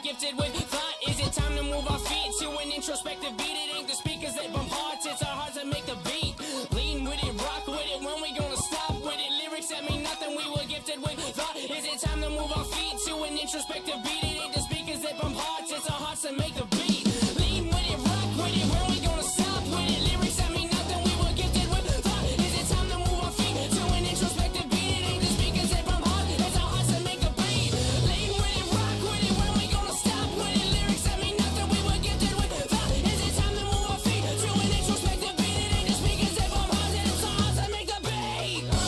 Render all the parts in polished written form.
Gifted with thought, is it time to move our feet to an introspective beat? It ain't the speakers that bump hearts, it's our hearts that make the beat. Lean with it, rock with it, when we gonna stop with it? Lyrics that mean nothing, we were gifted with thought. Is it time to move our feet to an introspective beat? It ain't the speakers that bump hearts, it's our hearts that make the beat. Lean with it, rock with it, when we gonna stop with it? Lyrics that mean nothing, we were gifted with thought. Is it time to move our feet to an introspective beat? It ain't the speakers that bump hearts, it's our hearts that make the beat. Lean with it, rock with it, when we gonna stop with it? Lyrics that mean nothing, we were gifted with thought. Is it time to move our feet to an introspective beat? It ain't the speakers that bump hearts, it's our hearts that make the beat. And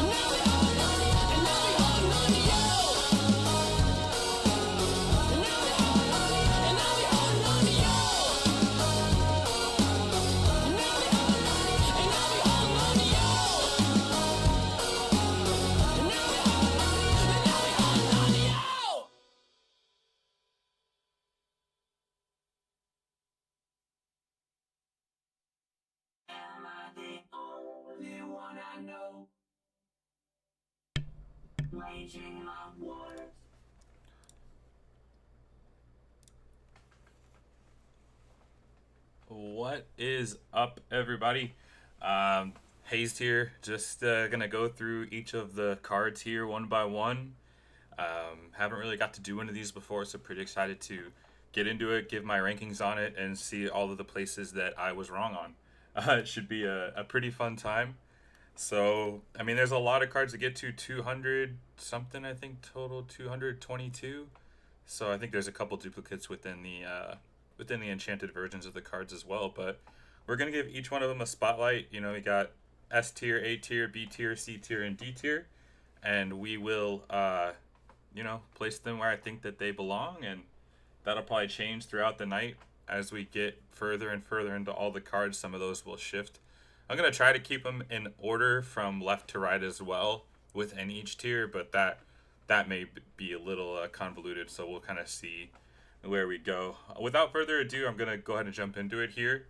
now we all on you. And now we all on you. And now we all on you. And now we all on you. And now we all on you. And now we all on you. And now we all on you. And now we all on you. Am I the only one I know? Waging my wars. What is up, everybody? Hazed here. Just gonna go through each of the cards here one by one. Haven't really got to do one of these before, so pretty excited to get into it, give my rankings on it, and see all of the places that I was wrong on. It should be a pretty fun time. So, I mean, there's a lot of cards to get to, 200 something, I think, total 222. So I think there's a couple duplicates within the enchanted versions of the cards as well. But we're gonna give each one of them a spotlight. You know, we got S tier, A tier, B tier, C tier, and D tier, and we will, you know, place them where I think that they belong, and that'll probably change throughout the night as we get further and further into all the cards. Some of those will shift. I'm gonna try to keep them in order from left to right as well within each tier, but that may be a little convoluted, so we'll kind of see where we go. Without further ado, I'm gonna go ahead and jump into it here.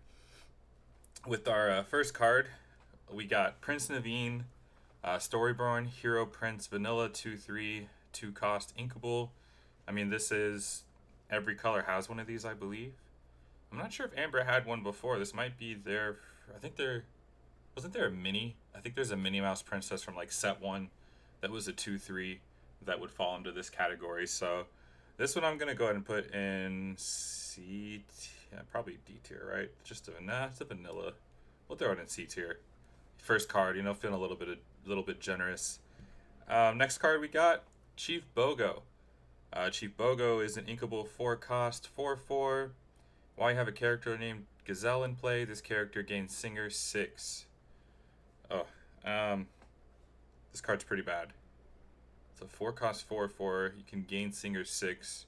With our first card, we got Prince Naveen, Storyborn, Hero Prince, Vanilla, 2/3, 2 cost, Inkable. I mean, this is, every color has one of these, I believe. I'm not sure if Amber had one before. This might be their, I think there, wasn't there a mini? I think there's a Minnie Mouse Princess from like set 1 that was a 2/3 that would fall into this category. So this one I'm gonna go ahead and put in C, yeah, probably D tier, right? Just it's a vanilla. We'll throw it in C tier. First card, you know, feeling a little bit generous. Next card we got Chief Bogo. Chief Bogo is an inkable 4 cost, 4/4. While you have a character named Gazelle in play, this character gains Singer 6. Oh, this card's pretty bad. It's a 4 cost, 4/4. You can gain Singer 6,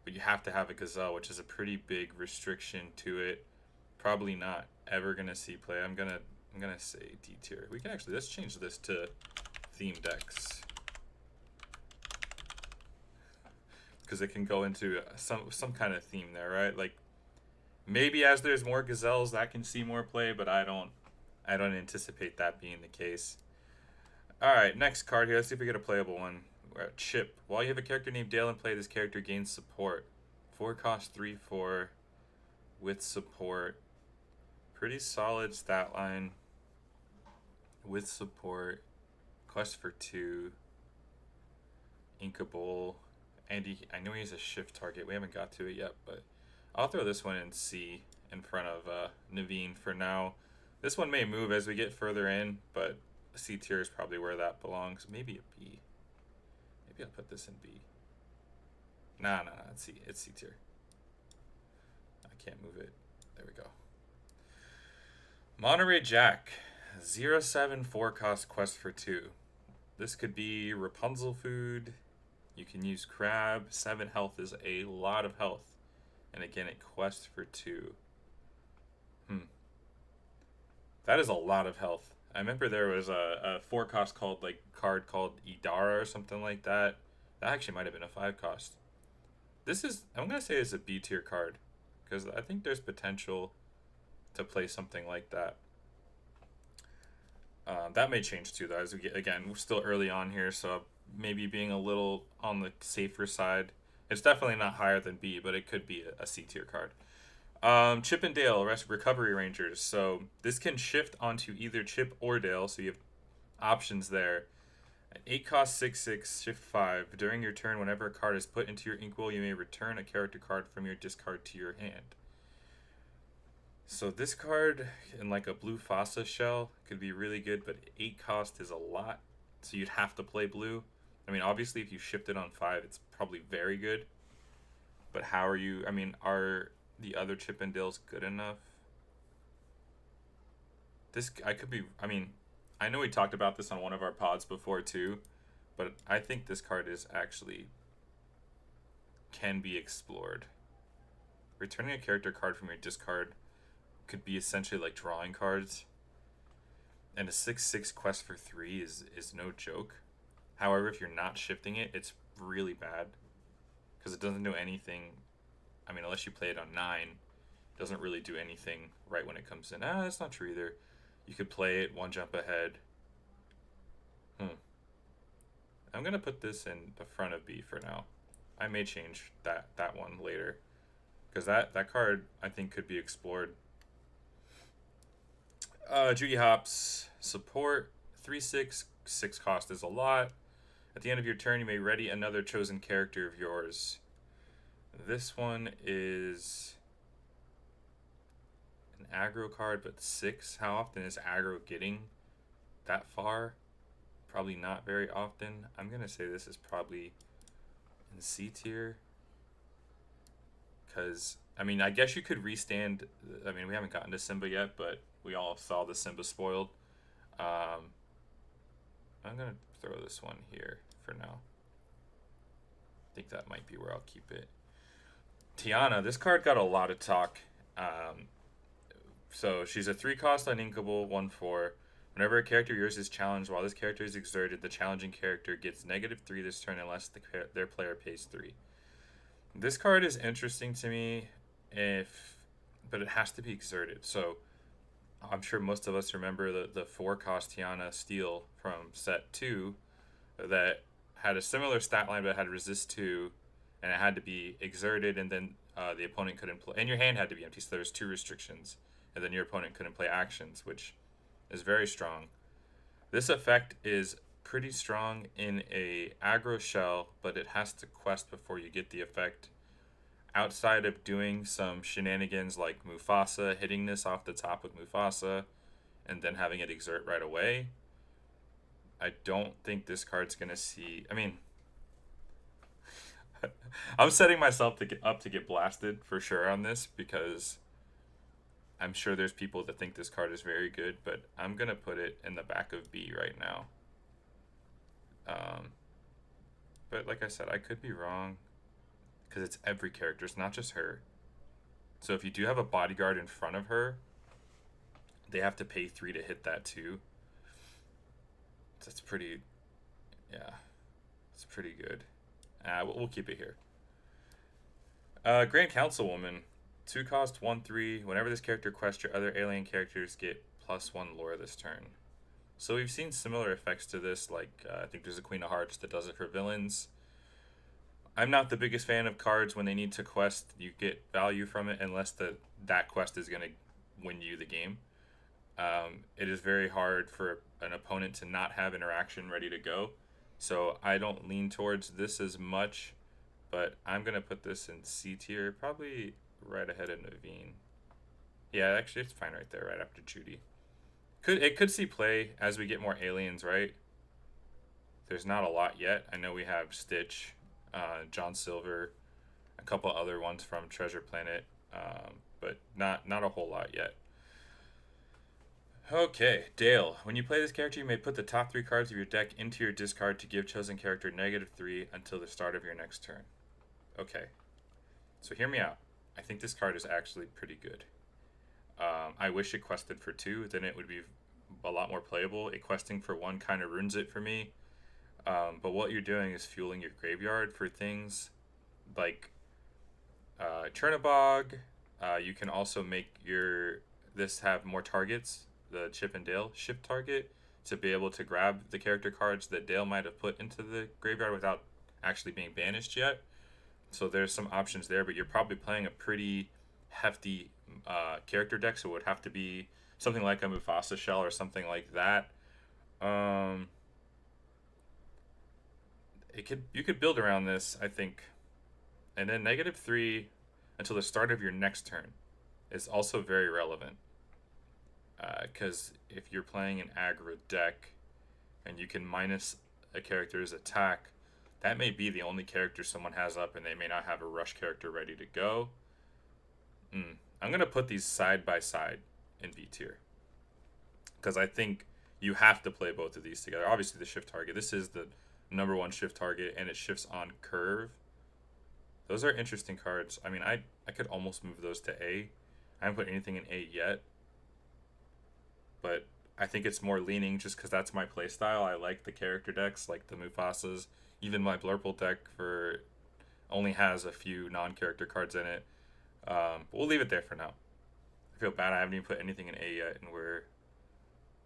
but you have to have a Gazelle, which is a pretty big restriction to it. Probably not ever gonna see play. I'm gonna say D tier. We can actually, let's change this to theme decks, because it can go into some kind of theme there, right? Like maybe as there's more Gazelles that can see more play, but I don't anticipate that being the case. All right, next card here. Let's see if we get a playable one. We're at Chip. While you have a character named Dale in play, this character gains support. 4 cost, 3/4 with support. Pretty solid stat line with support. Quest for 2. Inkable. And I know he has a shift target. We haven't got to it yet, but I'll throw this one in C in front of Naveen for now. This one may move as we get further in, but C tier is probably where that belongs. Maybe a B. Maybe I'll put this in B. Nah, it's C. It's C tier. I can't move it. There we go. Monterey Jack. 0-7 4-cost quest for 2. This could be Rapunzel food. You can use crab. 7 health is a lot of health. And again, it quests for 2. That is a lot of health. I remember there was a 4-cost card called Idara or something like that. That actually might have been a 5-cost. This is, I'm going to say it's a B tier card. Because I think there's potential to play something like that. That may change too, though, as we get, again, we're still early on here, so maybe being a little on the safer side. It's definitely not higher than B, but it could be a C tier card. Chip and Dale, Recovery Rangers. So this can shift onto either Chip or Dale, so you have options there. An 8-cost 6/6, shift 5. During your turn, whenever a card is put into your inkwell, you may return a character card from your discard to your hand. So this card in like a blue Fossa shell could be really good, but 8 cost is a lot, so you'd have to play blue. I mean, obviously if you shift it on 5, it's probably very good. But how are you, I mean, are the other Chip and Dales good enough? I know we talked about this on one of our pods before too, but I think this card is actually can be explored. Returning a character card from your discard could be essentially like drawing cards. And a 6/6 quest for 3 is no joke. However, if you're not shifting it, it's really bad. Because it doesn't do anything. I mean, unless you play it on 9, it doesn't really do anything right when it comes in. That's not true either. You could play it 1 jump ahead. I'm going to put this in the front of B for now. I may change that one later. Because that card, I think, could be explored. Judy Hopps, support, 3/6, 6 cost is a lot. At the end of your turn, you may ready another chosen character of yours. This one is an aggro card, but 6. How often is aggro getting that far? Probably not very often. I'm going to say this is probably in C tier. Because, I mean, I guess you could restand. I mean, we haven't gotten to Simba yet, but we all saw the Simba spoiled. I'm going to throw this one here for now. I think that might be where I'll keep it. Tiana, this card got a lot of talk. So she's a 3-cost uninkable 1/4. Whenever a character of yours is challenged while this character is exerted, the challenging character gets -3 this turn unless their player pays 3. This card is interesting to me, but it has to be exerted. So I'm sure most of us remember the 4-cost Tiana Steel from set 2 that had a similar stat line but had resist 2, and it had to be exerted, and then the opponent couldn't play, and your hand had to be empty, so there was 2 restrictions, and then your opponent couldn't play actions, which is very strong. This effect is pretty strong in a aggro shell, but it has to quest before you get the effect. Outside of doing some shenanigans like Mufasa, hitting this off the top with Mufasa, and then having it exert right away, I don't think this card's going to see... I mean, I'm setting myself to get blasted for sure on this, because I'm sure there's people that think this card is very good, but I'm going to put it in the back of B right now. But like I said, I could be wrong, because it's every character, it's not just her. So if you do have a bodyguard in front of her, they have to pay 3 to hit that too. That's pretty, yeah, it's pretty good. We'll keep it here. Grand Councilwoman, 2-cost 1/3. Whenever this character quests, your other alien characters get +1 lore this turn. So we've seen similar effects to this, like I think there's a Queen of Hearts that does it for villains. I'm not the biggest fan of cards when they need to quest. You get value from it unless that quest is going to win you the game. It is very hard for an opponent to not have interaction ready to go. So I don't lean towards this as much, but I'm going to put this in C tier, probably right ahead of Naveen. Yeah, actually it's fine right there, right after Judy. It could see play as we get more aliens, right? there's not a lot yet. I know we have Stitch, John Silver, a couple other ones from Treasure Planet, but not a whole lot yet. Okay, Dale. When you play this character, you may put the top 3 cards of your deck into your discard to give chosen character -3 until the start of your next turn. Okay, so hear me out. I think this card is actually pretty good. I wish it quested for 2, then it would be a lot more playable. It questing for 1 kind of ruins it for me. But what you're doing is fueling your graveyard for things like Chernabog. You can also make this have more targets, the Chip and Dale shift target, to be able to grab the character cards that Dale might have put into the graveyard without actually being banished yet. So there's some options there, but you're probably playing a pretty hefty character deck, so it would have to be something like a Mufasa shell or something like that. You could build around this, I think. And then -3 until the start of your next turn is also very relevant. Because if you're playing an aggro deck and you can minus a character's attack, that may be the only character someone has up and they may not have a rush character ready to go. I'm going to put these side by side in B tier. Because I think you have to play both of these together. Obviously the shift target. This is the #1 shift target and it shifts on curve. Those are interesting cards. I mean, I could almost move those to A. I haven't put anything in A yet. But I think it's more leaning just because that's my playstyle. I like the character decks, like the Mufasas. Even my Blurple deck only has a few non-character cards in it. But we'll leave it there for now. I feel bad I haven't even put anything in A yet, and we're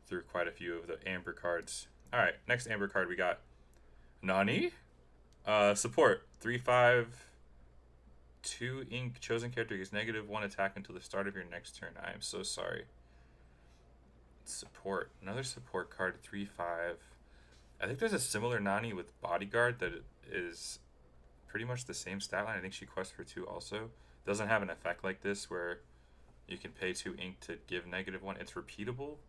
through quite a few of the Amber cards. Alright, next Amber card we got Nani? Support. 3/5, 2 ink. Chosen character gets -1 attack until the start of your next turn. I am so sorry. Support. Another support card, 3/5. I think there's a similar Nani with Bodyguard that is pretty much the same stat line. I think she quests for 2 also. Doesn't have an effect like this where you can pay 2 ink to give -1. It's repeatable.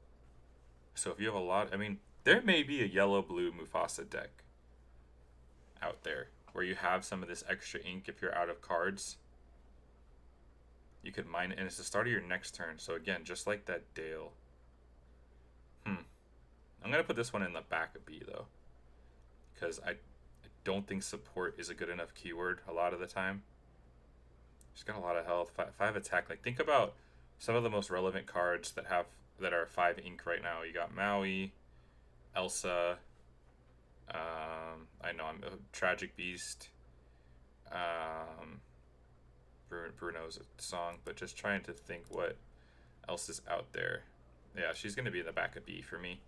So if you have a lot, I mean, there may be a yellow-blue Mufasa deck out there where you have some of this extra ink if you're out of cards. You could mine it, and it's the start of your next turn. So again, just like that Dale. I'm going to put this one in the back of B, though. Because I don't think support is a good enough keyword a lot of the time. She's got a lot of health. 5 attack. Like, think about some of the most relevant cards that are 5 ink right now. You got Maui, Elsa. I know I'm a Tragic Beast. Bruno's a song, but just trying to think what else is out there. Yeah, she's going to be in the back of B for me.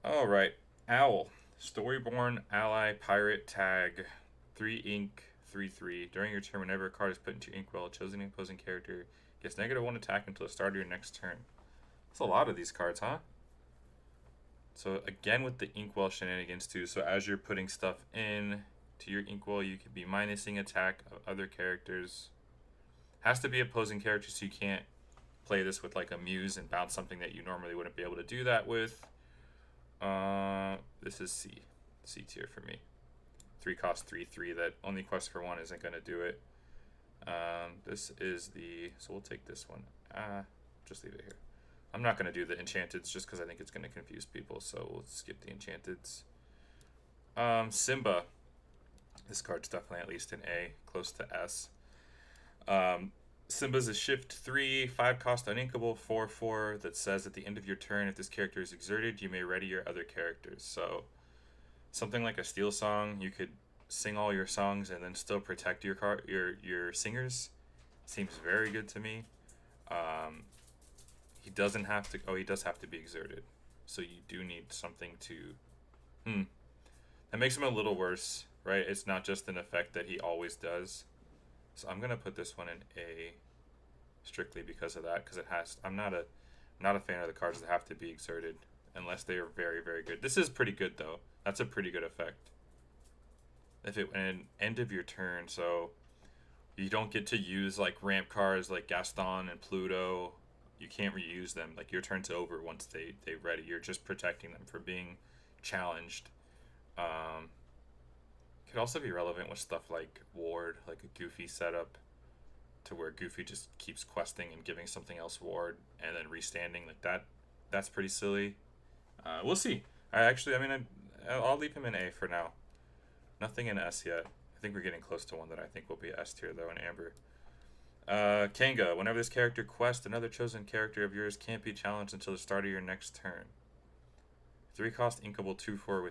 Alright, Owl. Storyborn, Ally, Pirate, Tag, 3 ink, 3/3. During your turn, whenever a card is put into your inkwell, a chosen opposing character gets -1 attack until the start of your next turn. That's a lot of these cards, huh? So again with the inkwell shenanigans too. So as you're putting stuff in to your inkwell, you could be minusing attack of other characters. Has to be opposing characters, so you can't play this with like a Muse and bounce something that you normally wouldn't be able to do that with. This is C tier for me. 3 cost 3/3 that only quest for 1 isn't gonna do it. This is so we'll take this one. Just leave it here. I'm not gonna do the enchanteds just because I think it's gonna confuse people, so we'll skip the enchanteds. Simba. This card's definitely at least an A, close to S. Simba's a shift 3, 5 cost uninkable, 4/4 that says at the end of your turn, if this character is exerted, you may ready your other characters. So something like a Steel Song, you could sing all your songs and then still protect your singers. Seems very good to me. He doesn't have to. Oh, he does have to be exerted. So you do need something to. That makes him a little worse, right? It's not just an effect that he always does. So I'm gonna put this one in A, strictly because of that. Because it has. I'm not a fan of the cards that have to be exerted unless they are very, very good. This is pretty good though. That's a pretty good effect. If it an end of your turn, so you don't get to use like ramp cards like Gaston and Pluto. You can't reuse them. Like your turn's over once they ready. You're just protecting them from being challenged. Um, could also be relevant with stuff like Ward, like a Goofy setup, to where Goofy just keeps questing and giving something else Ward, and then restanding like that. That's pretty silly. We'll see. I'll leave him in A for now. Nothing in S yet. I think we're getting close to one that I think will be S tier though in Amber. Kanga, whenever this character quests, another chosen character of yours can't be challenged until the start of your next turn. 3 cost inkable 2/4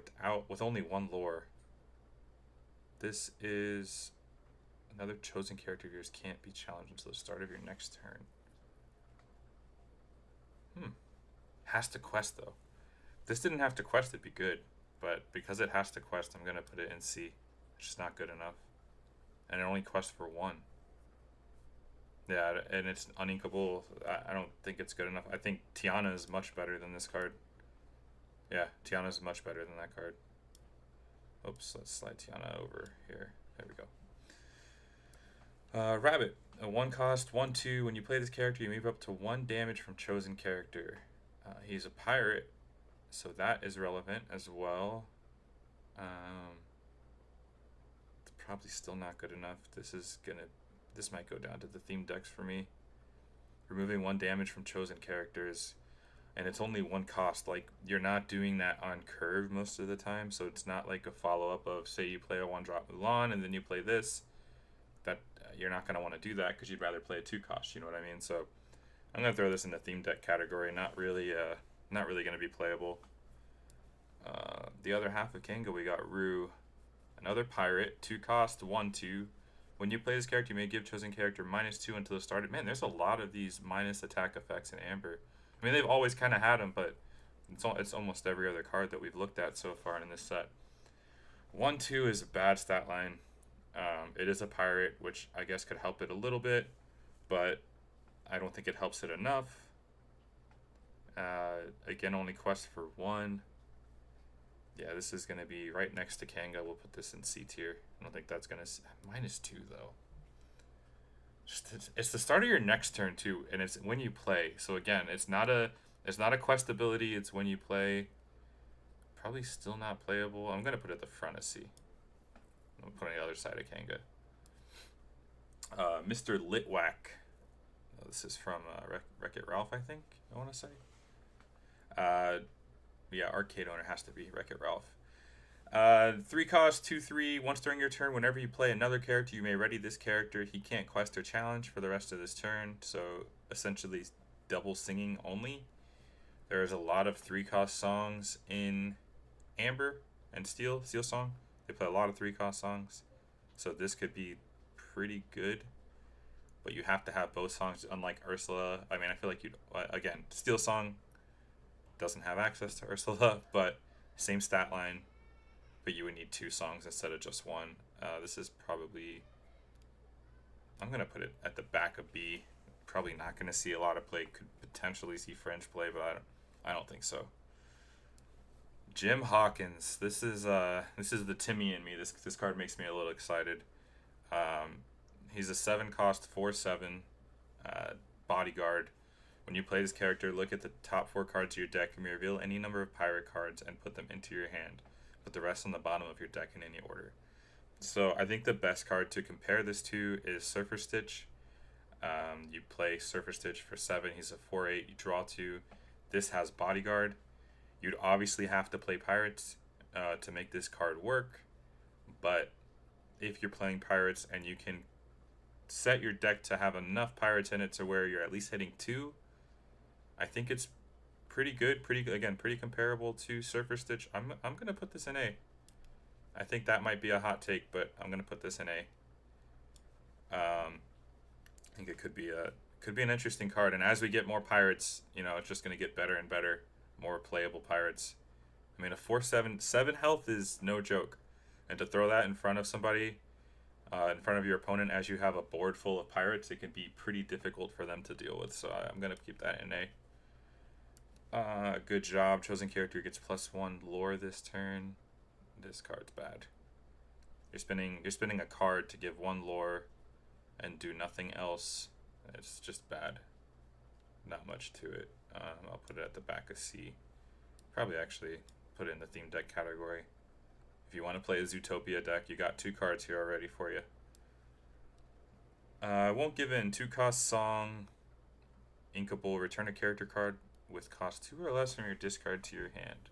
with only 1 lore. This is another chosen character of yours can't be challenged until the start of your next turn. Has to quest though. If this didn't have to quest, it'd be good. But because it has to quest, I'm gonna put it in C. It's just not good enough. And it only quests for 1. Yeah, and it's uninkable. I don't think it's good enough. I think Tiana is much better than this card. Yeah, Tiana is much better than that card. Oops, let's slide Tiana over here. There we go. Rabbit, a 1 cost, 1/2. When you play this character, you move up to 1 damage from chosen character. He's a pirate, so that is relevant as well. It's probably still not good enough. This might go down to the theme decks for me. Removing 1 damage from chosen characters, and it's only 1 cost. Like, you're not doing that on curve most of the time, so it's not like a follow-up of, say you play a 1-drop Mulan and then you play this. That you're not going to want to do that because you'd rather play a 2 cost, you know what I mean? So I'm going to throw this in the theme deck category. Not really going to be playable. The other half of Kanga, we got Rue, another pirate, 2 cost, 1/2. When you play this character, you may give chosen character -2 until the start. Man, there's a lot of these minus attack effects in Amber. I mean, they've always kind of had them, but it's almost every other card that we've looked at so far in this set. 1/2 is a bad stat line. It is a pirate, which I guess could help it a little bit, but I don't think it helps it enough. Again, only quest for 1. Yeah, this is going to be right next to Kanga. We'll put this in C tier. I don't think that's going to... -2, though. It's the start of your next turn, too, and it's when you play. So, again, it's not a quest ability. It's when you play. Probably still not playable. I'm going to put it at the front of C. I'm going to put it on the other side of Kanga. Mr. Litwack. This is from Wreck-It Ralph, I think, I want to say. Yeah, arcade owner has to be Wreck-It Ralph. 3 cost, 2/3. Once during your turn, whenever you play another character, you may ready this character. He can't quest or challenge for the rest of this turn. So essentially, double singing only. There's a lot of 3 cost songs in Amber and Steel Song. They play a lot of 3 cost songs. So this could be pretty good. But you have to have both songs, unlike Ursula. I mean, I feel like again, Steel Song doesn't have access to Ursula, but same stat line, but you would need 2 songs instead of just 1. This is probably, I'm going to put it at the back of B. Probably not going to see a lot of play. Could potentially see French play, but I don't think so. Jim Hawkins. This is the Timmy in me. This card makes me a little excited. He's a 7 cost, 4/7 bodyguard. When you play this character, look at the top 4 cards of your deck and reveal any number of pirate cards and put them into your hand. Put the rest on the bottom of your deck in any order. So I think the best card to compare this to is Surfer Stitch. You play Surfer Stitch for 7. He's a 4/8. You draw 2. This has bodyguard. You'd obviously have to play pirates to make this card work. But if you're playing pirates and you can set your deck to have enough pirates in it to where you're at least hitting 2, I think it's pretty good, pretty comparable to Surfer Stitch. I'm gonna put this in A. I think that might be a hot take, but I'm gonna put this in A. I think it could be an interesting card, and as we get more pirates, it's just gonna get better and better, more playable pirates. I mean, a 4/7 7 health is no joke, and to throw that in front of somebody, in front of your opponent, as you have a board full of pirates, it can be pretty difficult for them to deal with. So I'm gonna keep that in A. Good job. Chosen character gets +1 lore this turn. This card's bad. You're spinning a card to give 1 lore and do nothing else. It's just bad. Not much to it. I'll put it at the back of C. Probably actually put it in the theme deck category. If you want to play a Zootopia deck, you got 2 cards here already for you. I won't give in 2-cost Song, Inkable, return a character card with cost 2 or less from your discard to your hand.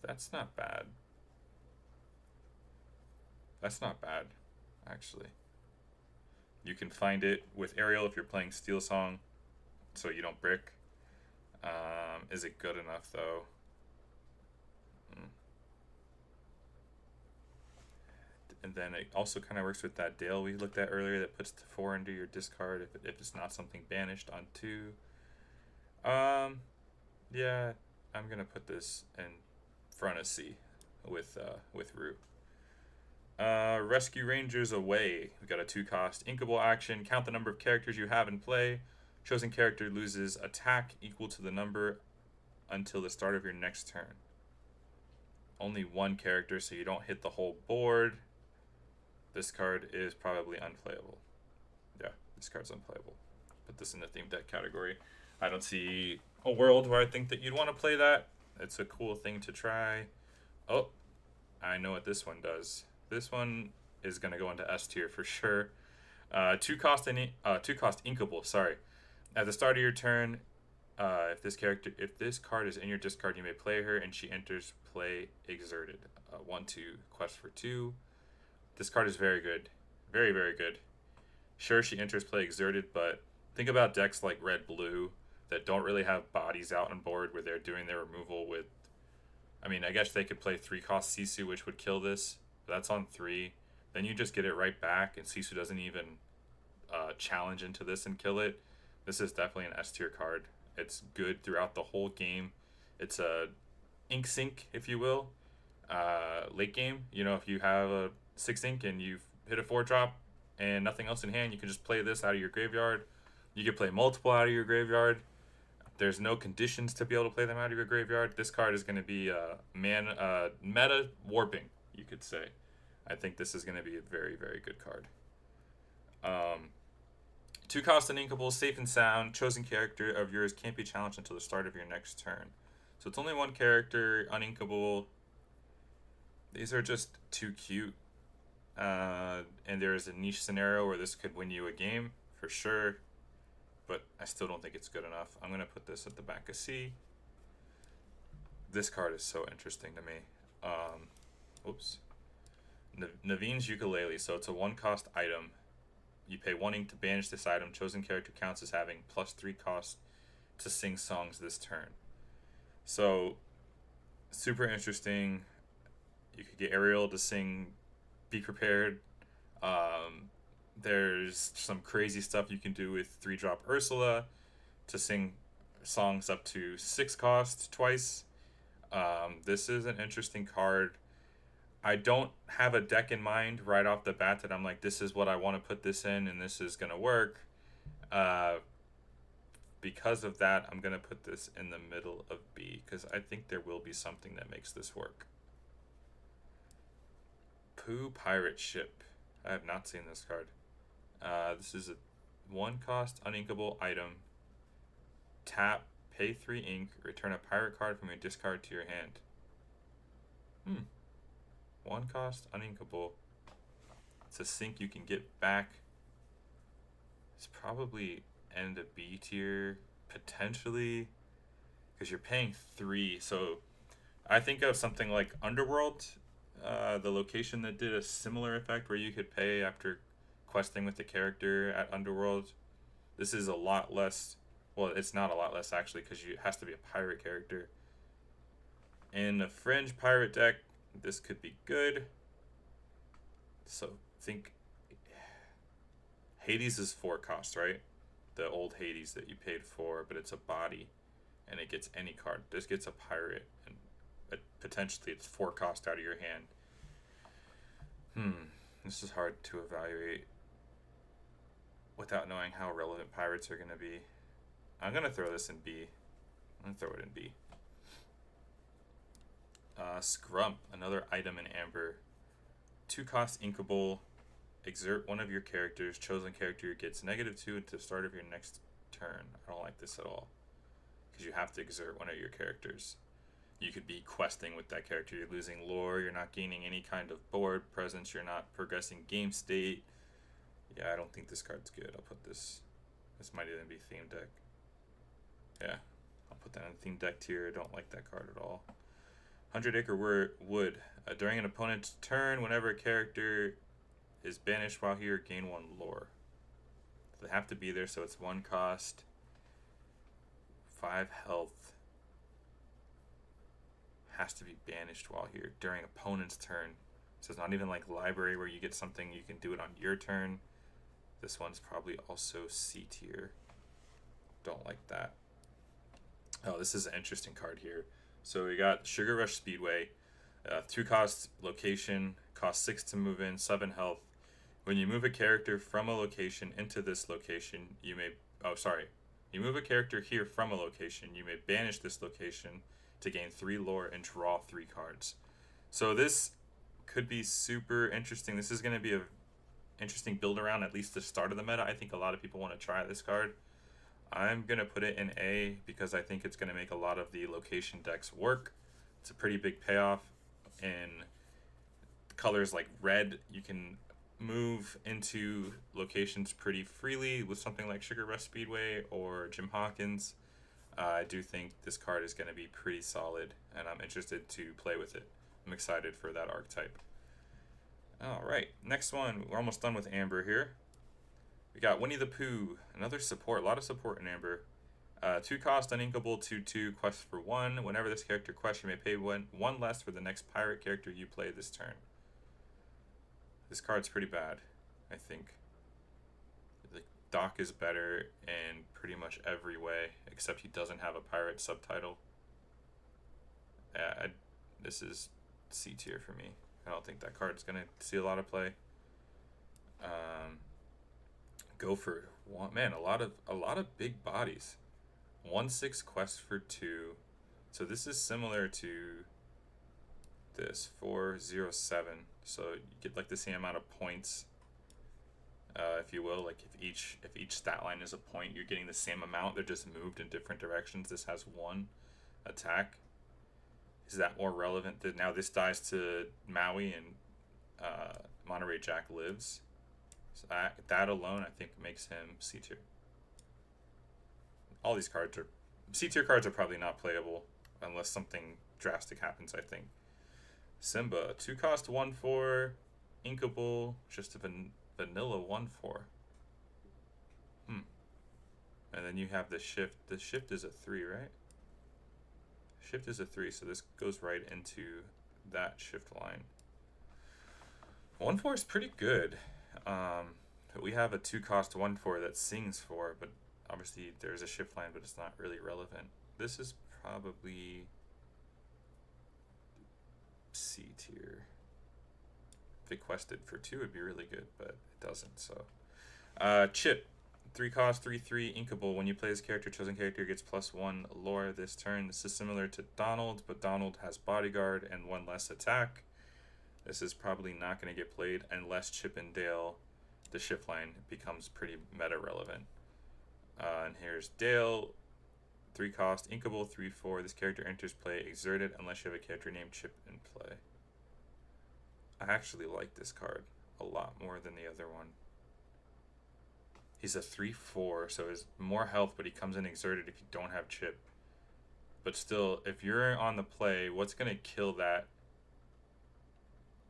That's not bad. That's not bad, actually. You can find it with Ariel if you're playing Steel Song, so you don't brick. Is it good enough, though? And then it also kind of works with that Dale we looked at earlier that puts 4 into your discard if it's not something banished on 2. Yeah, I'm gonna put this in front of C with Root. Rescue Rangers Away. We got a 2-cost inkable action. Count the number of characters you have in play. Chosen character loses attack equal to the number until the start of your next turn. Only 1 character, so you don't hit the whole board. This card is probably unplayable. Yeah, this card's unplayable. Put this in the theme deck category. I don't see a world where I think that you'd want to play that. It's a cool thing to try. Oh, I know what this one does. This one is going to go into S tier for sure. 2-cost inkable, sorry. At the start of your turn, if this card is in your discard, you may play her and she enters play exerted. 1/2 quest for 2. This card is very good. Very, very good. Sure, she enters play exerted, but think about decks like red-blue that don't really have bodies out on board where they're doing their removal with... I mean, I guess they could play 3-cost Sisu, which would kill this. But that's on 3. Then you just get it right back, and Sisu doesn't even challenge into this and kill it. This is definitely an S-tier card. It's good throughout the whole game. It's a ink sink, if you will. Late game, you know, if you have a 6 ink and you've hit a 4-drop and nothing else in hand, you can just play this out of your graveyard. You can play multiple out of your graveyard. There's no conditions to be able to play them out of your graveyard. This card is going to be meta warping, you could say. I think this is going to be a very, very good card. 2-cost uninkable, safe and sound. Chosen character of yours can't be challenged until the start of your next turn. So it's only 1 character, uninkable. These are just too cute. And there is a niche scenario where this could win you a game, for sure. But I still don't think it's good enough. I'm going to put this at the back of C. This card is so interesting to me. Oops. Naveen's Ukulele. So it's a 1-cost item. You pay 1 ink to banish this item. Chosen character counts as having +3 cost to sing songs this turn. So, super interesting. You could get Ariel to sing Be Prepared. There's some crazy stuff you can do with 3-drop Ursula to sing songs up to 6 cost twice. This is an interesting card. I don't have a deck in mind right off the bat that I'm like, this is what I want to put this in and this is going to work. Because of that, I'm going to put this in the middle of B because I think there will be something that makes this work. Pooh Pirate Ship. I have not seen this card. This is a 1-cost uninkable item. Tap, pay 3 ink, return a pirate card from your discard to your hand. 1-cost uninkable. It's a sink you can get back. It's probably end of B tier, potentially, because you're paying 3. So I think of something like Underworld, the location that did a similar effect where you could pay after questing with the character at Underworld. This is a lot less. Well, it's not a lot less actually, because it has to be a pirate character. In a Fringe pirate deck, this could be good. So think Hades is 4 cost, right? The old Hades that you paid for, but it's a body, and it gets any card. This gets a pirate, and potentially it's 4 cost out of your hand. This is hard to evaluate without knowing how relevant pirates are going to be. I'm going to throw this in B. I'm going to throw it in B. Scrump, another item in Amber. 2-cost inkable. Exert one of your characters. Chosen character gets -2 at the start of your next turn. I don't like this at all, because you have to exert one of your characters. you could be questing with that character. You're losing lore, you're not gaining any kind of board presence, you're not progressing game state. Yeah, I don't think this card's good. I'll put this. This might even be theme deck. Yeah, I'll put that in theme deck tier. I don't like that card at all. 100 Acre Wood. During an opponent's turn, whenever a character is banished while here, gain 1 lore. They have to be there, so it's 1 cost, 5 health. Has to be banished while here during opponent's turn. So it's not even like library where you get something, you can do it on your turn. This one's probably also C tier. Don't like that. Oh, this is an interesting card here. So we got Sugar Rush Speedway. 2 cost location, cost 6 to move in, 7 health. When you move a character from a location into this location, you may... Oh, sorry. You move a character here from a location, you may banish this location to gain 3 lore and draw 3 cards. So this could be super interesting. This is going to be a interesting build around at least the start of the meta. I think a lot of people want to try this card. I'm going to put it in A because I think it's going to make a lot of the location decks work. It's a pretty big payoff. In colors like red, you can move into locations pretty freely with something like Sugar Rush Speedway or Jim Hawkins. I do think this card is going to be pretty solid, and I'm interested to play with it. I'm excited for that archetype. Alright, next one. We're almost done with Amber here. We got Winnie the Pooh, another support, a lot of support in Amber. 2 cost, uninkable, 2/2, quest for 1. Whenever this character quests, you may pay 1 less for the next pirate character you play this turn. This card's pretty bad, I think. The Doc is better in pretty much every way, except he doesn't have a pirate subtitle. This is C tier for me. I don't think that card's gonna see a lot of play. Go for one, man. A lot of big bodies. 1/6 quest for 2. So this is similar to this 4/07. So you get like the same amount of points, if you will. Like if each stat line is a point, you're getting the same amount. They're just moved in different directions. This has 1 attack. Is that more relevant that now this dies to Maui and Monterey Jack lives? So that alone, I think, makes him C tier. All these cards are... C tier cards are probably not playable unless something drastic happens, I think. Simba, 2 cost, 1/4, inkable, just a vanilla 1/4. And then you have the shift. The shift is a 3, right? Shift is a 3, so this goes right into that shift line. 1/4 is pretty good. We have a 2 cost 1/4 that sings for, but obviously there's a shift line, but it's not really relevant. This is probably C tier. If it quested for 2, it'd be really good, but it doesn't. So, Chip, 3 cost, 3/3, inkable. When you play this character, chosen character gets +1 lore this turn. This is similar to Donald, but Donald has bodyguard and 1 less attack. This is probably not going to get played unless Chip and Dale, the shift line, becomes pretty meta relevant. And here's Dale, 3 cost, inkable, 3/4. This character enters play exerted unless you have a character named Chip in play. I actually like this card a lot more than the other one. He's a 3/4, so he's more health, but he comes in exerted if you don't have Chip. But still, if you're on the play, what's going to kill that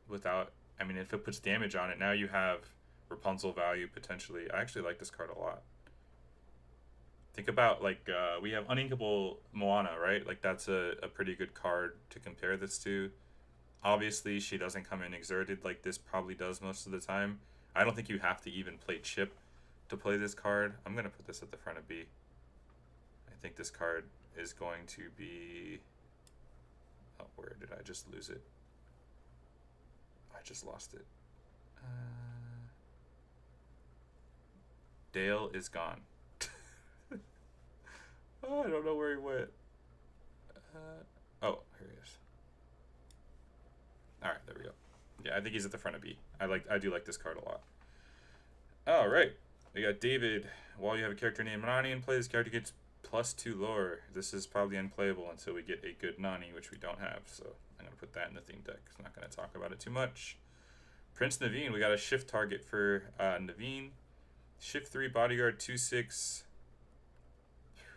without... I mean, if it puts damage on it, now you have Rapunzel value, potentially. I actually like this card a lot. Think about, like, we have uninkable Moana, right? Like, that's a pretty good card to compare this to. Obviously, she doesn't come in exerted like this probably does most of the time. I don't think you have to even play Chip to play this card. I'm going to put this at the front of B. I think this card is going to be... Oh, where did I just lose it? I just lost it. Dale is gone. Oh, I don't know where he went. Oh, here he is. Alright, there we go. Yeah, I think he's at the front of B. I do like this card a lot. Alright. We got David. While you have a character named Nani in play, this character gets +2 lore. This is probably unplayable until we get a good Nani, which we don't have. So I'm going to put that in the theme deck. I'm not going to talk about it too much. Prince Naveen. We got a shift target for Naveen. Shift 3 bodyguard 2/6.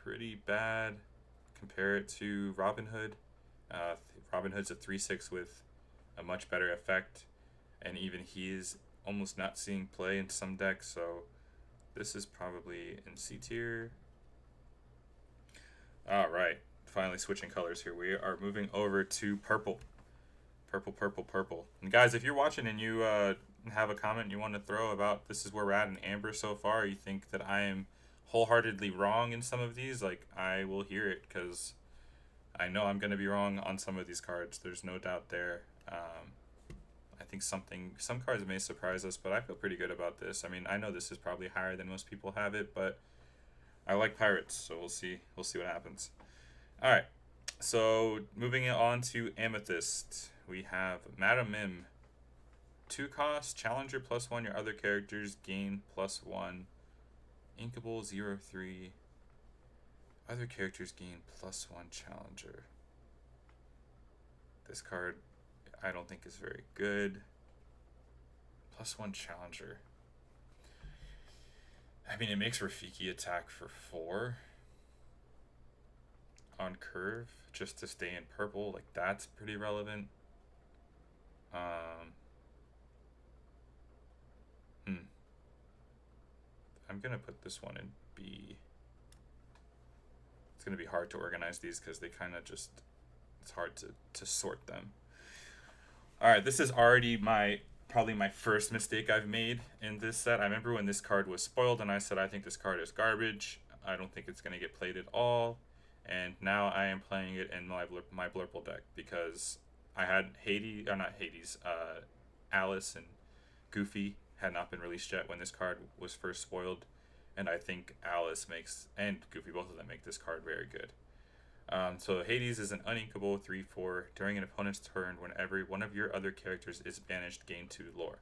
Pretty bad. Compare it to Robin Hood. Robin Hood's a 3/6 with a much better effect. And even he's almost not seeing play in some decks. So this is probably in C tier. Alright, finally switching colors here. We are moving over to purple. Purple, purple, purple. And guys, if you're watching and you have a comment you want to throw about this is where we're at in Amber so far, you think that I am wholeheartedly wrong in some of these, like, I will hear it, because I know I'm going to be wrong on some of these cards. There's no doubt there. I think some cards may surprise us, but I feel pretty good about this. I mean, I know this is probably higher than most people have it, but I like pirates, so we'll see what happens. All right, so moving on to Amethyst, we have Madam Mim. 2 cost, challenger +1, your other characters gain +1. Inkable 0/3. Other characters gain +1 challenger. This card I don't think is very good. +1 challenger. I mean, it makes Rafiki attack for 4 on curve just to stay in purple. Like, that's pretty relevant. I'm gonna put this one in B. It's gonna be hard to organize these because they kind of just, it's hard to sort them. All right, this is already probably my first mistake I've made in this set. I remember when this card was spoiled and I said I think this card is garbage. I don't think it's gonna get played at all. And now I am playing it in my Blurple deck because I had Alice and Goofy had not been released yet when this card was first spoiled, and I think Alice and Goofy, both of them, make this card very good. So Hades is an uninkable 3/4. During an opponent's turn, whenever one of your other characters is banished, gain 2 lore.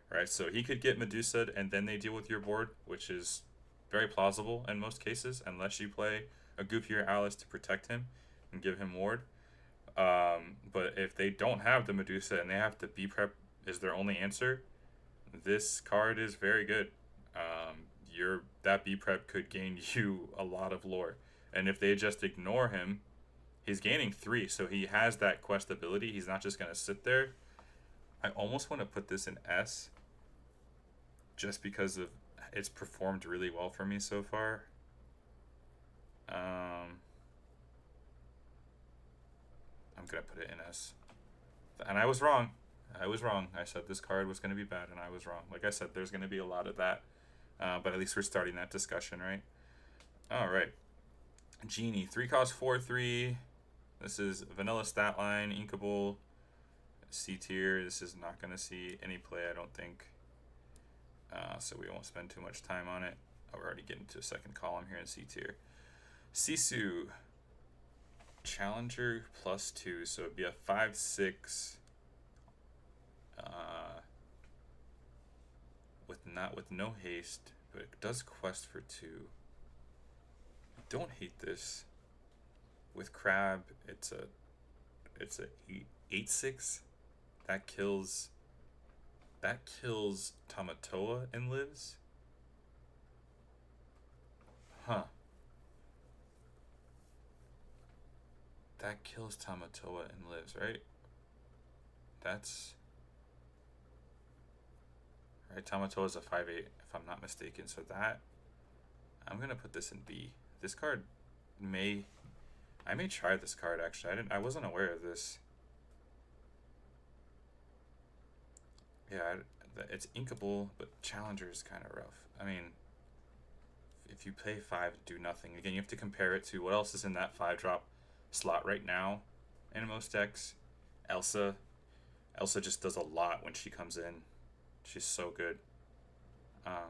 Right, so he could get Medusa and then they deal with your board, which is very plausible in most cases, unless you play a Goofy or Alice to protect him and give him ward. But if they don't have the Medusa and they have to B prep is their only answer, this card is very good. That B prep could gain you a lot of lore, and if they just ignore him, he's gaining 3, so he has that quest ability. He's not just gonna sit there. I almost want to put this in S, just because of it's performed really well for me so far. I'm gonna put it in S, and I was wrong. I said this card was going to be bad, and I was wrong. Like I said, there's going to be a lot of that, but at least we're starting that discussion, right? All right. Genie, 3 cost 4/3. This is vanilla stat line, inkable, C tier. This is not going to see any play, I don't think. So we won't spend too much time on it. Oh, we're already getting to a second column here in C tier. Sisu, challenger +2, so it'd be a 5/6. With no haste, but it does quest for 2. I don't hate this. With Crab, it's a 8/6. That kills Tamatoa and lives. Huh. That kills Tamatoa and lives, right? That's right. Tamatoa is a 5/8, if I'm not mistaken. So that I'm gonna put this in B. This card I may try this card actually. I wasn't aware of this. Yeah, it's inkable, but challenger is kind of rough. I mean, if you pay 5 to do nothing, again, you have to compare it to what else is in that 5-drop slot right now in most decks. Elsa just does a lot when she comes in. She's so good. I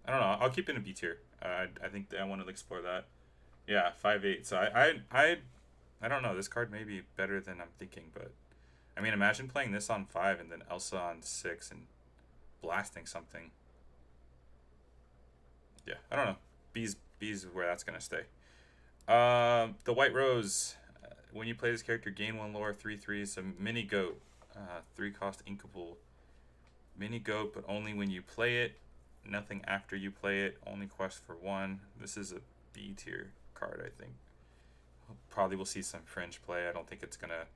don't know. I'll keep it in B tier. I think I want to explore that. Yeah, 5/8. So I don't know. This card may be better than I'm thinking, but I mean, imagine playing this on 5 and then Elsa on 6 and blasting something. Yeah, I don't know. B's B is where that's gonna stay. The White Rose. When you play this character, gain 1 lore, 3/3. It's a mini goat. 3 cost inkable. Mini goat, but only when you play it. Nothing after you play it. Only quest for 1. This is a B tier card, I think. Probably will see some fringe play. I don't think it's gonna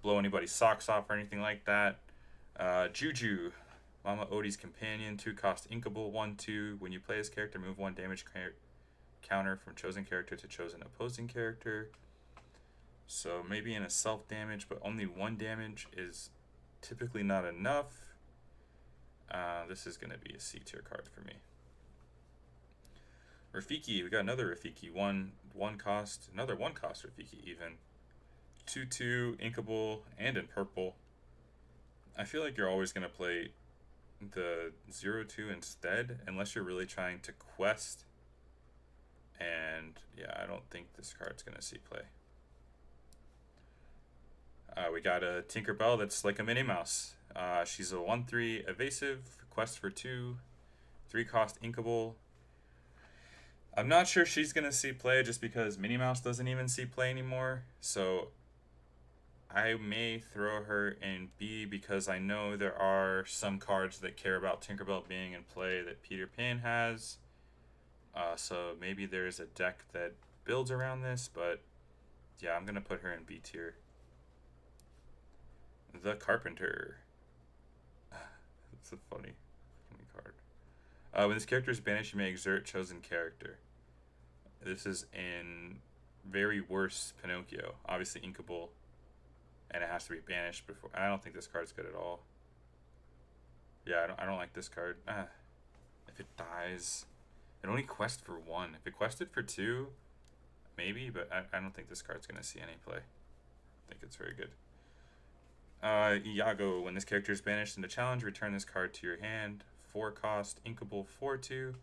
blow anybody's socks off or anything like that. Juju. Mama Odie's companion. 2 cost inkable. 1/2. When you play this character, move 1 damage counter from chosen character to chosen opposing character. So maybe in a self damage, but only 1 damage is typically not enough. This is going to be a C tier card for me. Rafiki, we got another Rafiki. One cost, another 1 cost Rafiki even. 2/2, inkable, and in purple. I feel like you're always going to play the 0/2 instead, unless you're really trying to quest. And yeah, I don't think this card's going to see play. We got a Tinkerbell that's like a Minnie Mouse. She's a 1/3 evasive, quest for 2, 3 cost inkable. I'm not sure she's going to see play just because Minnie Mouse doesn't even see play anymore. So I may throw her in B because I know there are some cards that care about Tinkerbell being in play that Peter Pan has. So maybe there's a deck that builds around this, but yeah, I'm going to put her in B tier. The Carpenter. It's a funny card. When this character is banished, you may exert chosen character. This is in very worse Pinocchio. Obviously inkable. And it has to be banished before. I don't think this card's good at all. Yeah, I don't like this card. If it dies, it only quests for 1. If it quested for 2, maybe, but I don't think this card's gonna see any play. I think it's very good. Iago, when this character is banished in a challenge, return this card to your hand. 4 cost, inkable, 4/2,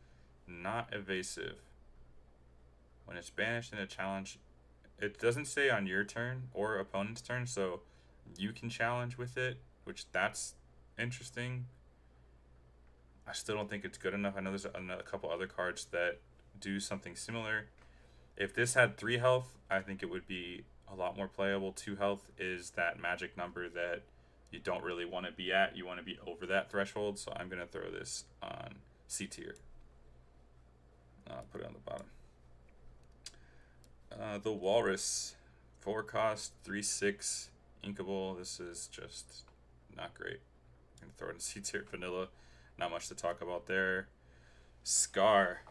not evasive. When it's banished in a challenge, it doesn't say on your turn or opponent's turn, so you can challenge with it, which that's interesting. I still don't think it's good enough. I know there's a couple other cards that do something similar. If this had 3 health, I think it would be a lot more playable. 2 health is that magic number that you don't really want to be at. You want to be over that threshold, so I'm going to throw this on C tier. I'll put it on the bottom. The Walrus, 4 cost, 3/6, inkable. This is just not great. I'm going to throw it in C tier vanilla. Not much to talk about there. Scar.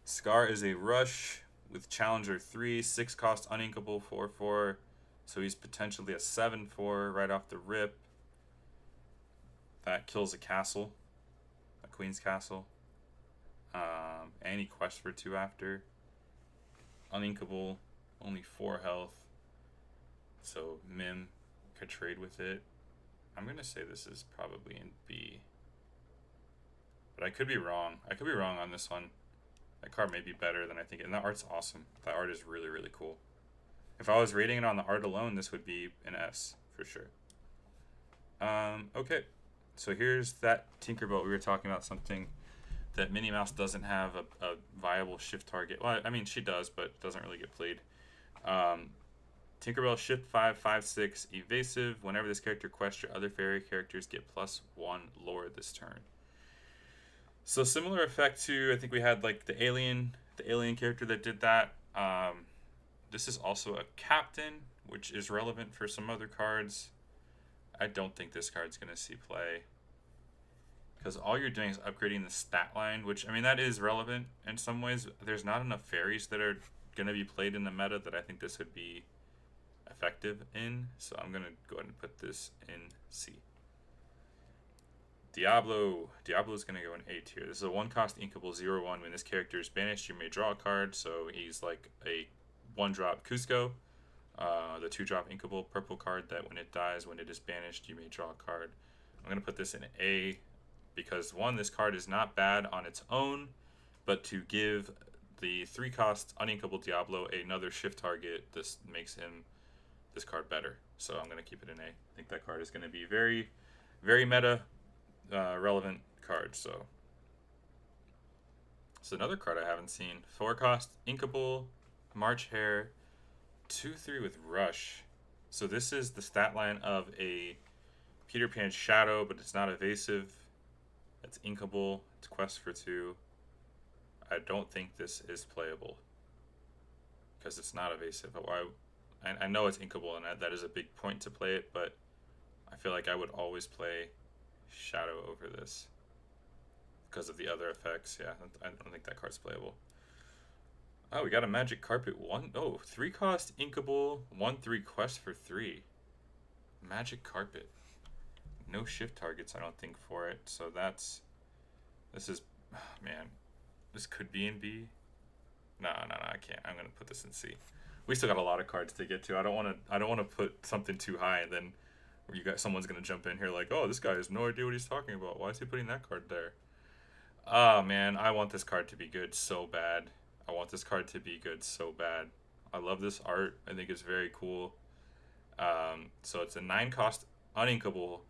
Scar is a rush with Challenger 3, 6 cost, uninkable, 4/4. So he's potentially a 7/4 right off the rip. That kills a castle, a Queen's Castle. And he quests for 2 after. Uninkable, only 4 health. So Mim could trade with it. I'm going to say this is probably in B. But I could be wrong. I could be wrong on this one. That card may be better than I think. And that art's awesome. That art is really, really cool. If I was rating it on the art alone, this would be an S for sure. Okay. So here's that Tinkerbell. We were talking about something that Minnie Mouse doesn't have a viable shift target. Well, I mean, she does, but doesn't really get played. Tinkerbell, shift 5, 5/6, evasive. Whenever this character quests, your other fairy characters get +1 lore this turn. So similar effect to, I think we had like the alien character that did that. This is also a captain, which is relevant for some other cards. I don't think this card's going to see play. Because all you're doing is upgrading the stat line, which, I mean, that is relevant in some ways. There's not enough fairies that are going to be played in the meta that I think this would be effective in. So I'm going to go ahead and put this in C. Diablo. Diablo is going to go in A tier. This is a 1 cost inkable 0/1. When this character is banished, you may draw a card. So he's like a 1-drop Cusco. The 2-drop inkable purple card that when it dies, when it is banished, you may draw a card. I'm going to put this in A because 1, this card is not bad on its own, but to give the 3 cost uninkable Diablo another shift target, this makes him this card better. So I'm going to keep it in A. I think that card is going to be very, very meta relevant card. So So another card I haven't seen. 4 cost, Inkable, March Hare, 2/3 with Rush. So this is the stat line of a Peter Pan Shadow, but it's not evasive. It's Inkable. It's Quest for 2. I don't think this is playable because it's not evasive. I know it's Inkable, and that is a big point to play it, but I feel like I would always play Shadow over this because of the other effects. Yeah, I don't think that card's playable. Oh, we got a Magic Carpet 3 cost Inkable, 1/3 Quest for 3. Magic Carpet. No shift targets, I don't think, for it. So this is, man, this could be in B. No, I can't. I'm gonna put this in C. We still got a lot of cards to get to. I don't want to put something too high and then someone's gonna jump in here like, oh, this guy has no idea what he's talking about. Why is he putting that card there? Oh man, I want this card to be good so bad. I want this card to be good so bad. I love this art. I think it's very cool. So it's a 9 cost uninkable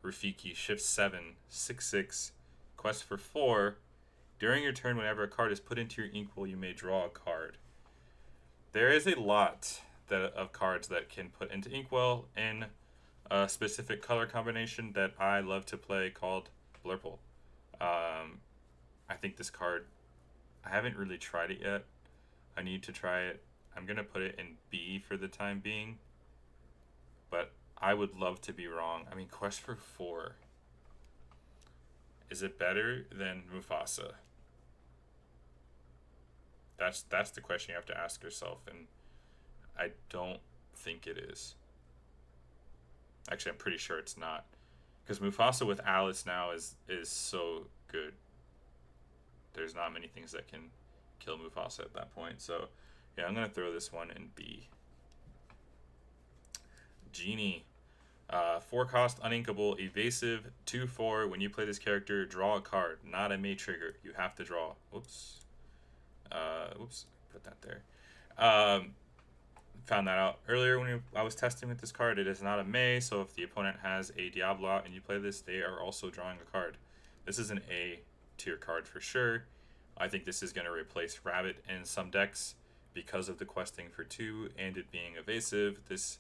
Rafiki, shift 7, 6/6, quest for 4. During your turn, whenever a card is put into your ink pool, you may draw a card. There is a lot of cards that can put into Inkwell in a specific color combination that I love to play called Blurple. I think this card, I haven't really tried it yet. I need to try it. I'm going to put it in B for the time being. But I would love to be wrong. I mean, Quest for 4. Is it better than Mufasa? That's the question you have to ask yourself, and I don't think it is. Actually, I'm pretty sure it's not, because Mufasa with Alice now is so good. There's not many things that can kill Mufasa at that point. So, yeah, I'm gonna throw this one in B. Genie, 4 cost, uninkable, evasive, 2/4. When you play this character, draw a card. Not a May trigger. You have to draw. Oops. Put that there. Found that out earlier when I was testing with this card. It is not a May, so if the opponent has a Diablo out and you play this, they are also drawing a card. This is an A tier card for sure. I think this is going to replace Rabbit in some decks because of the questing for 2 and it being evasive. This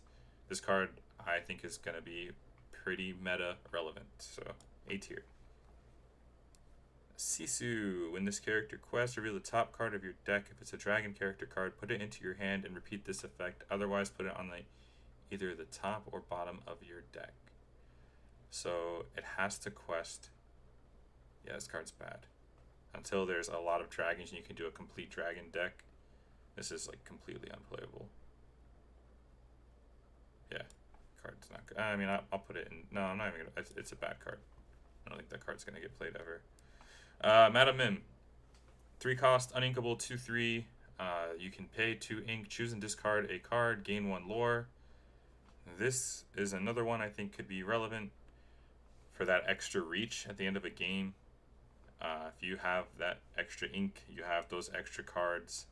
card, I think, is going to be pretty meta relevant. So, A tier. Sisu. When this character quests, reveal the top card of your deck. If it's a dragon character card, put it into your hand and repeat this effect. Otherwise, put it on either the top or bottom of your deck. So, it has to quest. Yeah, this card's bad. Until there's a lot of dragons and you can do a complete dragon deck, this is like completely unplayable. Yeah, card's not good. I mean, I'll put it in. No, I'm not even gonna. It's a bad card. I don't think that card's gonna get played ever. Madam Mim, 3 cost, uninkable, 2/3. You can pay 2 ink, choose and discard a card, gain 1 lore. This is another one I think could be relevant for that extra reach at the end of a game. If you have that extra ink, you have those extra cards,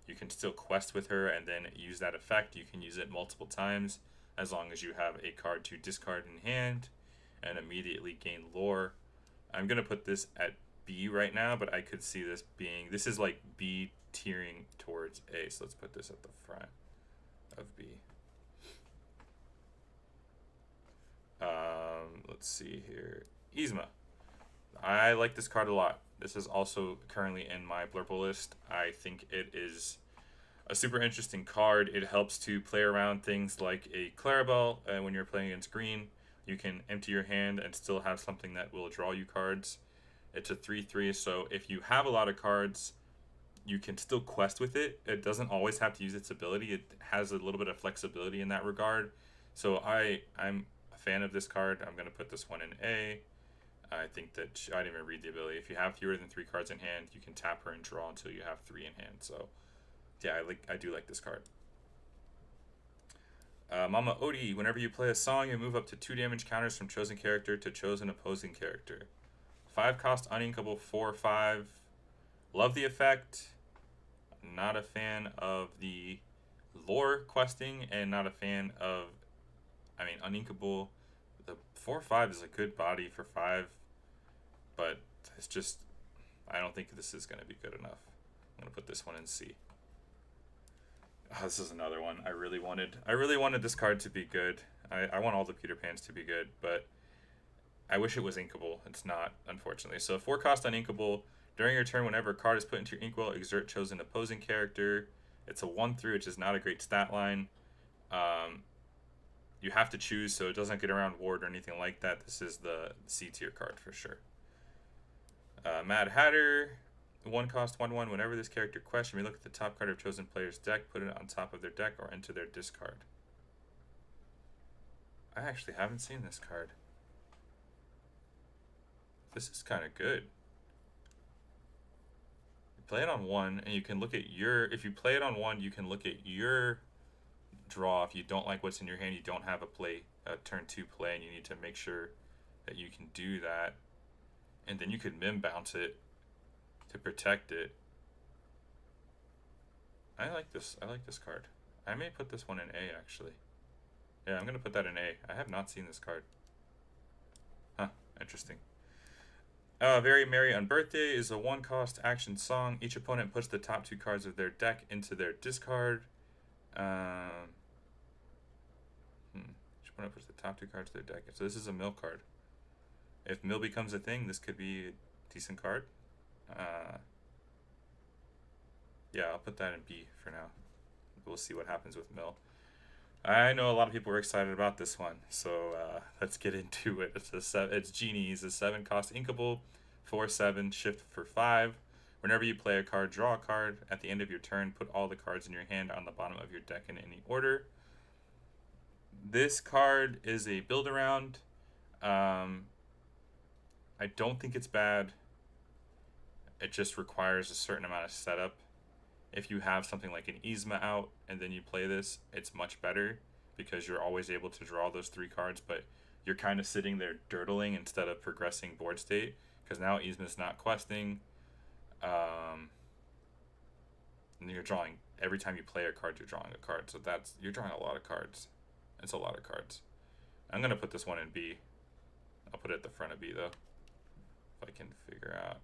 you can still quest with her and then use that effect. You can use it multiple times as long as you have a card to discard in hand and immediately gain lore. I'm going to put this at B right now, but I could see this is like B tiering towards A. So let's put this at the front of B. Let's see here. Yzma. I like this card a lot. This is also currently in my Blurple list. I think it is a super interesting card. It helps to play around things like a Clarabelle. When you're playing against green, you can empty your hand and still have something that will draw you cards. It's a 3/3, so if you have a lot of cards, you can still quest with it. It doesn't always have to use its ability. It has a little bit of flexibility in that regard. So I'm a fan of this card. I'm going to put this one in A. I think that I didn't even read the ability. If you have fewer than 3 cards in hand, you can tap her and draw until you have 3 in hand. So, yeah, I do like this card. Mama Odie. Whenever you play a song, you move up to 2 damage counters from chosen character to chosen opposing character. 5 cost, uninkable, 4/5. Love the effect. Not a fan of the lore questing, and not a fan of, uninkable. The 4/5 is a good body for 5, but it's just, I don't think this is going to be good enough. I'm going to put this one in C. Oh, this is another one I really wanted this card to be good. I want all the Peter Pans to be good, but I wish it was inkable. It's not, unfortunately. So 4 cost on inkable. During your turn, whenever a card is put into your inkwell, exert chosen opposing character. It's a 1/3, which is not a great stat line. You have to choose, so it doesn't get around ward or anything like that. This is the C tier card for sure. Mad Hatter, 1 cost, 1/1. Whenever this character quests, you may look at the top card of chosen player's deck, put it on top of their deck, or into their discard. I actually haven't seen this card. This is kind of good. You play it on 1, and you can look at your... If you play it on 1, you can look at your draw. If you don't like what's in your hand, you don't have a turn 2 play, and you need to make sure that you can do that. And then you could Mim bounce it to protect it. I like this card. I may put this one in A, actually. Yeah, I'm going to put that in A. I have not seen this card. Huh, interesting. Very Merry on Birthday is a 1 cost action song. Each opponent puts the top 2 cards of their deck into their discard. Each opponent puts the top 2 cards of their deck. So this is a mill card. If mill becomes a thing, this could be a decent card. Yeah, I'll put that in B for now. We'll see what happens with mill. I know a lot of people are excited about this one, so let's get into it. It's Genies, a 7 cost inkable, 4/7, shift for 5. Whenever you play a card, draw a card. At the end of your turn, put all the cards in your hand on the bottom of your deck in any order. This card is a build around. I don't think it's bad. It just requires a certain amount of setup. If you have something like an Yzma out and then you play this, it's much better because you're always able to draw those 3 cards, but you're kind of sitting there dirtling instead of progressing board state because now Yzma's not questing. And you're drawing, every time you play a card, you're drawing a card. So you're drawing a lot of cards. It's a lot of cards. I'm going to put this one in B. I'll put it at the front of B though, if I can figure out.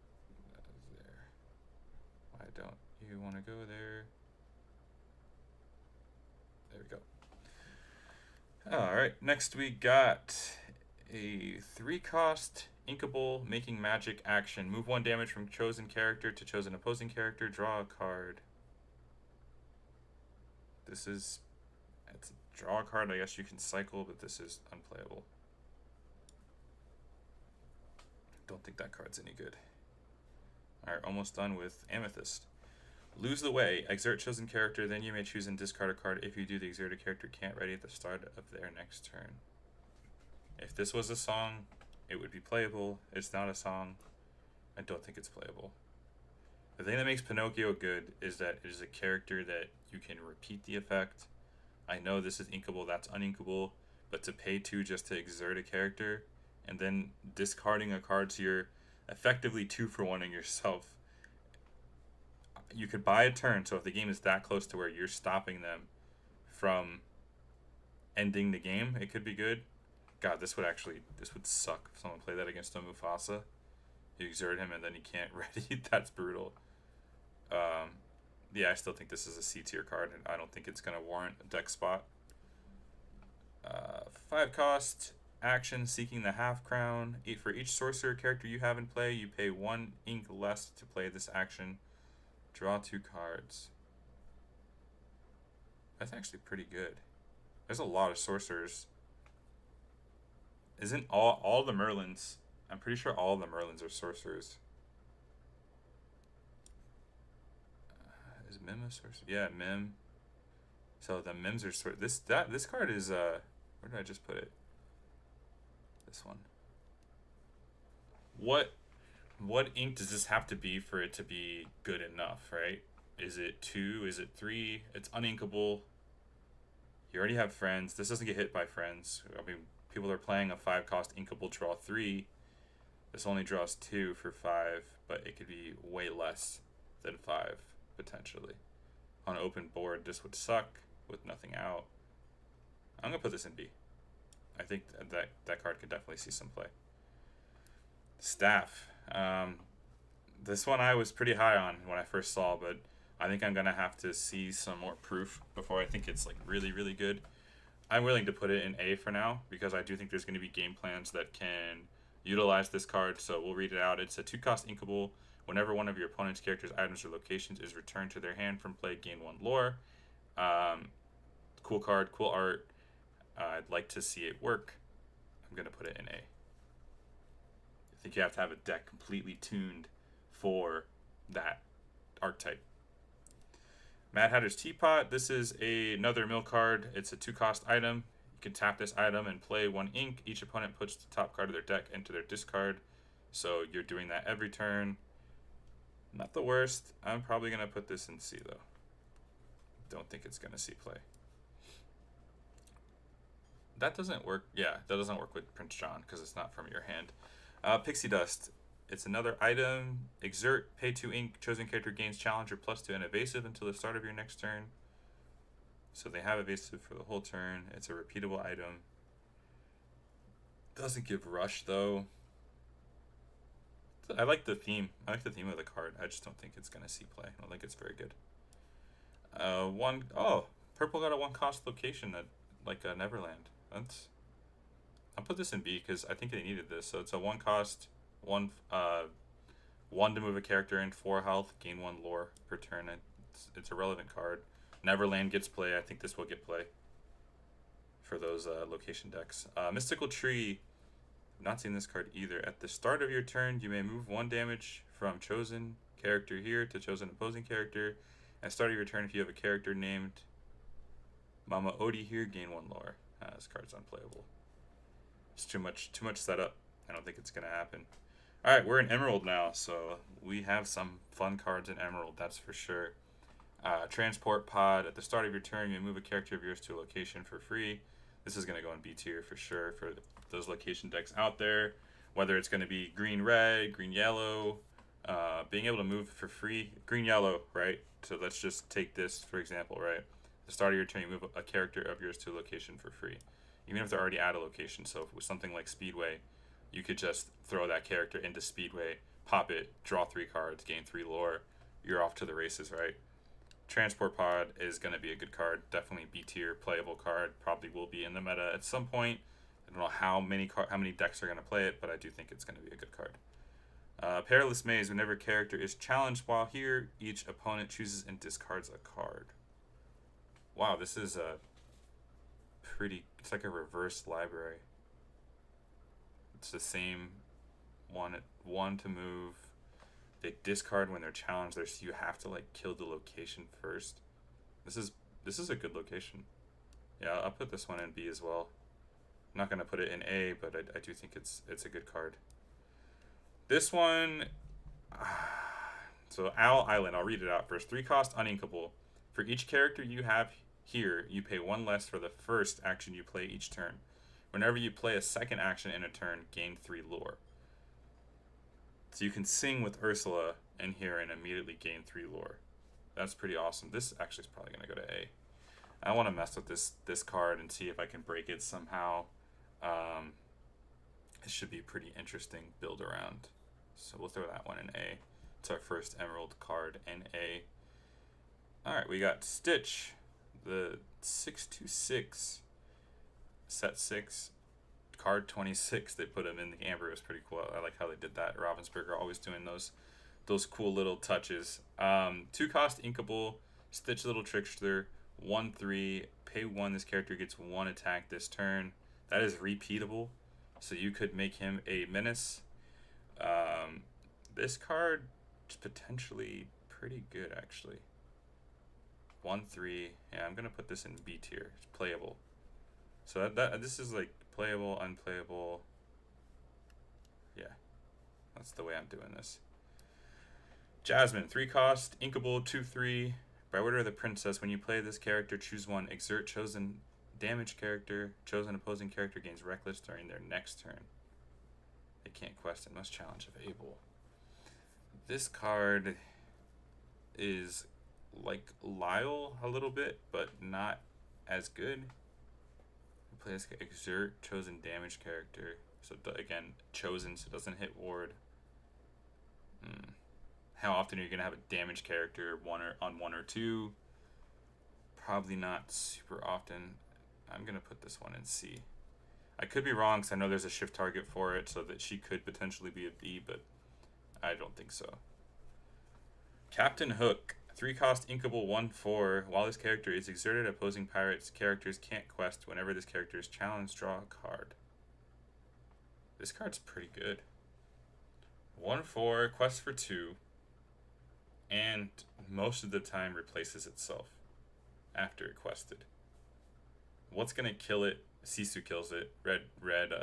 There. Why don't you want to go there? There we go. Alright, next we got a 3 cost inkable making magic action. Move 1 damage from chosen character to chosen opposing character. Draw a card. It's a draw a card, I guess you can cycle, but this is unplayable. Don't think that card's any good. Alright, almost done with Amethyst. Lose the way. Exert chosen character, then you may choose and discard a card. If you do, the exerted character can't ready at the start of their next turn. If this was a song, it would be playable. It's not a song. I don't think it's playable. The thing that makes Pinocchio good is that it is a character that you can repeat the effect. I know this is inkable, that's uninkable, but to pay 2 just to exert a character and then discarding a card, so you're effectively 2-for-1ing yourself. You could buy a turn, so if the game is that close to where you're stopping them from ending the game, it could be good. God, this would suck if someone played that against a Mufasa. You exert him and then he can't ready. That's brutal. Yeah, I still think this is a C tier card, and I don't think it's going to warrant a deck spot. 5 cost, action, seeking the half crown. For each sorcerer character you have in play, you pay 1 ink less to play this action. Draw 2 cards. That's actually pretty good. There's a lot of sorcerers. Isn't all the Merlins? I'm pretty sure all the Merlins are sorcerers. Is Mim a sorcerer? Yeah, Mim. So the Mims are this card is where did I just put it? This one. What ink does this have to be for it to be good enough, right? Is it 2? Is it 3? It's uninkable. You already have friends. This doesn't get hit by friends. I mean, people are playing a 5 cost inkable draw 3. This only draws 2 for 5, but it could be way less than 5, potentially. On an open board, this would suck with nothing out. I'm going to put this in B. I think that card could definitely see some play. Staff. This one I was pretty high on when I first saw, but I think I'm gonna have to see some more proof before I think it's like really, really good. I'm willing to put it in A for now because I do think there's going to be game plans that can utilize this card. So we'll read it out. It's a 2-cost inkable. Whenever one of your opponent's characters, items, or locations is returned to their hand from play, gain 1 lore. Cool card, cool art. I'd like to see it work. I'm going to put it in A. I think you have to have a deck completely tuned for that archetype. Mad Hatter's Teapot. This is another mill card. It's a 2-cost item. You can tap this item and play 1 ink. Each opponent puts the top card of their deck into their discard. So you're doing that every turn. Not the worst. I'm probably going to put this in C, though. Don't think it's going to see play. That doesn't work. Yeah, that doesn't work with Prince John because it's not from your hand. Pixie Dust. It's another item. Exert, pay 2 ink. Chosen character gains Challenger +2 and Evasive until the start of your next turn. So they have Evasive for the whole turn. It's a repeatable item. Doesn't give Rush, though. I like the theme. I like the theme of the card. I just don't think it's going to see play. I don't think it's very good. Purple got a 1-cost location at like a Neverland. I'll put this in B because I think they needed this. So it's a 1-cost, 1 to move a character in, 4 health, gain 1 lore per turn. It's a relevant card. Neverland gets play. I think this will get play for those location decks. Mystical Tree. Not seen this card either. At the start of your turn, you may move 1 damage from chosen character here to chosen opposing character. At the start of your turn, if you have a character named Mama Odie here, gain 1 lore. This card's unplayable. It's too much setup. I don't think it's gonna happen. All right, we're in Emerald now, so we have some fun cards in Emerald. That's for sure. Transport Pod. At the start of your turn, you move a character of yours to a location for free. This is gonna go in B tier for sure for those location decks out there. Whether it's gonna be green-red, green-yellow, being able to move for free. Green-yellow, right? So let's just take this for example, right? At the start of your turn, you move a character of yours to a location for free. Even if they're already at a location. So with something like Speedway, you could just throw that character into Speedway, pop it, draw 3 cards, gain 3 lore. You're off to the races, right? Transport Pod is going to be a good card. Definitely B tier playable card. Probably will be in the meta at some point. I don't know how many decks are going to play it, but I do think it's going to be a good card. Perilous Maze. Whenever a character is challenged while here, each opponent chooses and discards a card. Wow, this is a pretty... It's like a reverse library. It's the same one to move. They discard when they're challenged. You have to like kill the location first. This is a good location. Yeah, I'll put this one in B as well. I'm not gonna put it in A, but I do think it's a good card. This one, so Owl Island. I'll read it out first. 3-cost uninkable. For each character you have here, you pay 1 less for the first action you play each turn. Whenever you play a second action in a turn, gain 3 lore. So you can sing with Ursula in here and immediately gain 3 lore. That's pretty awesome. This actually is probably going to go to A. I want to mess with this card and see if I can break it somehow. It should be pretty interesting build around. So we'll throw that one in A. It's our first Emerald card in A. Alright, we got Stitch. The 626 set 6 card 26. They put him in the amber. It was pretty cool. I like how they did that. Ravensburger always doing those cool little touches. 2-cost inkable. Stitch Little Trickster. 1/3. Pay 1. This character gets 1 attack this turn. That is repeatable. So you could make him a menace. This card is potentially pretty good actually. 1/3. Yeah, I'm gonna put this in B tier. It's playable. So this is like playable, unplayable. Yeah, that's the way I'm doing this. Jasmine, 3-cost, inkable, 2/3. By order of the princess, when you play this character, choose 1. Exert chosen damage character. Chosen opposing character gains reckless during their next turn. They can't quest and must challenge if able. This card is like Lyle a little bit, but not as good. Play this exert chosen damage character. So again, chosen, so it doesn't hit ward. How often are you gonna have a damage character on one or two? Probably not super often. I'm gonna put this one in C. I could be wrong because I know there's a shift target for it, so that she could potentially be a B, but I don't think so. Captain Hook, 3-cost inkable 1/4. While this character is exerted, opposing pirates characters can't quest. Whenever this character is challenged, draw a card. This card's pretty good. 1/4, quest for 2, and most of the time replaces itself after it quested. What's gonna kill it? Sisu kills it. Red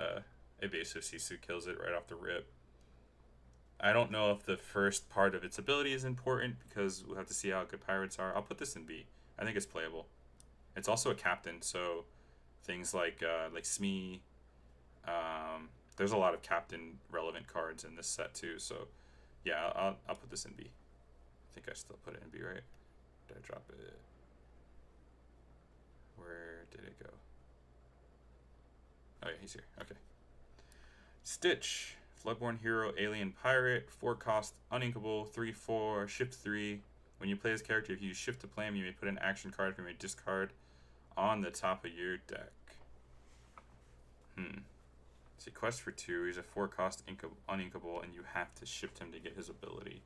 evasive Sisu kills it right off the rip. I don't know if the first part of its ability is important because we'll have to see how good pirates are. I'll put this in B. I think it's playable. It's also a captain, so things like Smee. There's a lot of captain relevant cards in this set too. So yeah, I'll put this in B. I think I still put it in B, right? Did I drop it? Where did it go? Oh yeah, he's here. Okay. Stitch. Floodborn Hero, Alien Pirate, 4-cost, uninkable, 3/4, shift 3. When you play this character, if you use shift to play him, you may put an action card from your discard on the top of your deck. See, quest for 2, he's a 4-cost uninkable, and you have to shift him to get his ability.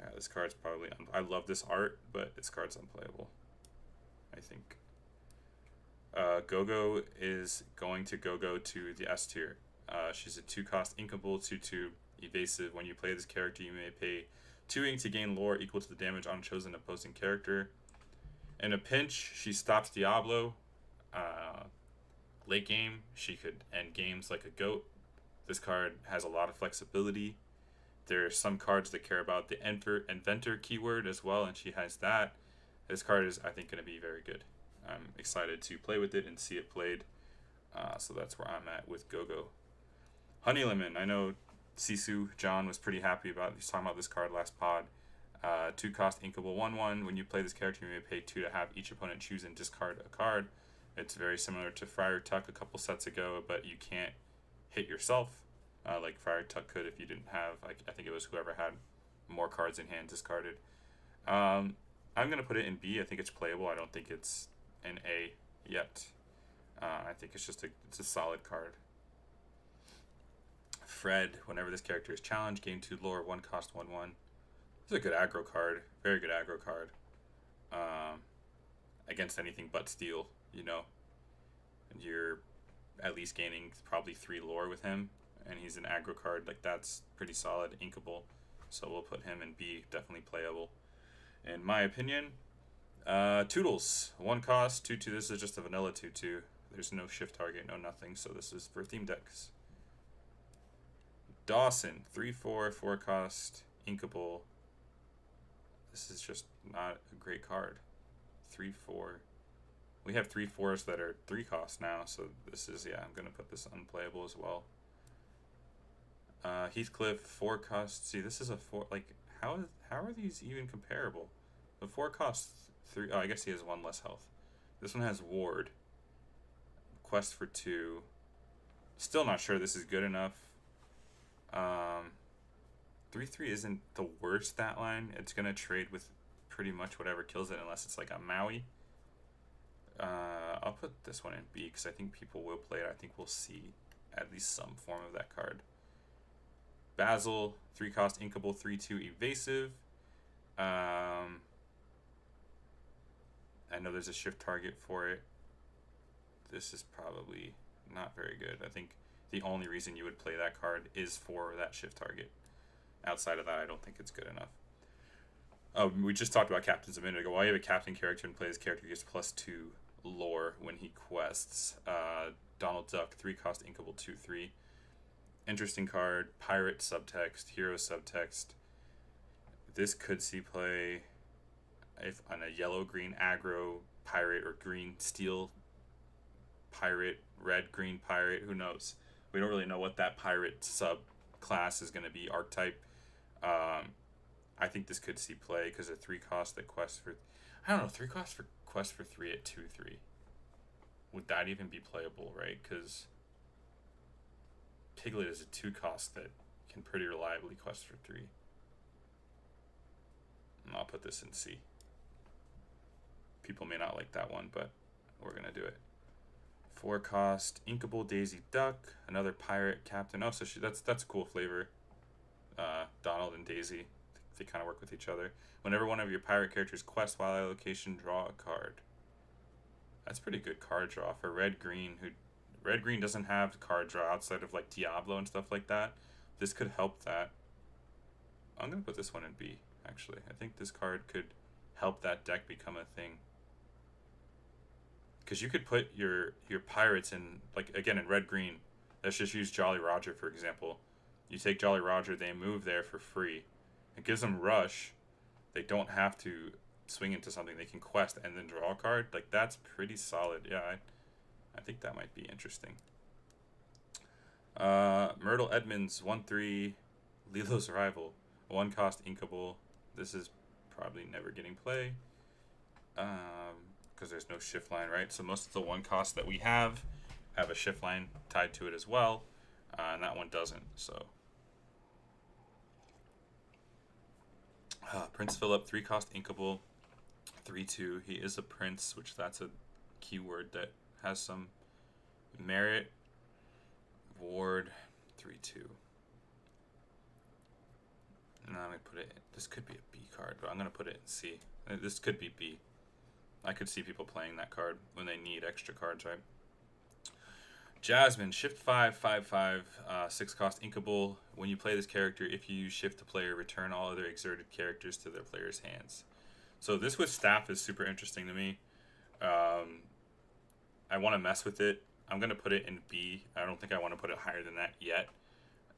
Yeah, this card's probably... I love this art, but this card's unplayable, I think. Gogo is going to Gogo to the S tier. She's a 2-cost inkable, 2/2 evasive. When you play this character, you may pay 2 ink to gain lore equal to the damage on a chosen opposing character. In a pinch, she stops Diablo. Late game, she could end games like a goat. This card has a lot of flexibility. There are some cards that care about the inventor keyword as well, and she has that. This card is, I think, going to be very good. I'm excited to play with it and see it played. So that's where I'm at with Gogo. Honey Lemon, I know Sisu John was pretty happy about. He was talking about this card last pod. 2-cost inkable 1/1. When you play this character, you may pay 2 to have each opponent choose and discard a card. It's very similar to Friar Tuck a couple sets ago, but you can't hit yourself like Friar Tuck could if you didn't have, like, I think it was whoever had more cards in hand discarded. I'm gonna put it in B. I think it's playable. I don't think it's an A yet. I think it's just it's a solid card. Fred, whenever this character is challenged, gain 2 lore, 1-cost 1/1. This is a good aggro card. Very good aggro card. Against anything but steel, you know. And you're at least gaining probably 3 lore with him. And he's an aggro card. Like, that's pretty solid. Inkable. So we'll put him in B. Definitely playable. In my opinion, Toodles. 1-cost, 2/2. This is just a vanilla 2/2. There's no shift target, no nothing. So this is for theme decks. Dawson, 3/4, 4-cost, inkable. This is just not a great card. 3/4. We have 3/4s that are 3-cost now, so this is, yeah, I'm gonna put this unplayable as well. Heathcliff, 4-cost. See, this is a 4. Like, how are these even comparable? The 4-cost 3. Oh, I guess he has 1 less health. This one has Ward. Quest for 2. Still not sure this is good enough. 3/3 isn't the worst stat line. It's gonna trade with pretty much whatever kills it, unless it's like a Maui. I'll put this one in B because I think people will play it. I think we'll see at least some form of that card. Basil, 3-cost inkable, 3/2 evasive. I know there's a shift target for it. This is probably not very good. I think the only reason you would play that card is for that shift target. Outside of that, I don't think it's good enough. Oh, we just talked about captains a minute ago. While you have a captain character and play this character, gets +2 lore when he quests. Donald Duck, 3-cost inkable, 2/3. Interesting card. Pirate subtext, hero subtext. This could see play if on a yellow-green aggro pirate or green steel pirate, red-green pirate. Who knows? We don't really know what that pirate subclass is going to be, archetype. I think this could see play because of 3-cost that quests for... I don't know, 3-cost for quest for 3 at 2/3. Would that even be playable, right? Because Piglet is a 2-cost that can pretty reliably quest for 3. I'll put this in C. People may not like that one, but we're gonna do it. 4 cost, Inkable Daisy Duck, another pirate captain. Oh, so that's a cool flavor. Donald and Daisy, they kind of work with each other. Whenever one of your pirate characters quests while at a location, draw a card. That's pretty good card draw for red green. Red green doesn't have card draw outside of like Diablo and stuff like that. This could help that. I'm gonna put this one in B. Actually, I think this card could help that deck become a thing. Because you could put your pirates in, like, again, in red green. Let's just use Jolly Roger for example. You take Jolly Roger, they move there for free. It gives them rush. They don't have to swing into something. They can quest and then draw a card. Like, that's pretty solid. Yeah, I think that might be interesting. Myrtle Edmonds, 1/3, Lilo's Rival. 1 cost Inkable. This is probably never getting play. Because there's no shift line, right? So most of the 1 cost that we have a shift line tied to it as well. And that one doesn't, so. Prince Philip, 3 cost Inkable. 3/2. He is a prince, which that's a keyword that has some merit. Ward, 3/2. And I'm gonna put it. This could be a B card, but I'm gonna put it in C. This could be B. I could see people playing that card when they need extra cards, right? Jasmine, shift 5, 5/5, 6 cost Inkable. When you play this character, if you use shift to player, return all other exerted characters to their player's hands. So this with staff is super interesting to me. I want to mess with it. I'm going to put it in B. I don't think I want to put it higher than that yet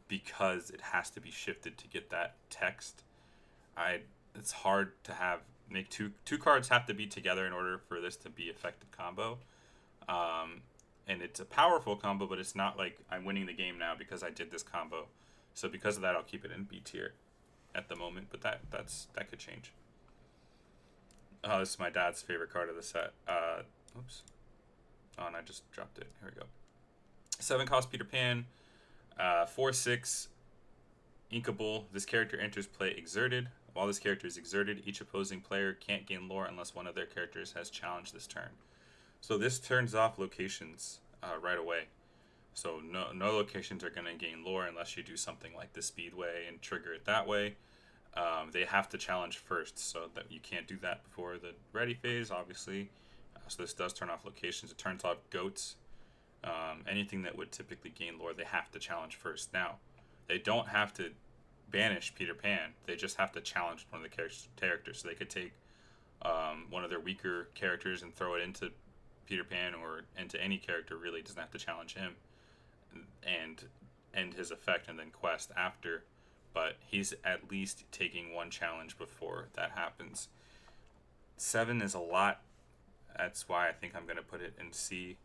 because it has to be shifted to get that text. It's hard to make two cards have to be together in order for this to be effective combo. And it's a powerful combo, but it's not like I'm winning the game now because I did this combo. So because of that, I'll keep it in B tier at the moment, but that could change. Oh, this is my dad's favorite card of the set. Oops. Oh, and I just dropped it. Here we go. 7 cost Peter Pan. 4/6 Inkable. This character enters play exerted. While this character is exerted, each opposing player can't gain lore unless one of their characters has challenged this turn. So this turns off locations right away. So no locations are going to gain lore unless you do something like the Speedway and trigger it that way. They have to challenge first, so that you can't do that before the ready phase, obviously. So this does turn off locations. It turns off goats. Anything that would typically gain lore, they have to challenge first. Now, they don't have to banish Peter Pan. They just have to challenge one of the characters. So they could take one of their weaker characters and throw it into Peter Pan or into any character, really. Doesn't have to challenge him and end his effect and then quest after. But he's at least taking 1 challenge before that happens. 7 is a lot. That's why I think I'm going to put it in C.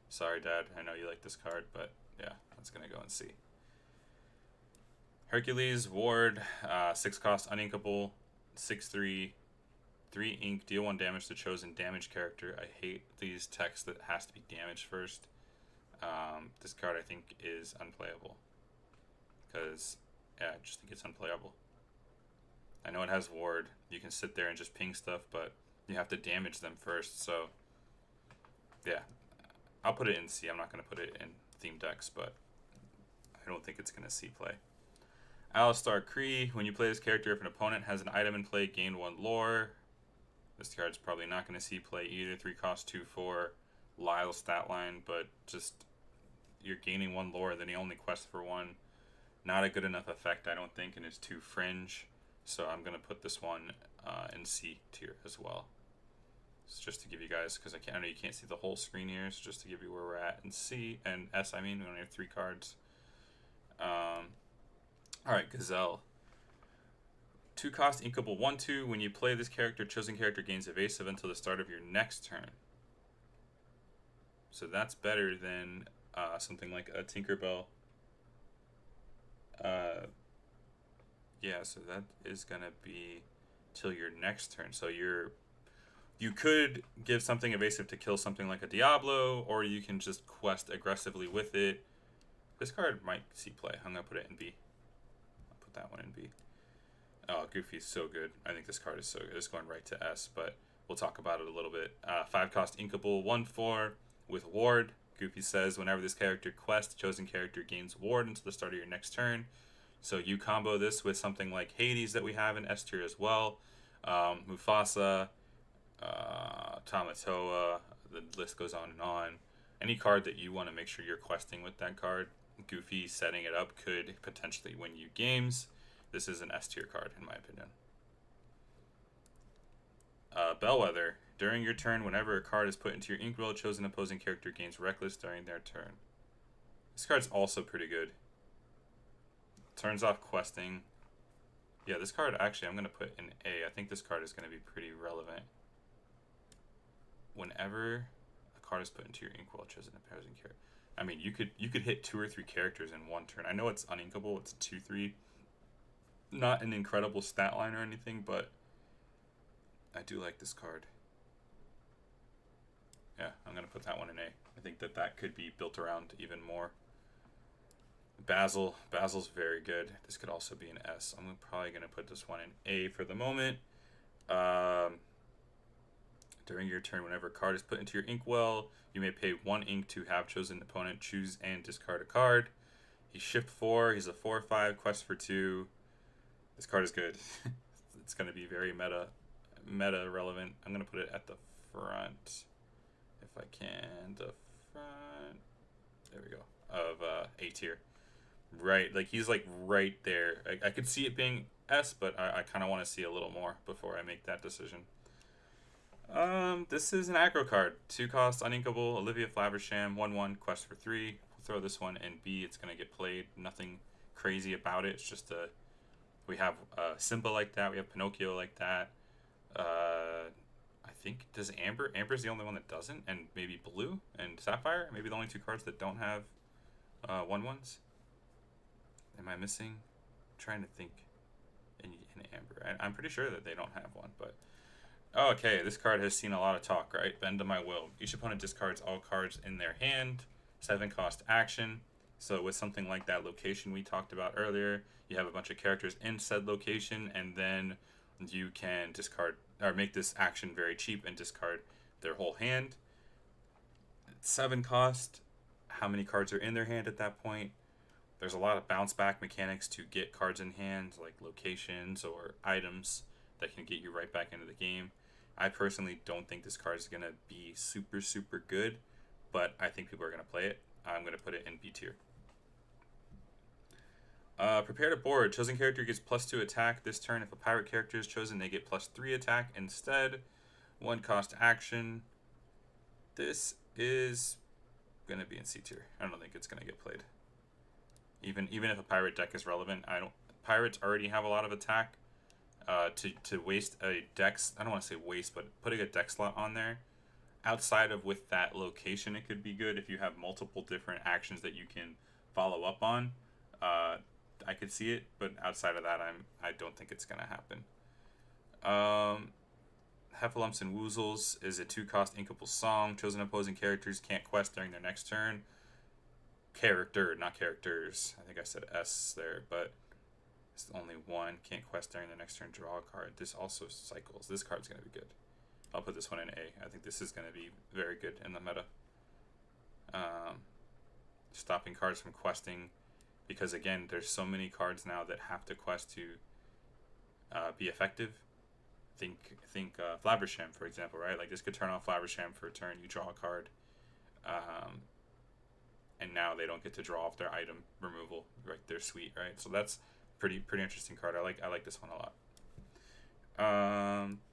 Sorry, Dad. I know you like this card, but yeah, that's going to go in C. Hercules, Ward, 6 cost Uninkable, 6/3, 3 ink, deal 1 damage to chosen damage character. I hate these texts that has to be damaged first. This card I think is unplayable. Because, yeah, I just think it's unplayable. I know it has Ward. You can sit there and just ping stuff, but you have to damage them first. So, yeah, I'll put it in C. I'm not going to put it in theme decks, but I don't think it's going to see play. Alistar Kree, when you play this character, if an opponent has an item in play, gain 1 lore. This card's probably not going to see play either. 3 cost 2/4 Lyle stat line, but just you're gaining 1 lore, then he only quests for 1. Not a good enough effect, I don't think, and it's too fringe. So I'm going to put this one in C tier as well. It's just to give you guys, because I know you can't see the whole screen here, so just to give you where we're at in C and S. I mean, we only have 3 cards. All right, Gazelle. 2 cost Inkable 1/2. When you play this character, chosen character gains evasive until the start of your next turn. So that's better than something like a Tinkerbell. Yeah, so that is gonna be till your next turn. So you could give something evasive to kill something like a Diablo, or you can just quest aggressively with it. This card might see play. I'm gonna put it in B. I'll put that one in B. Oh, Goofy's so good. I think this card is so good. It's going right to S, but we'll talk about it a little bit. 5-cost Inkable, 1/4 with Ward. Goofy says, whenever this character quests, chosen character gains Ward until the start of your next turn. So you combo this with something like Hades that we have in S tier as well. Mufasa, Tamatoa, the list goes on and on. Any card that you want to make sure you're questing with that card, Goofy setting it up could potentially win you games. This is an S tier card, in my opinion. Bellwether. During your turn, whenever a card is put into your inkwell, chosen opposing character gains Reckless during their turn. This card's also pretty good. Turns off questing. Yeah, this card, actually, I'm going to put in A. I think this card is going to be pretty relevant. Whenever a card is put into your inkwell, chosen opposing character. I mean, you could hit 2 or 3 characters in one turn. I know it's uninkable. It's 2/3. Not an incredible stat line or anything, but I do like this card. Yeah, I'm going to put that one in A. I think that could be built around even more. Basil's very good. This could also be an S. I'm probably going to put this one in A for the moment. During your turn, whenever a card is put into your inkwell, you may pay 1 ink to have chosen opponent choose and discard a card. He's shift 4. He's a 4/5, quest for 2. This card is good. It's going to be very meta relevant. I'm going to put it at the front, if I can. The front. There we go. Of A tier. Right, like he's like right there. I could see it being S, but I kind of want to see a little more before I make that decision. This is an aggro card. 2-cost, uninkable, Olivia Flaversham, 1/1, quest for 3. We'll throw this one in B. It's going to get played. Nothing crazy about it. It's just we have Simba like that. We have Pinocchio like that. I think, does Amber? Amber's the only one that doesn't, and maybe Blue and Sapphire. Maybe the only 2 cards that don't have 1/1s. Am I missing? I'm trying to think in Amber. I'm pretty sure that they don't have one, but... Okay, this card has seen a lot of talk, right? Bend to my will. Each opponent discards all cards in their hand. 7-cost action. So with something like that location we talked about earlier, you have a bunch of characters in said location, and then you can discard, or make this action very cheap and discard their whole hand. 7-cost. How many cards are in their hand at that point? There's a lot of bounce back mechanics to get cards in hand, like locations or items that can get you right back into the game. I personally don't think this card is going to be super, super good, but I think people are going to play it. I'm going to put it in B tier. Prepare to board. Chosen character gets +2 attack this turn. If a pirate character is chosen, they get +3 attack instead. 1-cost action. This is going to be in C tier. I don't think it's going to get played. Even if a pirate deck is relevant, pirates already have a lot of attack. To waste a dex, I don't want to say waste, but putting a deck slot on there, outside of with that location, it could be good if you have multiple different actions that you can follow up on. I could see it, but outside of that, I don't think it's gonna happen. Heffalumps and Woozles is a 2-cost inkable song. Chosen opposing characters can't quest during their next turn. Character, not characters. I think I said S there, but it's only 1. Can't quest during the next turn. Draw a card. This also cycles. This card's going to be good. I'll put this one in A. I think this is going to be very good in the meta. Stopping cards from questing, because again, there's so many cards now that have to quest to be effective. Think Flaversham, for example, right? Like this could turn off Flaversham for a turn. You draw a card. And now they don't get to draw off their item removal, right? They're sweet, right? So that's pretty interesting card. I like this one a lot.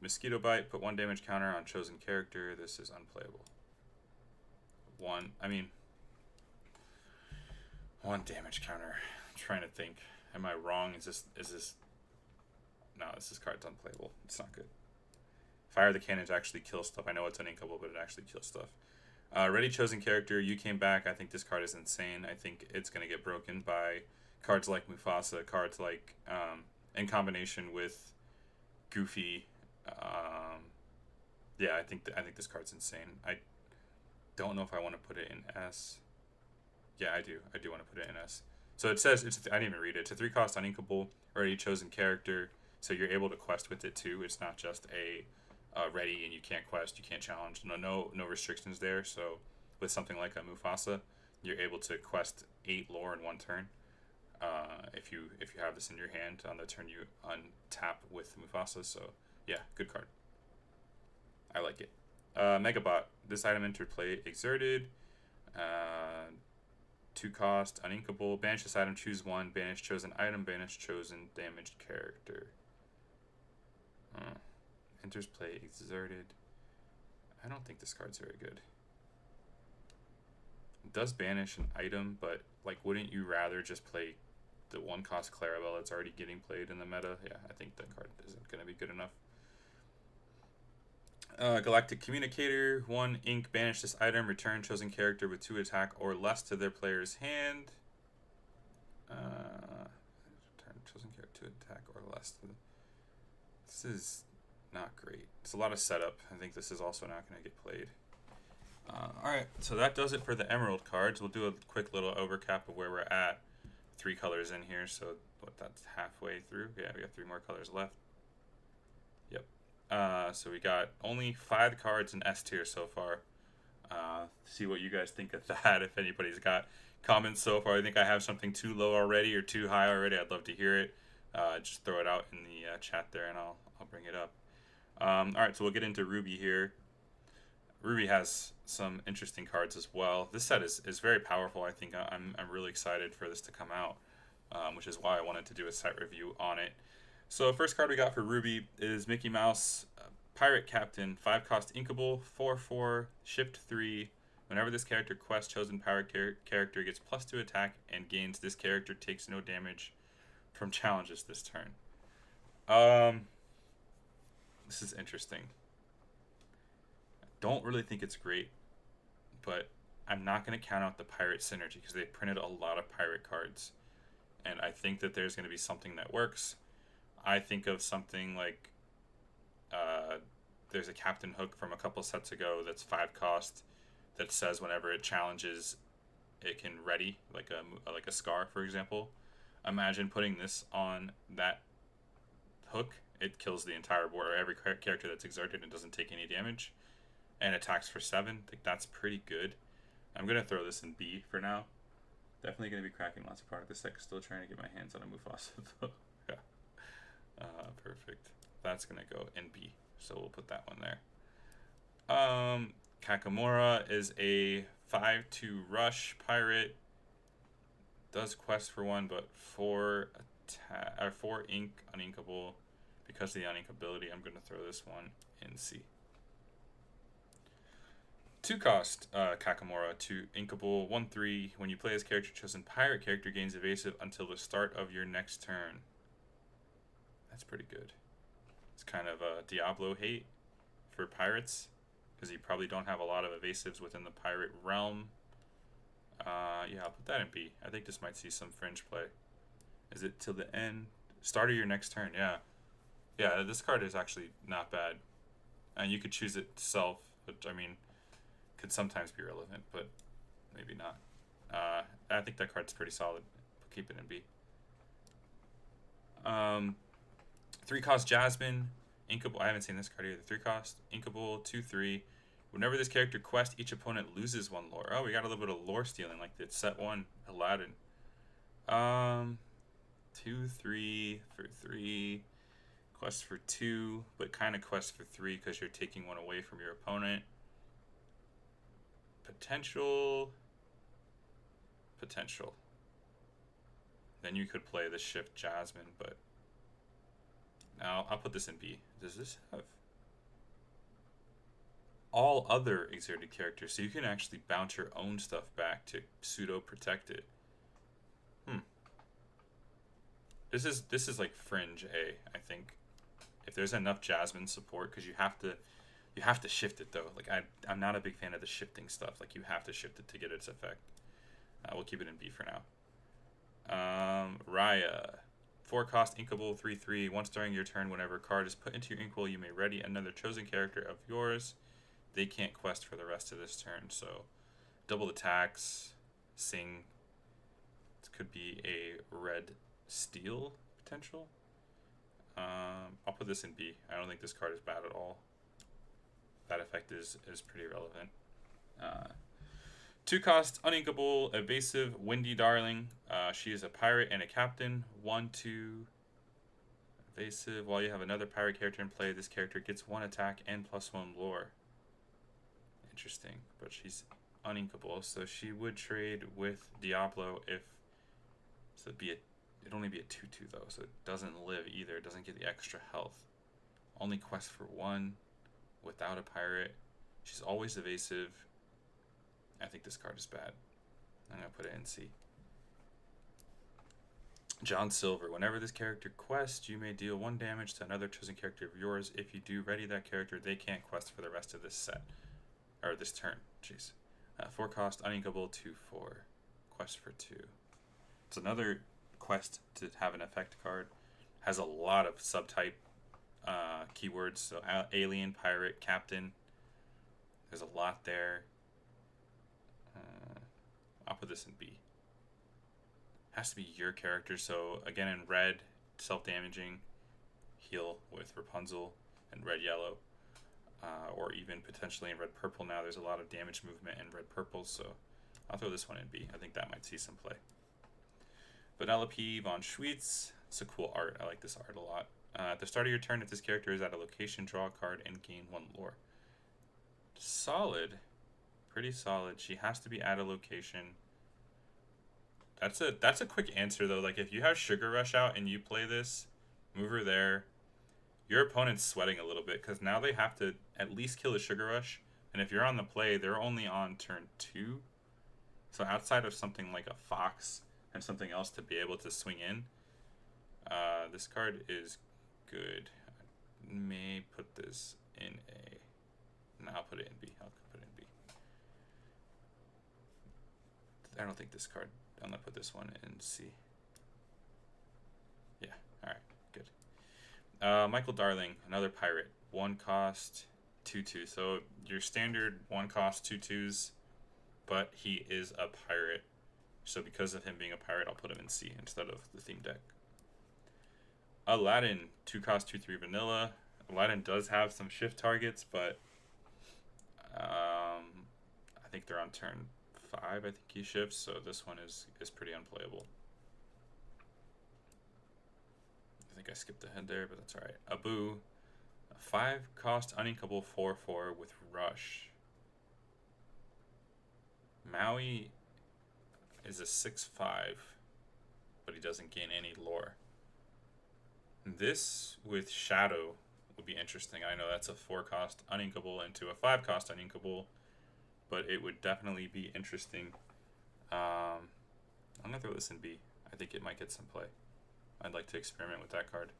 Mosquito Bite, put 1 damage counter on chosen character. This is unplayable. 1 damage counter. I'm trying to think. Am I wrong? Is this no, this card's unplayable. It's not good. Fire the Cannons actually kills stuff. I know it's uninkable, but it actually kills stuff. Ready chosen character, you came back. I think this card is insane. I think it's going to get broken by cards like Mufasa, cards like, in combination with Goofy. Yeah, I think this card's insane. I don't know if I want to put it in S. Yeah, I do. I do want to put it in S. So it says, I didn't even read it. It's a 3-cost uninkable, already chosen character. So you're able to quest with it too. It's not just a ready and you can't quest, you can't challenge. No restrictions there. So with something like a Mufasa, you're able to quest 8 lore in one turn. If you have this in your hand on the turn you untap with Mufasa. So yeah, good card. I like it. Megabot. This item entered play exerted. 2 cost, uninkable. Banish this item, choose 1. Banish chosen item, banish chosen damaged character. Enters play exerted. I don't think this card's very good. It does banish an item, but like, wouldn't you rather just play the 1 cost Clarabelle that's already getting played in the meta? Yeah, I think that card isn't going to be good enough. Galactic Communicator. 1 ink, banish this item, return chosen character with 2 attack or less to their player's hand. Return chosen character 2 attack or less to This is not great. It's a lot of setup. I think this is also not going to get played. Alright, so that does it for the Emerald cards. We'll do a quick little overcap of where we're at. 3 colors in here, so what, that's halfway through? Yeah, we have 3 more colors left. Yep. So we got only 5 cards in S tier so far. See what you guys think of that. If anybody's got comments so far, I think I have something too low already or too high already, I'd love to hear it. Just throw it out in the chat there and I'll bring it up. Alright, so we'll get into Ruby here. Ruby has some interesting cards as well. This set is very powerful. I think I'm really excited for this to come out, which is why I wanted to do a set review on it. So first card we got for Ruby is Mickey Mouse, Pirate Captain, 5 cost inkable, 4/4, shift 3. Whenever this character quests, chosen pirate character gets +2 attack and gains. This character takes no damage from challenges this turn. This is interesting. Don't really think it's great, but I'm not going to count out the pirate synergy because they printed a lot of pirate cards, and I think that there's going to be something that works. I think of something like there's a Captain Hook from a couple sets ago that's 5 cost that says whenever it challenges it can ready, like a Scar, for example. Imagine putting this on that hook. It kills the entire board, or every character that's exerted and doesn't take any damage, and attacks for 7. I think that's pretty good. I'm going to throw this in B for now. Definitely going to be cracking lots of product this set. Still trying to get my hands on a Mufasa though. Yeah. Perfect. That's going to go in B. So we'll put that one there. Kakamora is a 5/2 rush pirate. Does quest for 1, but 4 ink uninkable. Because of the uninkability, I'm going to throw this one in C. 2 cost Kakamora to inkable 1/3. When you play as character, chosen pirate character gains evasive until the start of your next turn. That's pretty good. It's kind of a Diablo hate for pirates because you probably don't have a lot of evasives within the pirate realm. Yeah, I'll put that in B. I think this might see some fringe play. Is it till the end? Start of your next turn, yeah. Yeah, this card is actually not bad. And you could choose it self, which, I mean, could sometimes be relevant, but maybe not. I think that card's pretty solid. Keep it in B. 3 cost Jasmine, inkable. I haven't seen this card either. 3 cost, inkable, 2/3. Whenever this character quests, each opponent loses 1 lore. Oh, we got a little bit of lore stealing, like it's set 1 Aladdin. 2/3 for 3. Quest for 2, but kind of quest for 3 because you're taking 1 away from your opponent. Potential. Then you could play the shift Jasmine, but now I'll put this in B. Does this have all other exerted characters? So you can actually bounce your own stuff back to pseudo protect it. This is like fringe A, I think. If there's enough Jasmine support, because you have to shift it though. Like I'm not a big fan of the shifting stuff. Like you have to shift it to get its effect. We'll keep it in B for now. Raya, 4 cost inkable, 3/3. Once during your turn, whenever a card is put into your inkwell, you may ready another chosen character of yours. They can't quest for the rest of this turn, so double attacks, sing. This could be a red steel potential. I'll put this in B. I don't think this card is bad at all. That effect is pretty relevant. 2 cost, uninkable, evasive, windy darling. She is a pirate and a captain. 1/2 evasive. While you have another pirate character in play, this character gets 1 attack and +1 lore. Interesting, but she's uninkable, so she would trade with Diablo if so it'd only be a 2/2 though, so it doesn't live either. It doesn't get the extra health. Only quest for 1 without a pirate. She's always evasive. I think this card is bad. I'm gonna put it in C. John Silver. Whenever this character quests, you may deal 1 damage to another chosen character of yours. If you do ready that character, they can't quest for the rest of this set. Or this turn. Jeez. 4 cost, uninkable, 2/4. Quest for 2. It's another quest to have an effect card. Has a lot of subtype keywords. So alien, pirate, captain. There's a lot there. I'll put this in B. Has to be your character. So again, in red, self-damaging, heal with Rapunzel, and red-yellow, or even potentially in red-purple. Now there's a lot of damage movement in red-purple, so I'll throw this one in B. I think that might see some play. Vanellope von Schweetz. It's a cool art. I like this art a lot. At the start of your turn, if this character is at a location, draw a card and gain 1 lore. Solid. Pretty solid. She has to be at a location. That's a quick answer though. Like if you have Sugar Rush out and you play this, move her there. Your opponent's sweating a little bit because now they have to at least kill a Sugar Rush. And if you're on the play, they're only on turn 2. So outside of something like a Fox and something else to be able to swing in, this card is good. I may put this in A. No, I'll put it in B. I'll put it in B. I don't think this card. I'm gonna put this one in C. Yeah. All right. Good. Michael Darling, another pirate. 1 cost, 2/2. So your standard 1 cost 2/2s, but he is a pirate. So because of him being a pirate, I'll put him in C instead of the theme deck. Aladdin, 2 cost, 2/3 vanilla. Aladdin does have some shift targets, but I think they're on turn 5. I think he shifts, so this one is pretty unplayable. I think I skipped ahead there, but that's alright. Abu, a 5 cost, uninkable, 4/4 with rush. Maui is a 6/5, but he doesn't gain any lore. This with Shadow would be interesting. I know that's a 4 cost uninkable into a 5 cost uninkable, but it would definitely be interesting. I'm gonna throw this in B. I think it might get some play. I'd like to experiment with that card.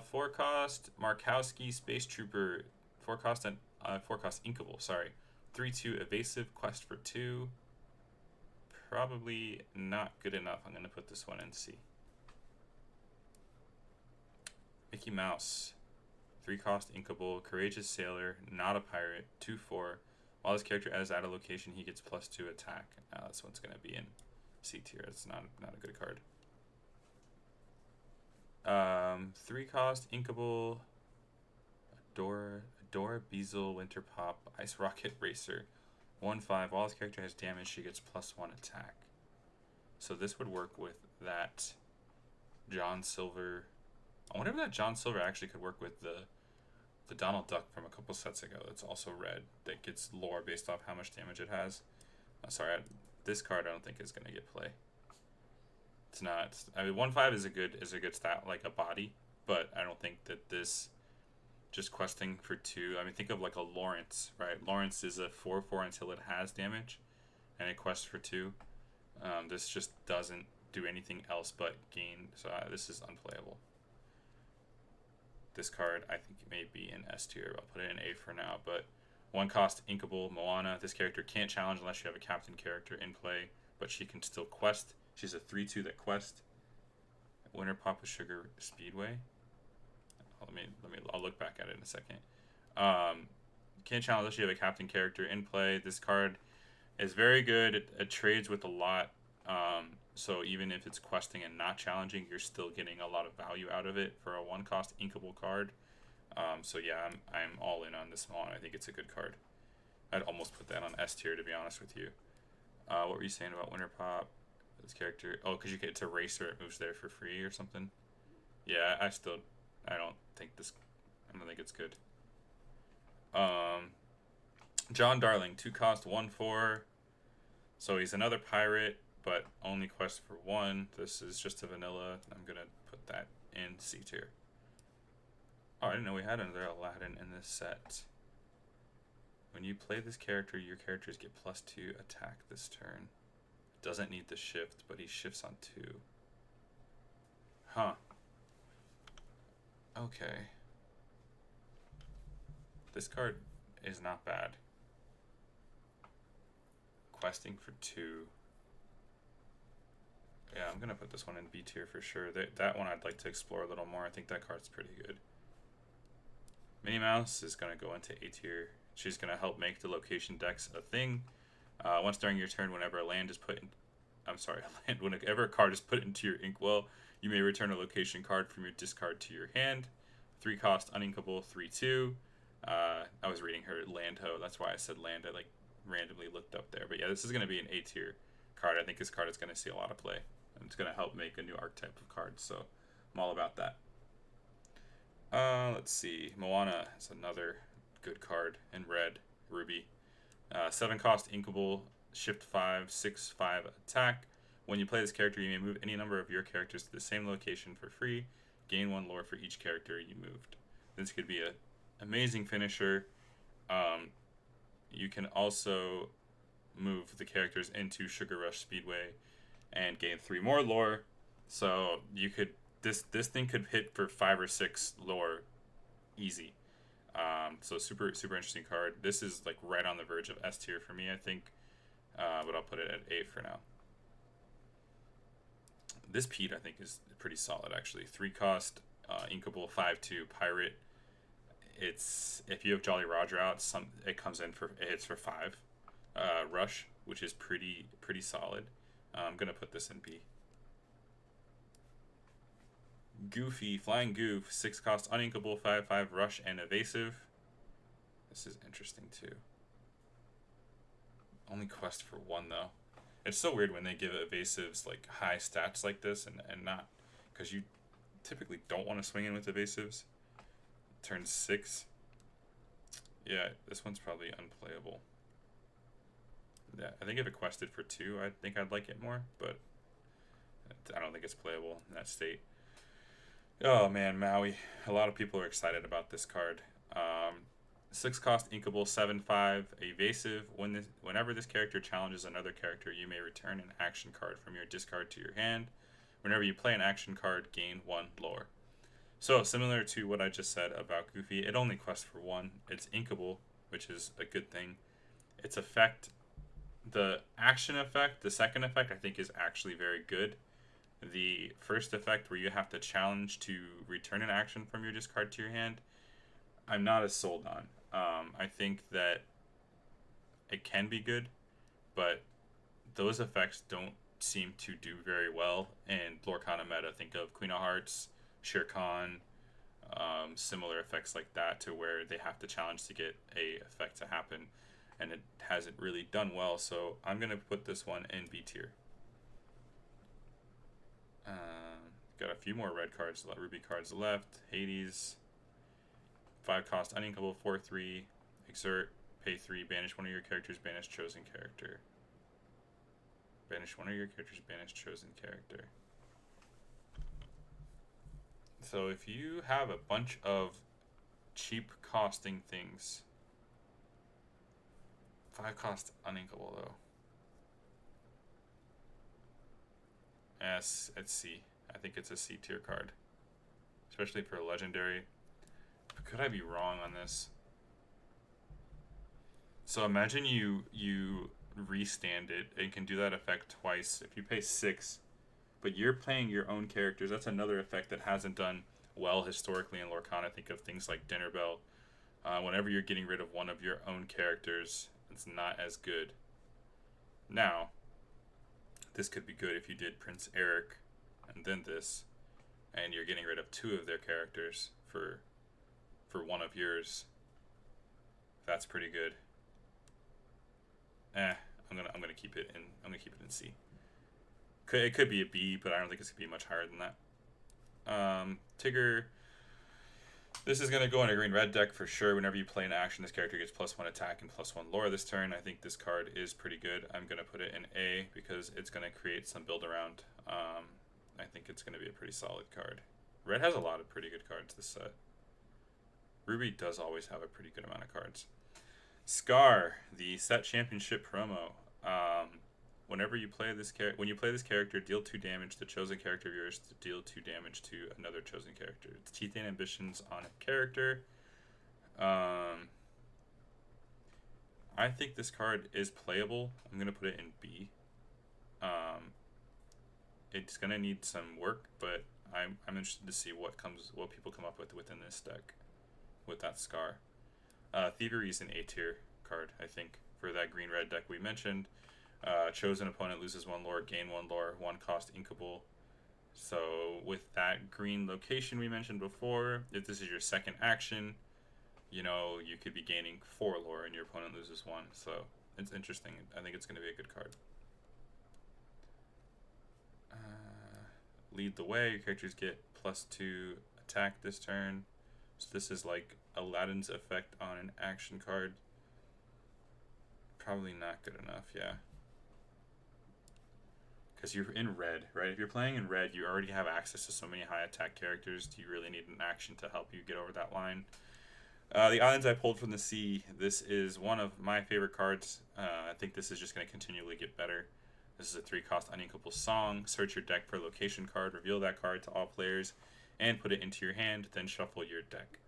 4 cost Markowski Space Trooper. 4 cost and 4 cost inkable. Sorry, 3/2 evasive, quest for 2. Probably not good enough. I'm gonna put this one in C. Mickey Mouse, 3 cost inkable, courageous sailor, not a pirate, 2/4. While this character is at a location, he gets +2 attack. That's what's gonna be in C tier. It's not a good card. 3 cost inkable, Adora Beazle, Winter Pop, Ice Rocket Racer, 1/5. While this character has damage, she gets +1 attack. So this would work with that John Silver. I wonder if that John Silver actually could work with the Donald Duck from a couple sets ago. That's also red. That gets lore based off how much damage it has. This card I don't think is gonna get play. It's not. I mean, 1/5 is a good stat, like a body, but I don't think that this just questing for 2. I mean, think of like a Lawrence, right? Lawrence is a 4/4 until it has damage, and it quests for 2. This just doesn't do anything else but gain. So this is unplayable. This card I think may be in S tier. I'll put it in A for now, but 1 cost inkable Moana. This character can't challenge unless you have a captain character in play, but she can still quest. She's a 3/2 that quest. Winter Pop with Sugar Speedway. I'll look back at it in a second. Can't challenge unless you have a captain character in play. This card is very good. It trades with a lot. So even if it's questing and not challenging, you're still getting a lot of value out of it for a 1-cost inkable card. So yeah, I'm all in on this one. I think it's a good card. I'd almost put that on S tier, to be honest with you. What were you saying about Winter Pop? This character, oh, because you get to Racer, it moves there for free or something. Yeah, I don't think it's good. John Darling, 2-cost, 1/4. So he's another pirate, but only quest for 1. This is just a vanilla. I'm gonna put that in C tier. Oh, I didn't know we had another Aladdin in this set. When you play this character, your characters get +2 attack this turn. Doesn't need the shift, but he shifts on 2. Huh. Okay. This card is not bad. Questing for 2. Yeah, I'm gonna put this one in B tier for sure. That one I'd like to explore a little more. I think that card's pretty good. Minnie Mouse is gonna go into A tier. She's gonna help make the location decks a thing. Once during your turn, whenever a land is put in, whenever a card is put into your inkwell, you may return a location card from your discard to your hand. 3-cost, uninkable, 3/2. I was reading her land ho. That's why I said land. I like randomly looked up there. But yeah, this is gonna be an A tier card. I think this card is gonna see a lot of play. And it's gonna help make a new archetype of cards. So I'm all about that. Let's see. Moana is another good card in red. Ruby. 7-cost, inkable, shift 5, 6/5 attack. When you play this character, you may move any number of your characters to the same location for free. Gain 1 lore for each character you moved. This could be an amazing finisher. You can also move the characters into Sugar Rush Speedway and gain 3 more lore. So you could this thing could hit for 5 or 6 lore easy. So super interesting card. This is like right on the verge of S tier for me, I think. But I'll put it at A for now. This Pete I think is pretty solid actually. 3-cost, inkable, 5/2 pirate. It's if you have Jolly Roger out, it comes in for it hits for 5 rush, which is pretty solid. I'm gonna put this in B. Goofy, Flying Goof, 6-cost, uninkable, 5/5 rush and evasive. This is interesting too. Only quest for 1 though. It's so weird when they give evasives like high stats like this and not, because you typically don't want to swing in with evasives. Turn 6. Yeah, this one's probably unplayable. Yeah, I think if it quested for 2, I think I'd like it more, but I don't think it's playable in that state. Oh man, Maui. A lot of people are excited about this card. 6-cost, inkable, 7/5 evasive. Whenever this character challenges another character, you may return an action card from your discard to your hand. Whenever you play an action card, gain 1 lore. So similar to what I just said about Goofy, it only quests for 1. It's inkable, which is a good thing. Its effect, the action effect, the second effect, I think is actually very good. The first effect, where you have to challenge to return an action from your discard to your hand, I'm not as sold on. I think that it can be good, but those effects don't seem to do very well in Lorcana meta. Think of Queen of Hearts, Shere Khan, similar effects like that, to where they have to challenge to get a effect to happen, and it hasn't really done well. So I'm gonna put this one in B tier. Got a few more red cards, ruby cards left. Hades, 5-cost, uninkable, 4/3, exert, pay 3, banish one of your characters, banish chosen character. Banish one of your characters, banish chosen character. So if you have a bunch of cheap costing things, 5-cost, uninkable though. Yes, it's C. I think it's a C tier card, especially for a legendary. But could I be wrong on this? So imagine you restand it and can do that effect twice. If you pay 6, but you're playing your own characters, that's another effect that hasn't done well historically in Lorcana. Think of things like Dinner Bell. Whenever you're getting rid of one of your own characters, it's not as good. Now, this could be good if you did Prince Eric and then this, and you're getting rid of 2 of their characters for one of yours. That's pretty good. I'm gonna keep it in. I'm gonna keep it in C. It could be a B, but I don't think it's gonna be much higher than that. Tigger. This is gonna go in a green-red deck for sure. Whenever you play an action, this character gets +1 attack and +1 lore this turn. I think this card is pretty good. I'm gonna put it in A because it's gonna create some build around. I think it's gonna be a pretty solid card. Red has a lot of pretty good cards this set. Ruby does always have a pretty good amount of cards. Scar, the set championship promo. Whenever you play this when you play this character, deal 2 damage to chosen character of yours to deal 2 damage to another chosen character. It's Teeth and Ambitions on a character. I think this card is playable. I'm gonna put it in B. It's gonna need some work, but I'm interested to see what people come up with within this deck with that Scar. Thievery is an A tier card, I think, for that green-red deck we mentioned. Chosen opponent loses 1 lore, gain 1 lore, 1 cost inkable. So with that green location we mentioned before, if this is your second action, you know, you could be gaining 4 lore and your opponent loses 1. So it's interesting. I think it's going to be a good card. Lead the way. Your characters get +2 attack this turn. So this is like Aladdin's effect on an action card. Probably not good enough, yeah. Because you're in red, right? If you're playing in red, you already have access to so many high attack characters. Do you really need an action to help you get over that line? The islands I pulled from the sea. This is one of my favorite cards. I think this is just going to continually get better. This is a 3-cost uninkable song. Search your deck for a location card. Reveal that card to all players and put it into your hand. Then shuffle your deck.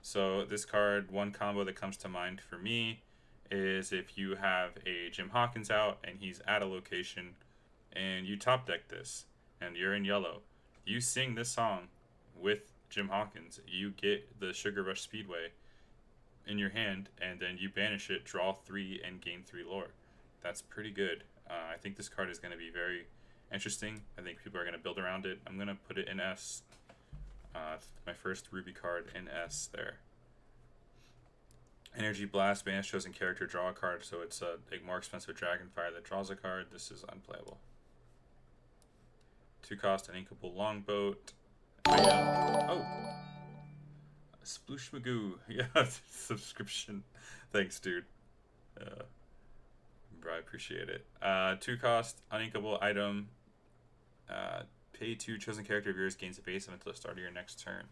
So this card, one combo that comes to mind for me is if you have a Jim Hawkins out and he's at a location and you top deck this and you're in yellow, you sing this song with Jim Hawkins, you get the Sugar Rush Speedway in your hand, and then you banish it, draw 3, and gain 3 lore. That's pretty good. I think this card is going to be very interesting. I think people are going to build around it. I'm going to put it in S. My first Ruby card in S there. Energy Blast, banish chosen character, draw a card, so it's a more expensive Dragonfire that draws a card. This is unplayable. 2-cost uninkable Longboat. Oh! Sploosh Magoo. Yeah, subscription. Thanks, dude. Bro, I appreciate it. 2-cost uninkable item. Pay 2, chosen character of yours gains evasive until the start of your next turn.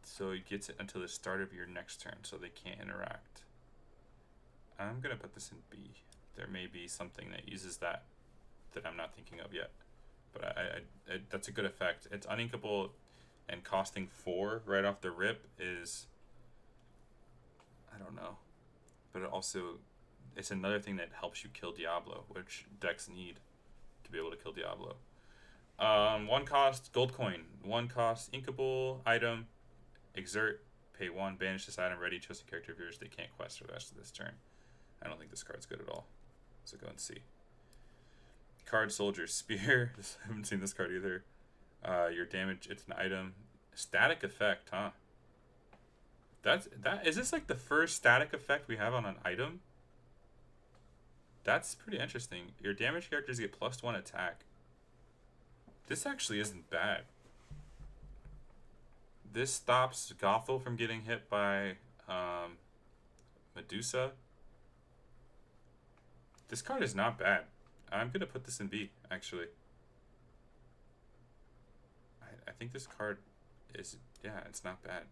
So it gets it until the start of your next turn, so they can't interact. I'm gonna put this in B. There may be something that uses that I'm not thinking of yet, but that's a good effect. It's uninkable and costing 4 right off the rip is, I don't know, but it's another thing that helps you kill Diablo, which decks need to be able to kill Diablo. 1-cost gold coin, 1-cost inkable item. Exert, pay 1, banish this item, ready, chosen character of yours. They can't quest for the rest of this turn. I don't think this card's good at all. So go and see. Card Soldier Spear. I haven't seen this card either. Your damage, it's an item. Static effect, huh? Is this like the first static effect we have on an item? That's pretty interesting. Your damage characters get +1 attack. This actually isn't bad. This stops Gothel from getting hit by Medusa. This card is not bad. I'm going to put this in B, actually. I think this card is, yeah, it's not bad.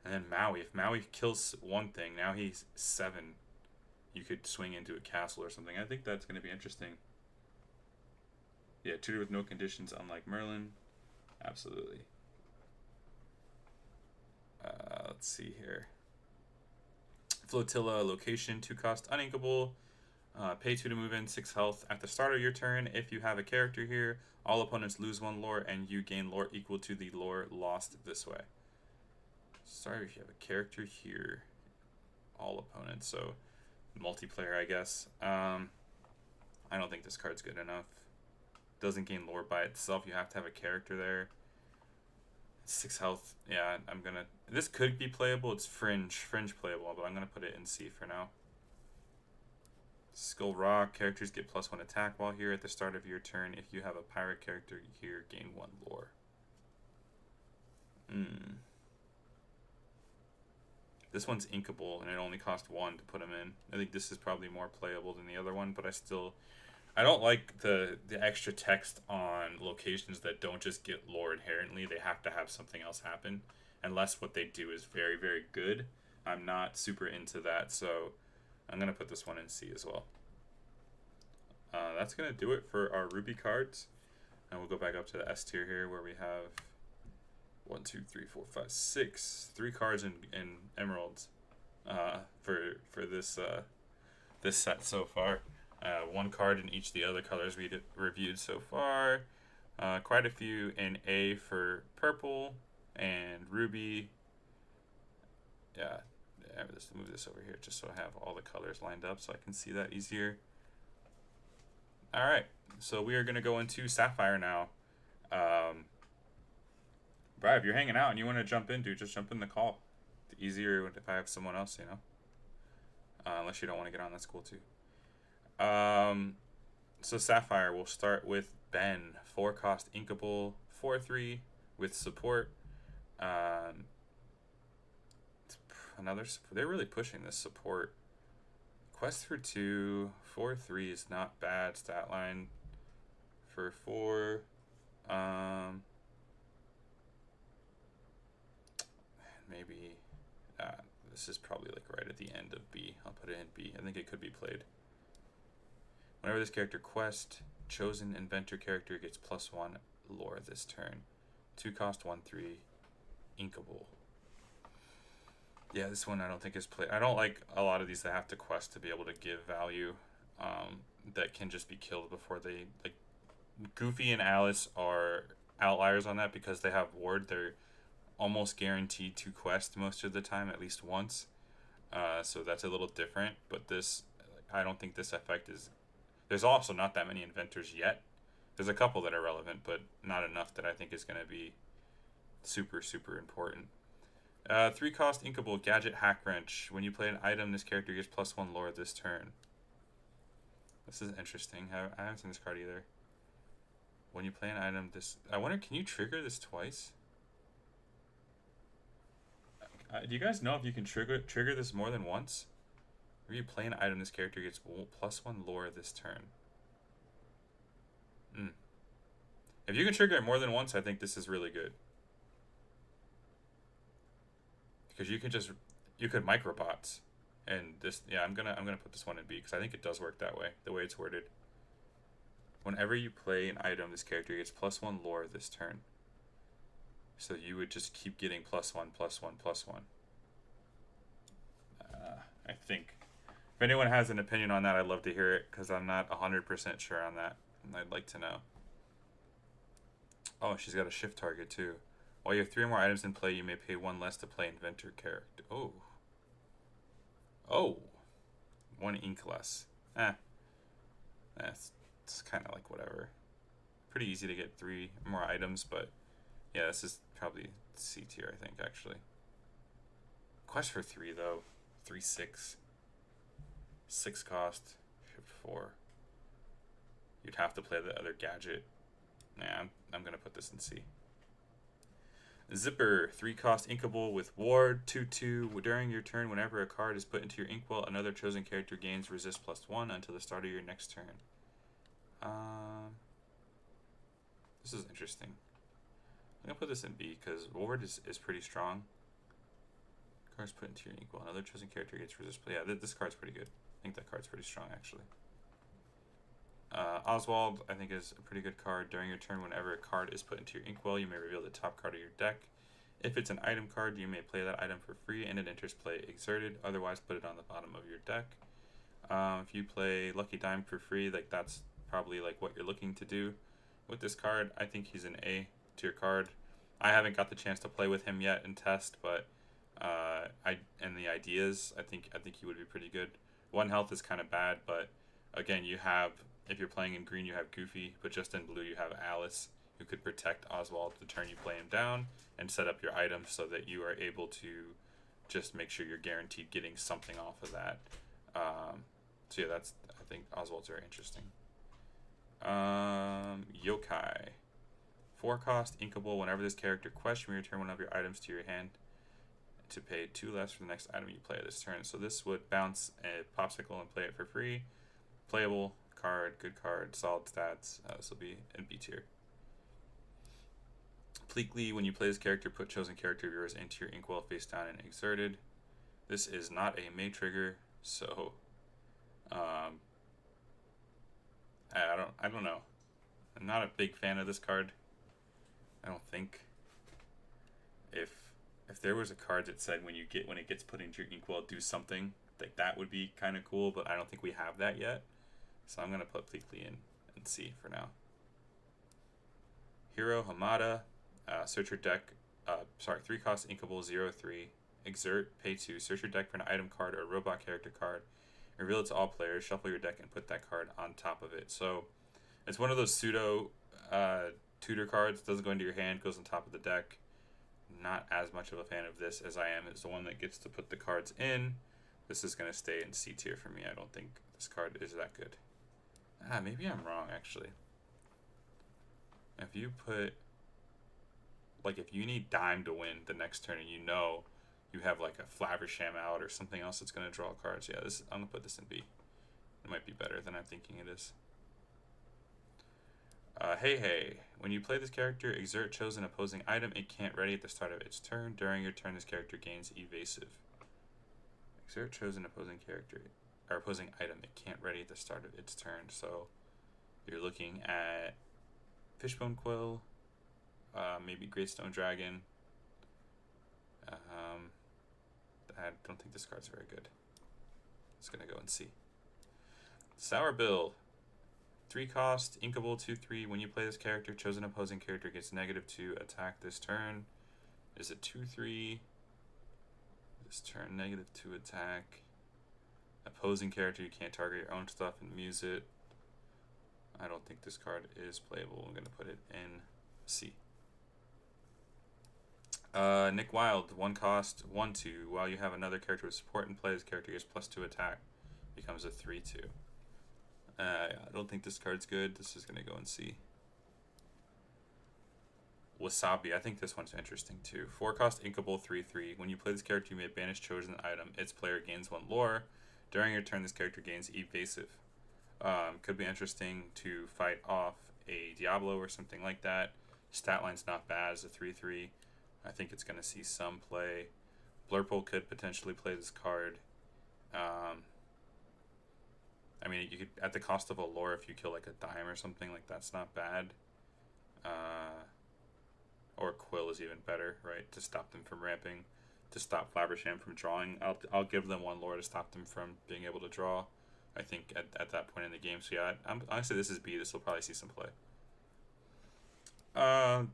And then Maui. If Maui kills one thing, now he's 7. You could swing into a castle or something. I think that's going to be interesting. Yeah, tutor with no conditions, unlike Merlin. Absolutely. Let's see here. Flotilla location, 2-cost uninkable. Pay 2 to move in, 6 health. At the start of your turn, if you have a character here, all opponents lose 1 lore and you gain lore equal to the lore lost this way. Sorry if you have a character here. All opponents. So multiplayer, I guess. I don't think this card's good enough. Doesn't gain lore by itself. You have to have a character there. 6 health. Yeah, I'm gonna. This could be playable. It's fringe playable, but I'm gonna put it in C for now. Skull Rock. Characters get +1 attack while here at the start of your turn. If you have a pirate character here, gain 1 lore. This one's inkable, and it only cost 1 to put them in. I think this is probably more playable than the other one, but I don't like the extra text on locations that don't just get lore inherently. They have to have something else happen, unless what they do is very, very good. I'm not super into that, so I'm going to put this one in C as well. That's going to do it for our Ruby cards. And we'll go back up to the S tier here, where we have 1, 2, 3, 4, 5, 6. 3 cards in emeralds for this this set so far. 1 card in each of the other colors we reviewed so far. Quite a few in A for purple and ruby. Yeah, let's move this over here just so I have all the colors lined up so I can see that easier. Alright, so we are going to go into Sapphire now. Brian, if you're hanging out and you want to jump in, dude, just jump in the call. It's easier if I have someone else, you know. Unless you don't want to get on, that's cool too. So Sapphire, we'll start with Ben. 4 cost inkable, 4/3 with support. They're really pushing this support. Quest for 2, 4/3 is not bad stat line for 4. Maybe this is probably like right at the end of B. I'll put it in B. I think it could be played. Whenever this character quest, chosen inventor character gets +1 lore this turn. 2 cost, 1/3, inkable. Yeah, this one I don't think is played. I don't like a lot of these that have to quest to be able to give value. That can just be killed before they like. Goofy and Alice are outliers on that because they have ward. They're almost guaranteed to quest most of the time, at least once. So that's a little different. But this, I don't think this effect is. There's also not that many inventors yet. There's a couple that are relevant, but not enough that I think is going to be super, super important. 3 cost inkable gadget hack wrench. When you play an item, this character gets +1 lore this turn. This is interesting. I haven't seen this card either. When you play an item, I wonder, can you trigger this twice? Do you guys know if you can trigger this more than once? If you play an item, this character gets +1 lore this turn. If you can trigger it more than once, I think this is really good. Because you could microbots, and this. Yeah, I'm gonna put this one in B because I think it does work that way. The way it's worded. Whenever you play an item, this character gets +1 lore this turn. So you would just keep getting +1, +1, +1. I think. If anyone has an opinion on that, I'd love to hear it because I'm not 100% sure on that, and I'd like to know. Oh, she's got a shift target too. While you have 3 or more items in play, you may pay 1 less to play inventor character. Oh. 1 ink less. That's kind of like whatever. Pretty easy to get 3 more items, but yeah, this is probably C tier, I think, actually. Quest for 3, though. 3, 6. 6 cost. Shift 4. You'd have to play the other gadget. Nah, I'm going to put this in C. Zipper, 3 cost inkable with ward, 2/2. During your turn, whenever a card is put into your inkwell, another chosen character gains resist +1 until the start of your next turn. This is interesting. I'm gonna put this in B because ward is pretty strong. Cards put into your inkwell, another chosen character gets resist. Yeah, this card's pretty good. I think that card's pretty strong actually. Oswald, I think, is a pretty good card. During your turn, whenever a card is put into your inkwell, you may reveal the top card of your deck. If it's an item card, you may play that item for free and it enters play exerted. Otherwise, put it on the bottom of your deck. If you play Lucky Dime for free, like that's probably like what you're looking to do with this card. I think he's an A tier card. I haven't got the chance to play with him yet and test, but and the ideas, I think he would be pretty good. 1 health is kind of bad, but again, you have, if you're playing in green, you have Goofy, but just in blue, you have Alice, who could protect Oswald the turn you play him down and set up your items so that you are able to just make sure you're guaranteed getting something off of that. So yeah, that's, I think Oswald's very interesting. Yokai. 4 cost, inkable. Whenever this character quests, you may return one of your items to your hand to pay 2 less for the next item you play this turn. So this would bounce a popsicle and play it for free. Playable card, good card, solid stats. This will be in B tier. Pleekly, when you play this character, put chosen character of yours into your inkwell face down and exerted. This is not a May trigger, so I don't know. I'm not a big fan of this card. I don't think. If there was a card that said when it gets put into your inkwell, do something, like that would be kind of cool, but I don't think we have that yet. So I'm gonna put Pleekly in and see for now. Hero Hamada, search your deck. 3 cost, inkable, 0/3. Exert, pay 2. Search your deck for an item card or a robot character card. Reveal it to all players. Shuffle your deck and put that card on top of it. So it's one of those pseudo tutor cards. Doesn't go into your hand, goes on top of the deck. Not as much of a fan of this as I am as the one that gets to put the cards in. This is going to stay in C tier for me. I don't think this card is that good. Maybe I'm wrong, actually. If you put, like, if you need Dime to win the next turn and you know you have, like, a Flaversham out or something else that's going to draw cards, yeah, I'm going to put this in B. It might be better than I'm thinking it is. Hey. When you play this character, exert chosen opposing item. It can't ready at the start of its turn. During your turn, this character gains evasive. Exert chosen opposing character or opposing item. It can't ready at the start of its turn. So you're looking at Fishbone Quill, maybe Greatstone Dragon. I don't think this card's very good. It's gonna go and see. Sour Bill. 3 cost, inkable, 2/3. When you play this character, chosen opposing character gets -2 attack this turn. Is it 2/3? This turn, -2 attack. Opposing character, you can't target your own stuff and muse it. I don't think this card is playable. I'm gonna put it in C. Nick Wild, 1 cost, 1/2. While you have another character with support and play, this character gets +2 attack. Becomes a 3/2. I don't think this card's good. This is going to go in C. Wasabi. I think this one's interesting too. 4 cost, inkable, 3/3. When you play this character, you may banish chosen item. Its player gains 1 lore. During your turn, this character gains evasive. Could be interesting to fight off a Diablo or something like that. Stat line's not bad as a 3/3. I think it's going to see some play. Blurple could potentially play this card. I mean, you could, at the cost of a lore, if you kill like a Dime or something, like that's not bad. Or Quill is even better, right? To stop them from ramping, to stop Flabbersham from drawing. I'll give them 1 lore to stop them from being able to draw, I think, at that point in the game. So yeah, honestly, this is B. This will probably see some play.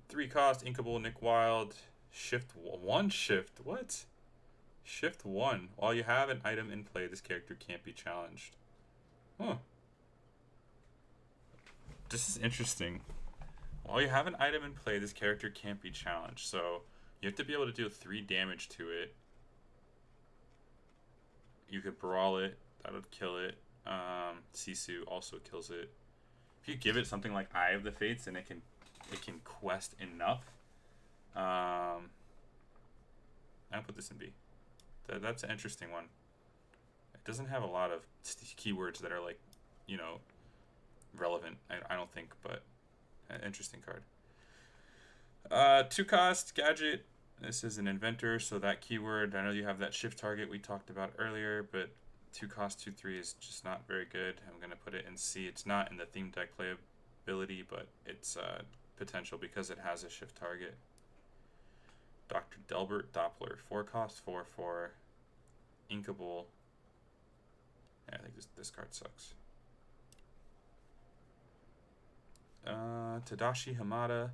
3 cost, inkable, Nick Wild. Shift 1 shift. What? Shift 1. While you have an item in play, this character can't be challenged. Huh. This is interesting. While you have an item in play, this character can't be challenged. So you have to be able to deal 3 damage to it. You could brawl it. That would kill it. Sisu also kills it. If you give it something like Eye of the Fates, and it can quest enough. I'll put this in B. That's an interesting one. It doesn't have a lot of keywords that are, like, you know, relevant, I don't think, but an interesting card. 2 cost, gadget. This is an inventor, so that keyword, I know you have that shift target we talked about earlier, but 2 cost, 2/3 is just not very good. I'm going to put it in C. It's not in the theme deck playability, but it's potential because it has a shift target. Dr. Delbert Doppler. 4 cost, 4/4. Inkable. Yeah, I think this card sucks. Tadashi Hamada.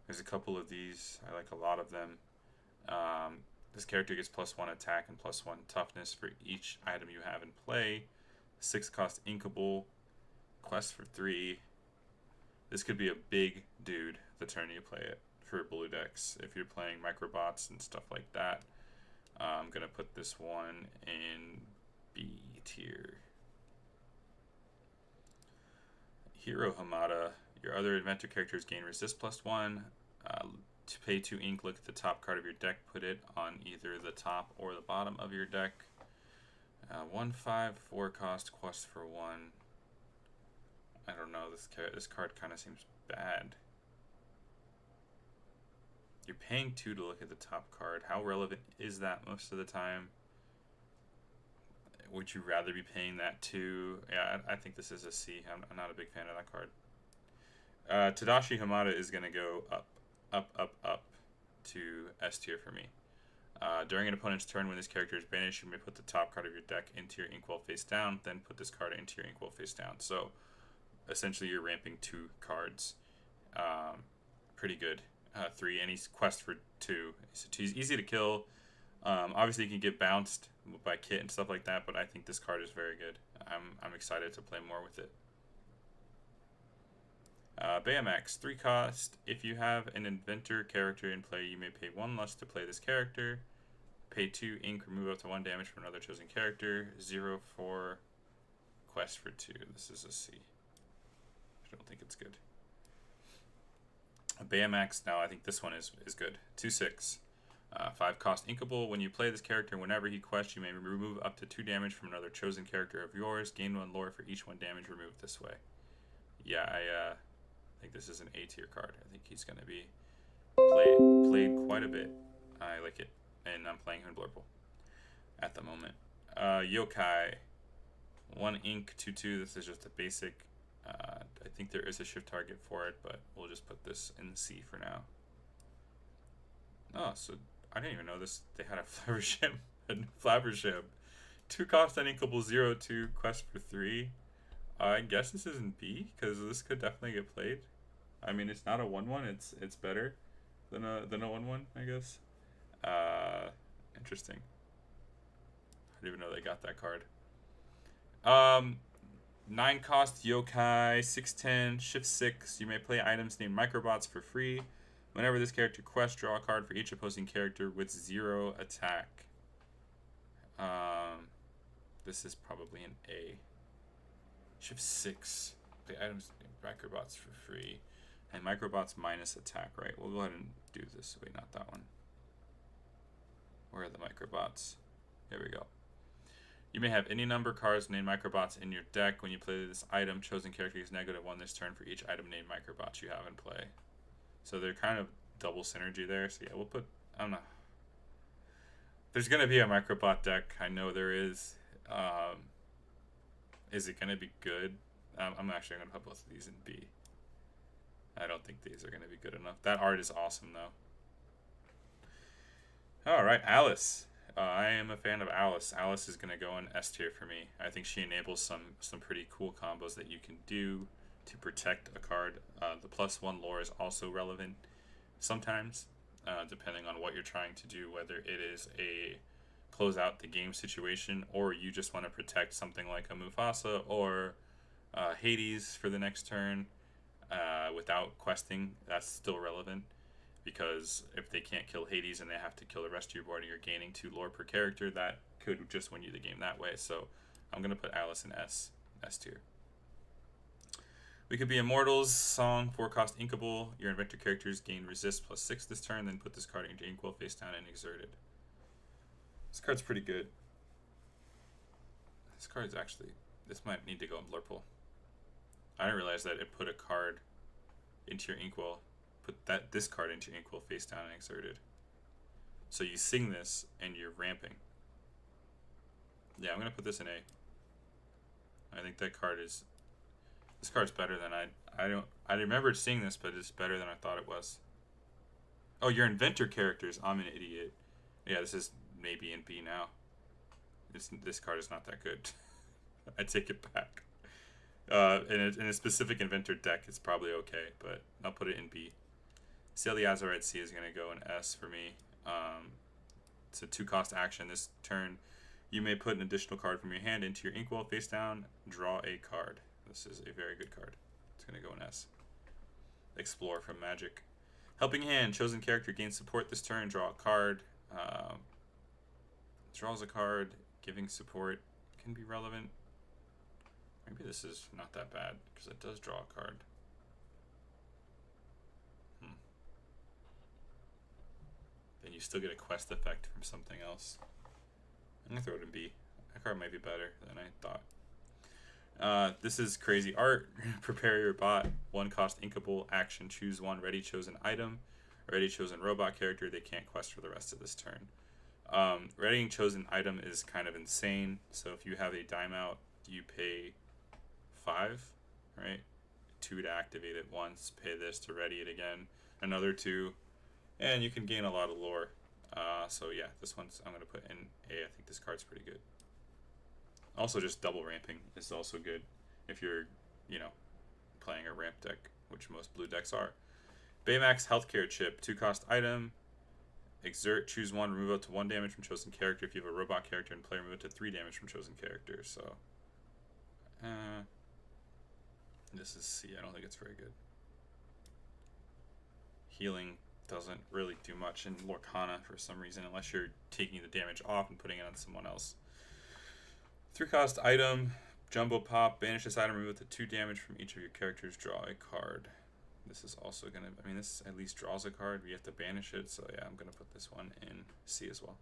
There's a couple of these. I like a lot of them. This character gets +1 attack and +1 toughness for each item you have in play. 6-cost inkable, quest for 3. This could be a big dude the turn you play it for blue decks. If you're playing microbots and stuff like that, I'm gonna put this one in B tier. Hero Hamada. Your other adventure characters gain resist +1. To pay 2 ink, look at the top card of your deck, put it on either the top or the bottom of your deck. 1/5, 4-cost, quest for 1. I don't know, this card kind of seems bad. You're paying 2 to look at the top card. How relevant is that most of the time? Would you rather be paying that 2? Yeah, I think this is a C. I'm not a big fan of that card. Tadashi Hamada is going to go up to S tier for me. During an opponent's turn, when this character is banished, you may put the top card of your deck into your inkwell face down, then put this card into your inkwell face down. So essentially you're ramping 2 cards. Pretty good. 3, and he's quest for 2. So he's easy to kill. Obviously he can get bounced by kit and stuff like that, but I think this card is very good. I'm excited to play more with it. Bayamax, 3-cost. If you have an inventor character in play, you may pay 1 less to play this character. Pay 2 ink, remove up to 1 damage from another chosen character. 0 for quest for 2. This is a C. I don't think it's good. Bayamax, now I think this one is good. 2/6. 5-cost inkable. When you play this character, whenever he quests, you may remove up to 2 damage from another chosen character of yours. Gain 1 lore for each 1 damage removed this way. Yeah, I think this is an A tier card. I think he's going to be played quite a bit. I like it, and I'm playing him in Blurple at the moment. Yokai, 1 ink, 2/2. This is just a basic. I think there is a shift target for it, but we'll just put this in C for now. Oh, so I didn't even know this. They had a Flabbership. 2-cost uninkable 0/2, quest for 3. I guess this isn't B, because this could definitely get played. I mean, it's not a 1/1. It's better than a 1/1, I guess. Interesting. I didn't even know they got that card. 9-cost yokai, 6/10, shift 6. You may play items named microbots for free. Whenever this character quests, draw a card for each opposing character with 0 attack. This is probably an A. Shift 6. Play items named microbots for free. And microbots minus attack, right? We'll go ahead and do this. Wait, not that one. Where are the microbots? Here we go. You may have any number of cards named microbots in your deck. When you play this item, chosen character is -1 this turn for each item named microbots you have in play. So they're kind of double synergy there. So yeah, we'll put, I don't know. There's going to be a microbot deck. I know there is. Is it going to be good? I'm actually going to put both of these in B. I don't think these are going to be good enough. That art is awesome, though. All right, Alice. I am a fan of Alice. Alice is going to go in S tier for me. I think she enables some pretty cool combos that you can do to protect a card. The +1 lore is also relevant sometimes, depending on what you're trying to do, whether it is a close out the game situation or you just want to protect something like a Mufasa or Hades for the next turn without questing. That's still relevant. Because if they can't kill Hades and they have to kill the rest of your board and you're gaining 2 lore per character, that could just win you the game that way. So I'm going to put Alice in S tier. We could be Immortals, Song, 4-cost inkable. Your inventor characters gain resist +6 this turn, then put this card into inkwell face down and exerted. This card's pretty good. This card's actually, this might need to go in Blurple. I didn't realize that it put a card into your inkwell. Put this card into your inkwell face down and exerted. So you sing this and you're ramping. Yeah, I'm gonna put this in A. I think that card is, this card's better than I remember seeing this, but it's better than I thought it was. Oh, your inventor characters. I'm an idiot. Yeah, this is maybe in B now. This card is not that good. I take it back. In a specific inventor deck, it's probably okay, but I'll put it in B. Silly Azurite C is going to go in S for me. It's a 2-cost action. This turn, You may put an additional card from your hand into your inkwell face down. Draw a card. This is a very good card. It's going to go in S. Explore from Magic. Helping Hand. Chosen character gains support this turn. Draw a card. Draws a card. Giving support can be relevant. Maybe this is not that bad because it does draw a card. Then you still get a quest effect from something else. I'm going to throw it in B. That card might be better than I thought. This is crazy art. Prepare your bot. 1 cost inkable action. Choose 1 ready chosen item. Ready chosen robot character. They can't quest for the rest of this turn. Readying chosen item is kind of insane. So if you have a dime out, you pay 5, right? 2 to activate it once. Pay this to ready it again. Another 2. And you can gain a lot of lore. So yeah, this one's I'm going to put in A. I think this card's pretty good. Also, just double ramping is also good if you're, you know, playing a ramp deck, which most blue decks are. Baymax Healthcare Chip, 2 cost item. Exert, choose 1, remove up to 1 damage from chosen character. If you have a robot character and play, remove it to 3 damage from chosen character. So, this is C. I don't think it's very good. Healing doesn't really do much in Lorcana for some reason, unless you're taking the damage off and putting it on someone else. 3 cost item, Jumbo Pop, banish this item, remove it to 2 damage from each of your characters, draw a card. This is also going to, I mean, this at least draws a card, we have to banish it, so yeah, I'm going to put this one in C as well.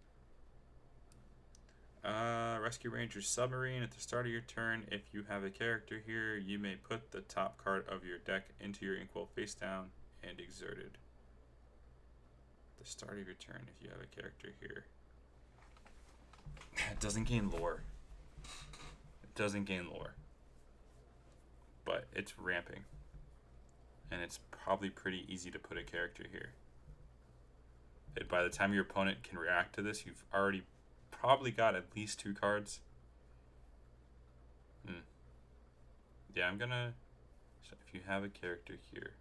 Rescue Ranger Submarine, at the start of your turn, if you have a character here, you may put the top card of your deck into your inkwell face down and exerted. The start of your turn if you have a character here. It doesn't gain lore. It doesn't gain lore. But it's ramping. And it's probably pretty easy to put a character here. And by the time your opponent can react to this, you've already probably got at least 2 cards. Yeah, I'm gonna... So if you have a character here...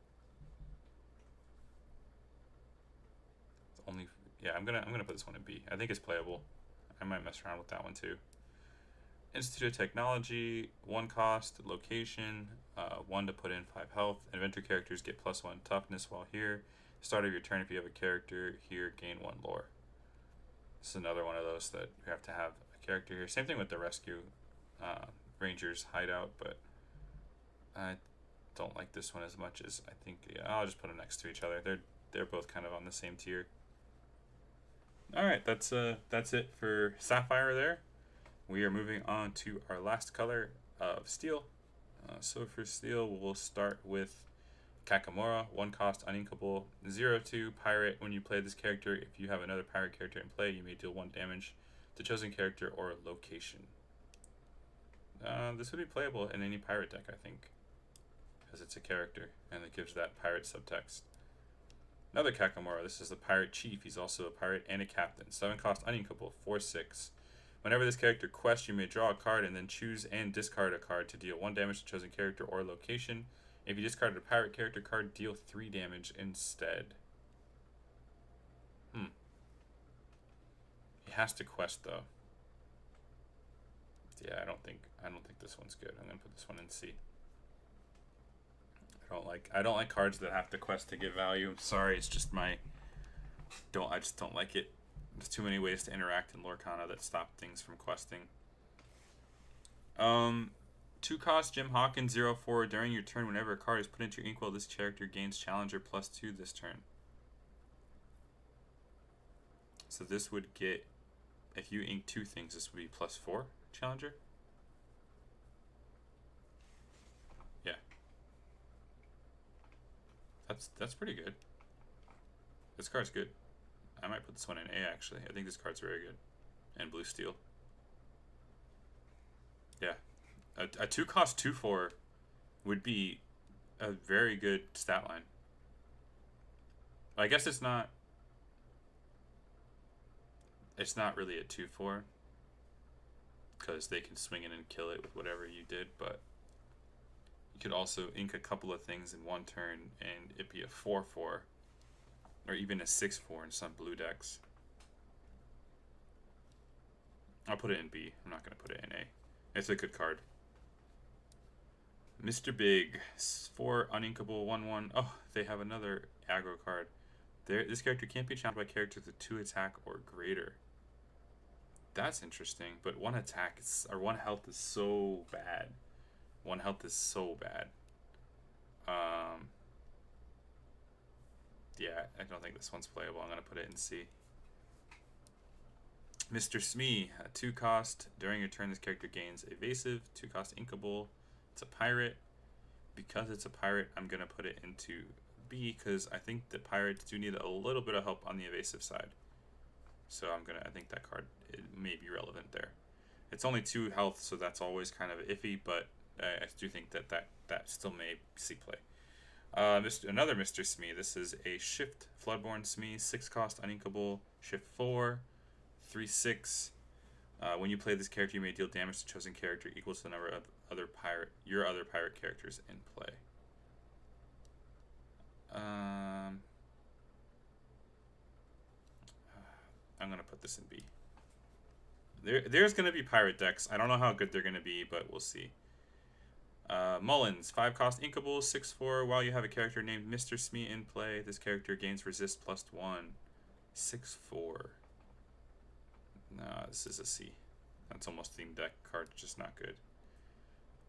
Only, yeah, I'm gonna put this one in B. I think it's playable. I might mess around with that one too. Institute of Technology, 1 cost, location, 1 to put in 5 health. Inventor characters get +1 toughness while here. Start of your turn if you have a character here, gain 1 lore. This is another one of those that you have to have a character here. Same thing with the Rescue Rangers hideout, but I don't like this one as much as I think. Yeah, I'll just put them next to each other. They're both kind of on the same tier. All right, that's it for Sapphire there. We are moving on to our last color of Steel. So for Steel, we'll start with Kakamora, 1 cost, uninkable, 0/2 pirate. When you play this character, if you have another pirate character in play, you may deal 1 damage to chosen character or location. This would be playable in any pirate deck, I think, because it's a character and it gives that pirate subtext. Another Kakamora, this is the Pirate Chief. He's also a pirate and a captain. 7 cost, uninkable, 4/6. Whenever this character quests, you may draw a card and then choose and discard a card to deal 1 damage to chosen character or location. If you discarded a pirate character card, deal 3 damage instead. He has to quest though. Yeah, I don't think this one's good. I'm gonna put this one in C. I don't like cards that have to quest to get value. I'm sorry, it's just I just don't like it. There's too many ways to interact in Lorcana that stop things from questing. 2 cost Jim Hawkins, 0/4. During your turn, whenever a card is put into your inkwell, this character gains Challenger +2 this turn. So this would get, if you ink 2 things, this would be +4 Challenger. Yeah. That's pretty good. This card's good. I might put this one in A actually. I think this card's very good. And blue steel. Yeah. A 2 cost 2/4 would be a very good stat line. I guess it's not really a 2/4 because they can swing in and kill it with whatever you did, but you could also ink a couple of things in 1 turn and it'd be a 4/4 or even a 6/4 in some blue decks. I'll put it in B. I'm not going to put it in A. It's a good card. Mr. Big. 4 uninkable 1/1. Oh, they have another aggro card. This character can't be challenged by characters with 2 attack or greater. That's interesting, but 1 attack is, or 1 health is so bad. 1 health is so bad. Yeah, I don't think this one's playable. I'm going to put it in C. Mr. Smee, 2 cost. During your turn, this character gains evasive, 2 cost inkable. It's a pirate. Because it's a pirate, I'm going to put it into B because I think the pirates do need a little bit of help on the evasive side. So I think that card may be relevant there. It's only 2 health, so that's always kind of iffy, but I do think that still may see play. Another Mr. Smee. This is a Shift Floodborn Smee, 6 cost, uninkable, Shift 4, 3/6. When you play this character, you may deal damage to chosen character equal to the number of your other pirate characters in play. I'm gonna put this in B. There's gonna be pirate decks. I don't know how good they're gonna be, but we'll see. Mullins, 5 cost inkable, 6/4. While you have a character named Mr. Smee in play, this character gains resist +1. 6/4. Nah, this is a C. That's almost theme deck card, just not good.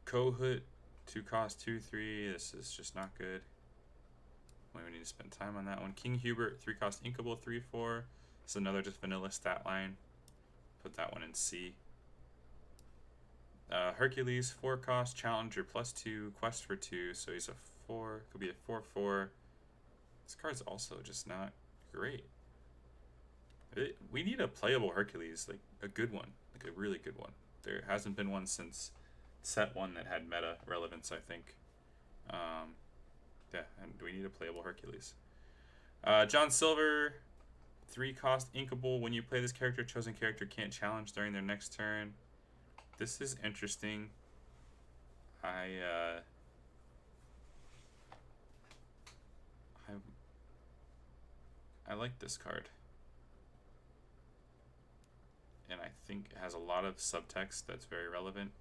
Kohut, 2 cost, 2/3. This is just not good. We need to spend time on that one. King Hubert, 3 cost inkable, 3/4. This is another just vanilla stat line. Put that one in C. Hercules, 4 cost, challenger, +2, quest for 2. So he's a 4. Could be a 4/4. This card's also just not great. We need a playable Hercules, like a good one, like a really good one. There hasn't been one since set 1 that had meta relevance, I think. Yeah, and we need a playable Hercules. John Silver, 3 cost inkable. When you play this character, chosen character can't challenge during their next turn. This is interesting. I like this card. And I think it has a lot of subtext that's very relevant.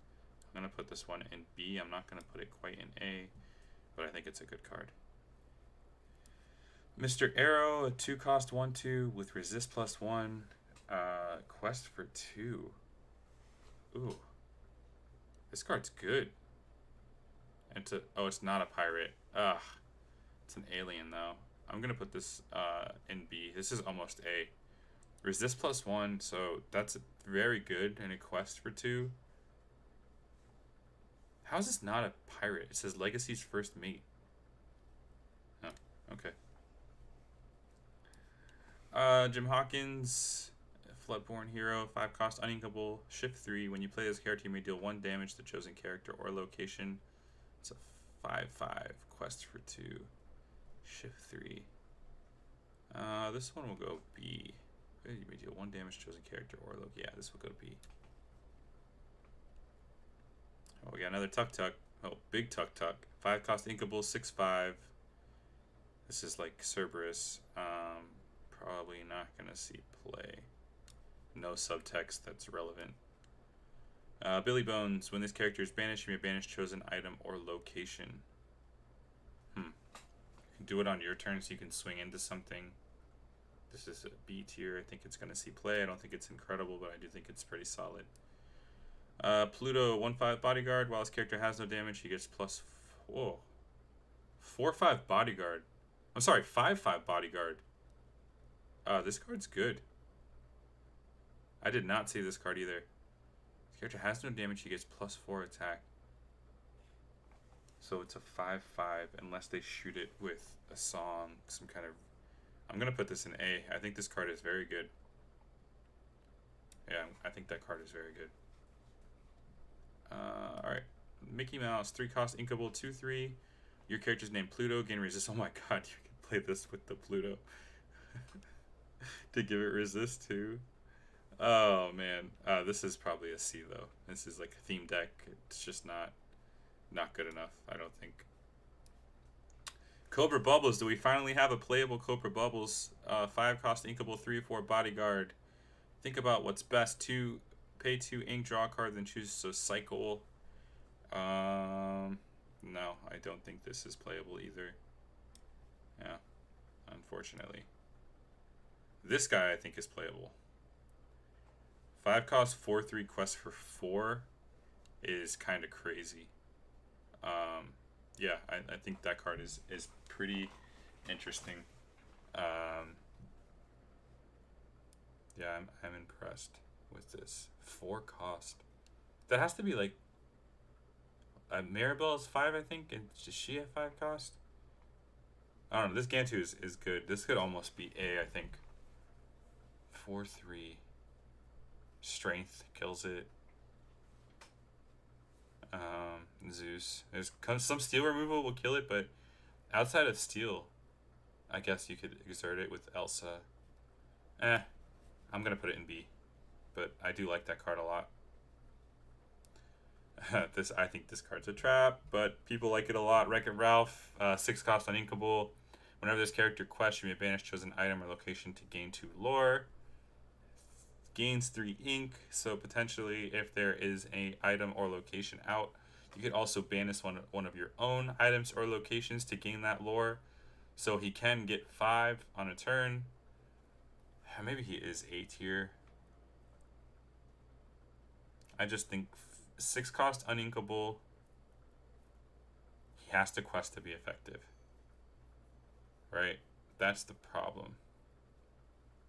I'm going to put this one in B. I'm not going to put it quite in A, but I think it's a good card. Mr. Arrow, a 2 cost 1/2 with resist +1. Quest for 2. Ooh. This card's good. And it's not a pirate. Ugh. It's an alien though. I'm going to put this in B. This is almost A. Resist +1, so that's very good. And a quest for 2. How is this not a pirate? It says Legacy's first mate. Oh, okay. Jim Hawkins, Floodborn Hero, 5 cost, uninkable, Shift 3. When you play this character, you may deal 1 damage to chosen character or location. It's a 5/5, quest for 2, Shift 3. This one will go B. You may deal 1 damage to chosen character or location. Yeah, this will go B. Oh, we got another Tuk. Oh, big Tuk. 5 cost inkable, 6/5. This is like Cerberus. Probably not gonna see play. No subtext that's relevant. Billy Bones. When this character is banished, you may banish chosen item or location. Do it on your turn so you can swing into something. This is a B tier. I think it's gonna see play. I don't think it's incredible, but I do think it's pretty solid. Pluto, 1/5 bodyguard. While his character has no damage, he gets +4. 4/5 bodyguard. I'm sorry, 5/5 bodyguard. This card's good. I did not see this card either. This character has no damage, he gets +4 attack. So it's a 5/5 unless they shoot it with a song, some kind of... I'm going to put this in A. I think this card is very good. Yeah, I think that card is very good. Alright. Mickey Mouse, 3 cost, inkable, 2/3. Your character's named Pluto, gain resist. Oh my god, you can play this with the Pluto. To give it resist too. Oh man, this is probably a C though. This is like a theme deck. It's just not good enough, I don't think. Cobra Bubbles. Do we finally have a playable Cobra Bubbles? 5 cost, inkable, 3/4 bodyguard. Think about what's best. 2 pay 2 ink, draw a card, then choose. So cycle. No, I don't think this is playable either. Yeah, unfortunately. This guy I think is playable. 5 cost 4/3 quest for 4 is kind of crazy. Yeah, I think that card is pretty interesting. Yeah, I'm impressed with this. 4 cost. That has to be like Maribel is 5, I think, and does she have 5 cost? I don't know. This Gantu is good. This could almost be A, I think. 4/3. Strength kills it. Zeus. There's some steel removal will kill it, but outside of steel, I guess you could exert it with Elsa. I'm gonna put it in B, but I do like that card a lot. I think this card's a trap, but people like it a lot. Wreck-It Ralph, 6 cost uninkable. Whenever this character quests, you may banish chosen item or location to gain 2 lore. Gains 3 ink, so potentially if there is a item or location out, you could also banish one of your own items or locations to gain that lore. So he can get 5 on a turn. Maybe he is A tier. I just think 6 cost uninkable. He has to quest to be effective. Right? That's the problem.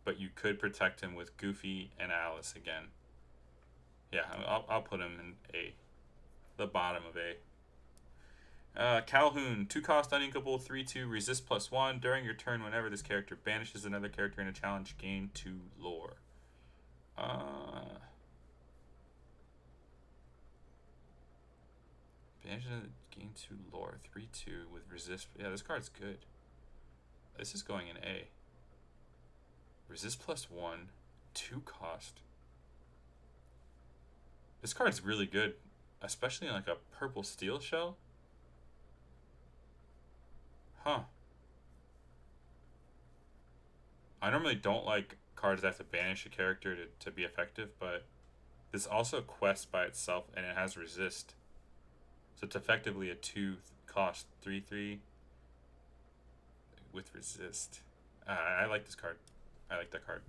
But you could protect him with Goofy and Alice again. Yeah, I'll put him in A. The bottom of A. Calhoun, 2 cost uninkable, 3/2, resist +1. During your turn, whenever this character banishes another character in a challenge, gain 2 lore. Banishes, gain 2 lore, 3/2 with resist. Yeah, this card's good. This is going in A. Resist +1, 2 cost. This card's really good, especially in like a purple steel shell. Huh. I normally don't like cards that have to banish a character to be effective, but this also quests by itself and it has resist. So it's effectively a 2 cost 3/3 with resist. I like this card. I like that card.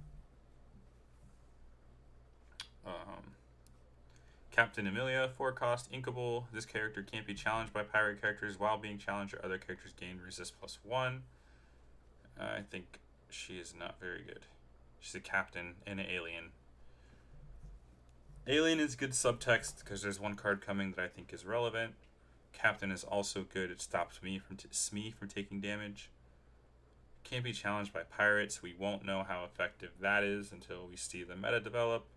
Captain Amelia, 4 cost, inkable. This character can't be challenged by pirate characters. While being challenged, or other characters gain resist +1. I think she is not very good. She's a captain and an alien. Alien is good subtext because there's one card coming that I think is relevant. Captain is also good. It stops me from taking damage. Can't be challenged by pirates. We won't know how effective that is until we see the meta develop.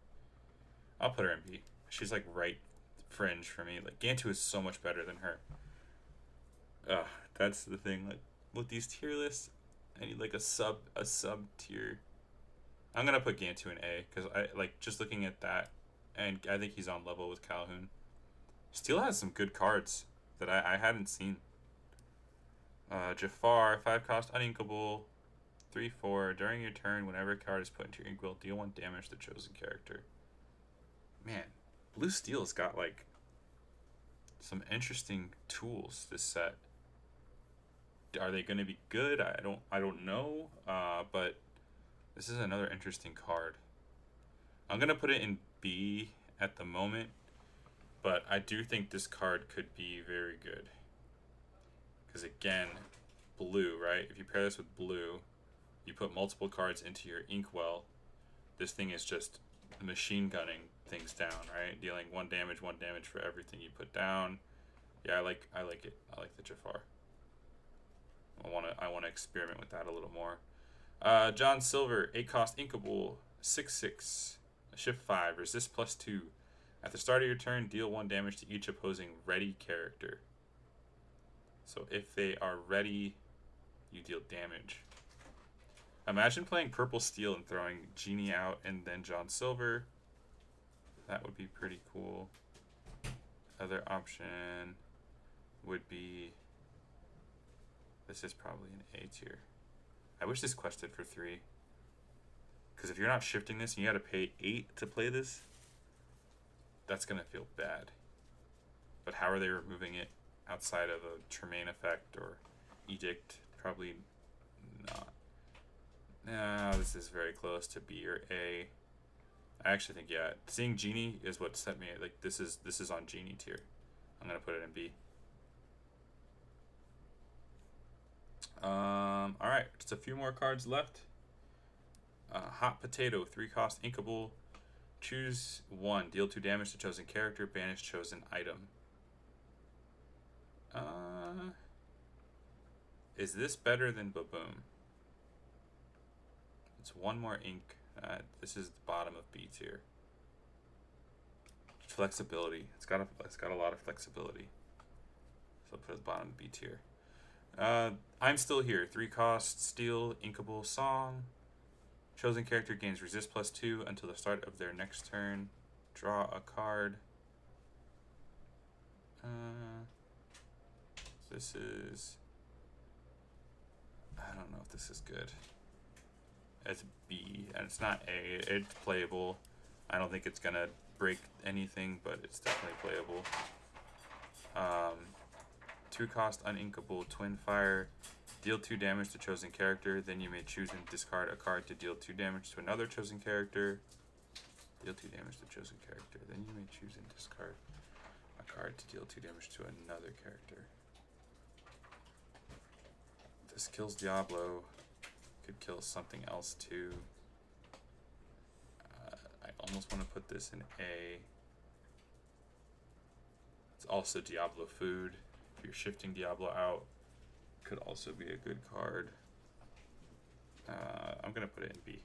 I'll put her in B. She's like right fringe for me. Like Gantu is so much better than her. That's the thing. Like with these tier lists, I need like a sub tier. I'm gonna put Gantu in A because I like just looking at that, and I think he's on level with Calhoun. Steel has some good cards that I hadn't seen. Jafar, 5 cost, uninkable, 3/4. During your turn, whenever a card is put into your inkwell, deal 1 damage to the chosen character. Man, Blue Steel's got like some interesting tools this set. Are they going to be good? I don't know. But this is another interesting card. I'm gonna put it in B at the moment, but I do think this card could be very good. Because again, blue, right? If you pair this with blue, you put multiple cards into your inkwell. This thing is just machine gunning things down, right? Dealing 1 damage for everything you put down. Yeah, I like it. I like the Jafar. I wanna experiment with that a little more. John Silver, 8 cost, inkable, 6/6, shift 5, resist +2. At the start of your turn, deal 1 damage to each opposing ready character. So if they are ready, you deal damage. Imagine playing Purple Steel and throwing Genie out and then John Silver. That would be pretty cool. Other option would be... This is probably an A tier. I wish this quested for 3. Because if you're not shifting this and you gotta pay 8 to play this, That's gonna feel bad. But how are they removing it outside of a Tremaine effect or edict? Probably not. No, this is very close to B or A. I actually think, yeah, seeing Genie is what set me, like, this is on Genie tier. I'm gonna put it in B. Alright, just a few more cards left. Hot Potato, 3-cost inkable. Choose one, deal 2 damage to chosen character, banish chosen item. Is this better than Baboom? It's one more ink. This is the bottom of B tier. Flexibility. It's got a lot of flexibility. So I'll put it at the bottom of B tier. I'm Still Here. 3-cost, steel, inkable song. Chosen character gains resist +2 until the start of their next turn. Draw a card. This is... I don't know if this is good. It's B, and it's not A. It's playable. I don't think it's gonna break anything, but it's definitely playable. 2-cost uninkable twin fire. Deal 2 damage to chosen character. Then you may choose and discard a card to deal 2 damage to another chosen character. Deal 2 damage to chosen character. Then you may choose and discard a card to deal 2 damage to another character. This kills Diablo. Could kill something else too. I almost want to put this in A. It's also Diablo food. If you're shifting Diablo out, could also be a good card. I'm gonna put it in B.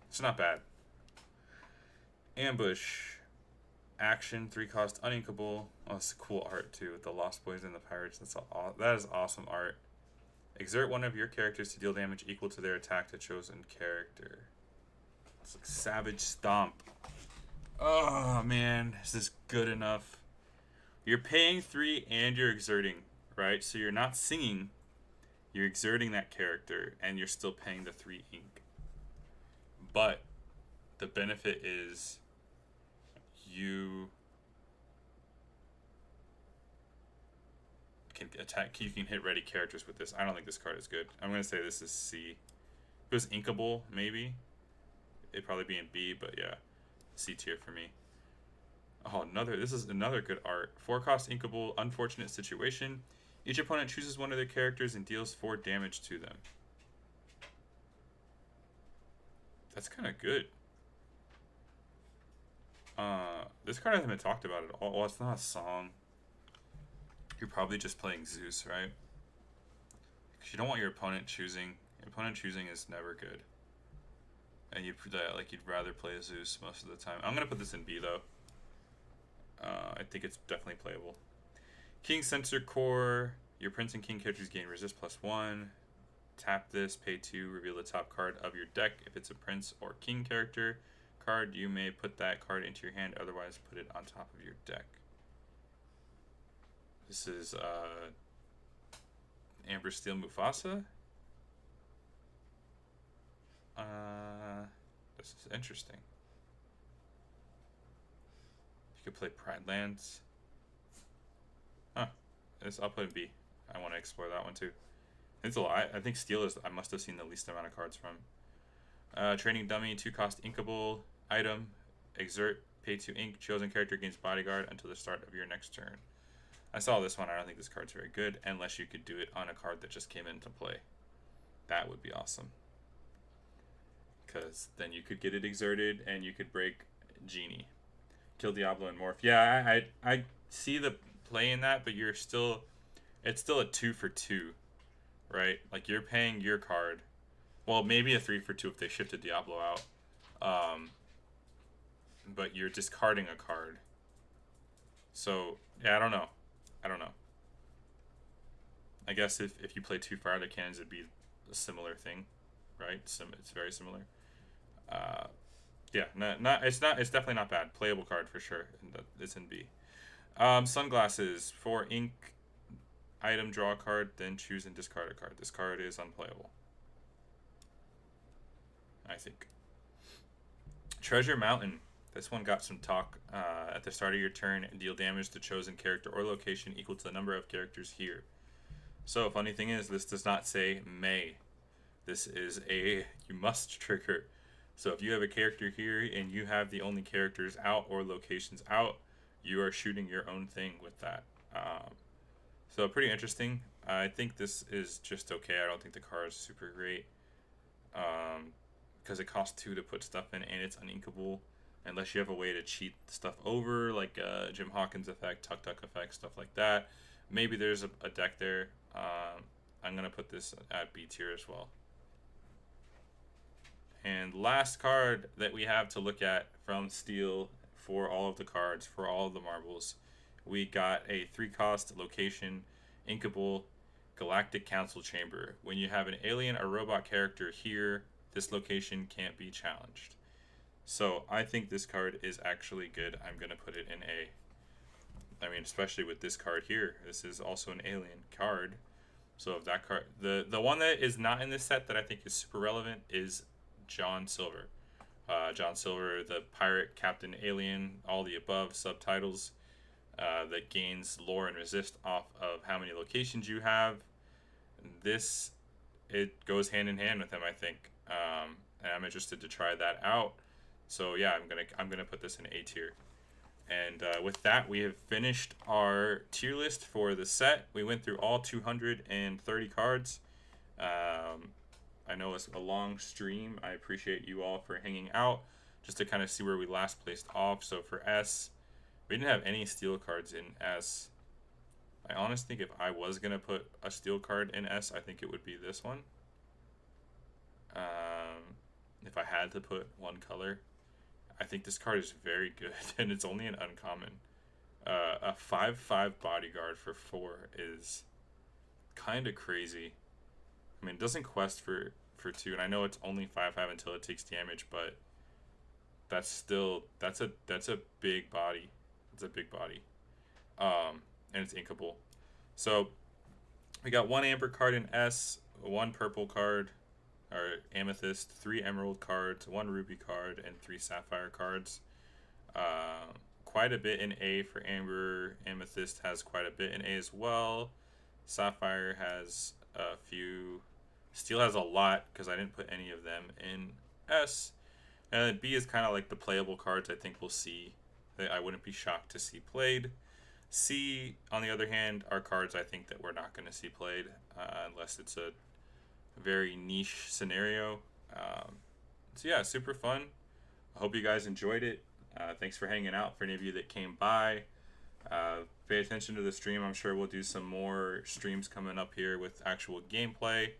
It's not bad. Ambush. Action, 3-cost, uninkable. Oh, it's cool art too with the Lost Boys and the Pirates. That is awesome art. Exert one of your characters to deal damage equal to their attack to chosen character. It's like Savage Stomp. Oh man, is this good enough? You're paying 3 and you're exerting, right? So you're not singing, you're exerting that character, and you're still paying the 3 ink. But the benefit is you can attack. You can hit ready characters with this. I don't think this card is good. I'm gonna say this is C. If it was inkable, maybe it'd probably be in B. But yeah, C tier for me. Oh, this is another good art. 4-cost inkable, unfortunate situation. Each opponent chooses one of their characters and deals 4 damage to them. That's kind of good. This card hasn't been talked about at all. Well, it's not a song. You're probably just playing Zeus, right? Because you don't want your opponent choosing. Your opponent choosing is never good. And you'd rather play Zeus most of the time. I'm gonna put this in B though. I think it's definitely playable. King Sensor Core. Your Prince and King characters gain resist +1. Tap this, pay 2, reveal the top card of your deck. If it's a Prince or King character card, you may put that card into your hand, otherwise put it on top of your deck. This is Amber Steel Mufasa. This is interesting. You could play Pride Lands. Huh. I'll put in B. I want to explore that one too. It's a lot. I think Steel is. I must have seen the least amount of cards from. Training Dummy, 2-cost inkable item. Exert, pay 2 ink. Chosen character gains bodyguard until the start of your next turn. I saw this one. I don't think this card's very good unless you could do it on a card that just came into play. That would be awesome. Because then you could get it exerted and you could break Genie. Kill Diablo and Morph. Yeah, I see the play in that, but it's still a 2 for 2, right? Like you're paying your card. Well, maybe a 3 for 2 if they shifted Diablo out. But you're discarding a card. So yeah, I don't know. I guess if you play 2 Fire Cannons, it'd be a similar thing, right? It's very similar. Yeah, it's definitely not bad. Playable card for sure. And it's in B. Sunglasses, 4 ink item, draw a card, then choose and discard a card. This card is unplayable, I think. Treasure Mountain, This one got some talk. At the start of your turn, deal damage to chosen character or location equal to the number of characters here. So, funny thing is, this does not say may. This is a you must trigger. So if you have a character here and you have the only characters out or locations out, you are shooting your own thing with that. So pretty interesting. I think this is just okay. I don't think the card is super great. Because it costs 2 to put stuff in and it's uninkable. Unless you have a way to cheat stuff over, like Jim Hawkins effect, Tuk Tuk effect, stuff like that. Maybe there's a deck there. I'm going to put this at B tier as well. And last card that we have to look at from Steel for all of the cards, for all of the marbles, we got a 3-cost location, inkable, Galactic Council Chamber. When you have an alien or robot character here, this location can't be challenged. So I think this card is actually good. I'm going to put it in A. I mean, especially with this card here. This is also an alien card. So if that card... The one that is not in this set that I think is super relevant is John Silver. John Silver, the pirate, captain, alien, all the above subtitles that gains lore and resist off of how many locations you have. This, it goes hand in hand with him, I think. And I'm interested to try that out. So yeah, I'm gonna put this in A tier. And with that, we have finished our tier list for the set. We went through all 230 cards. I know it's a long stream. I appreciate you all for hanging out just to kind of see where we last placed off. So for S, we didn't have any steel cards in S. I honestly think if I was going to put a steel card in S, I think it would be this one. If I had to put one color, I think this card is very good, and it's only an uncommon. A 5/5 bodyguard for 4 is kind of crazy. I mean, it doesn't quest for 2, and I know it's only 5/5 until it takes damage, but that's still that's a big body. It's a big body, and it's inkable. So we got 1 amber card in S, 1 purple card, or amethyst, 3 emerald cards, 1 ruby card, and 3 sapphire cards. Quite a bit in A for amber. Amethyst has quite a bit in A as well. Sapphire has a few. Steel has a lot because I didn't put any of them in S. And then B is kind of like the playable cards I think we'll see that I wouldn't be shocked to see played. C, on the other hand, are cards I think that we're not going to see played unless it's a very niche scenario. So yeah, super fun. I hope you guys enjoyed it. Thanks for hanging out for any of you that came by. Pay attention to the stream. I'm sure we'll do some more streams coming up here with actual gameplay.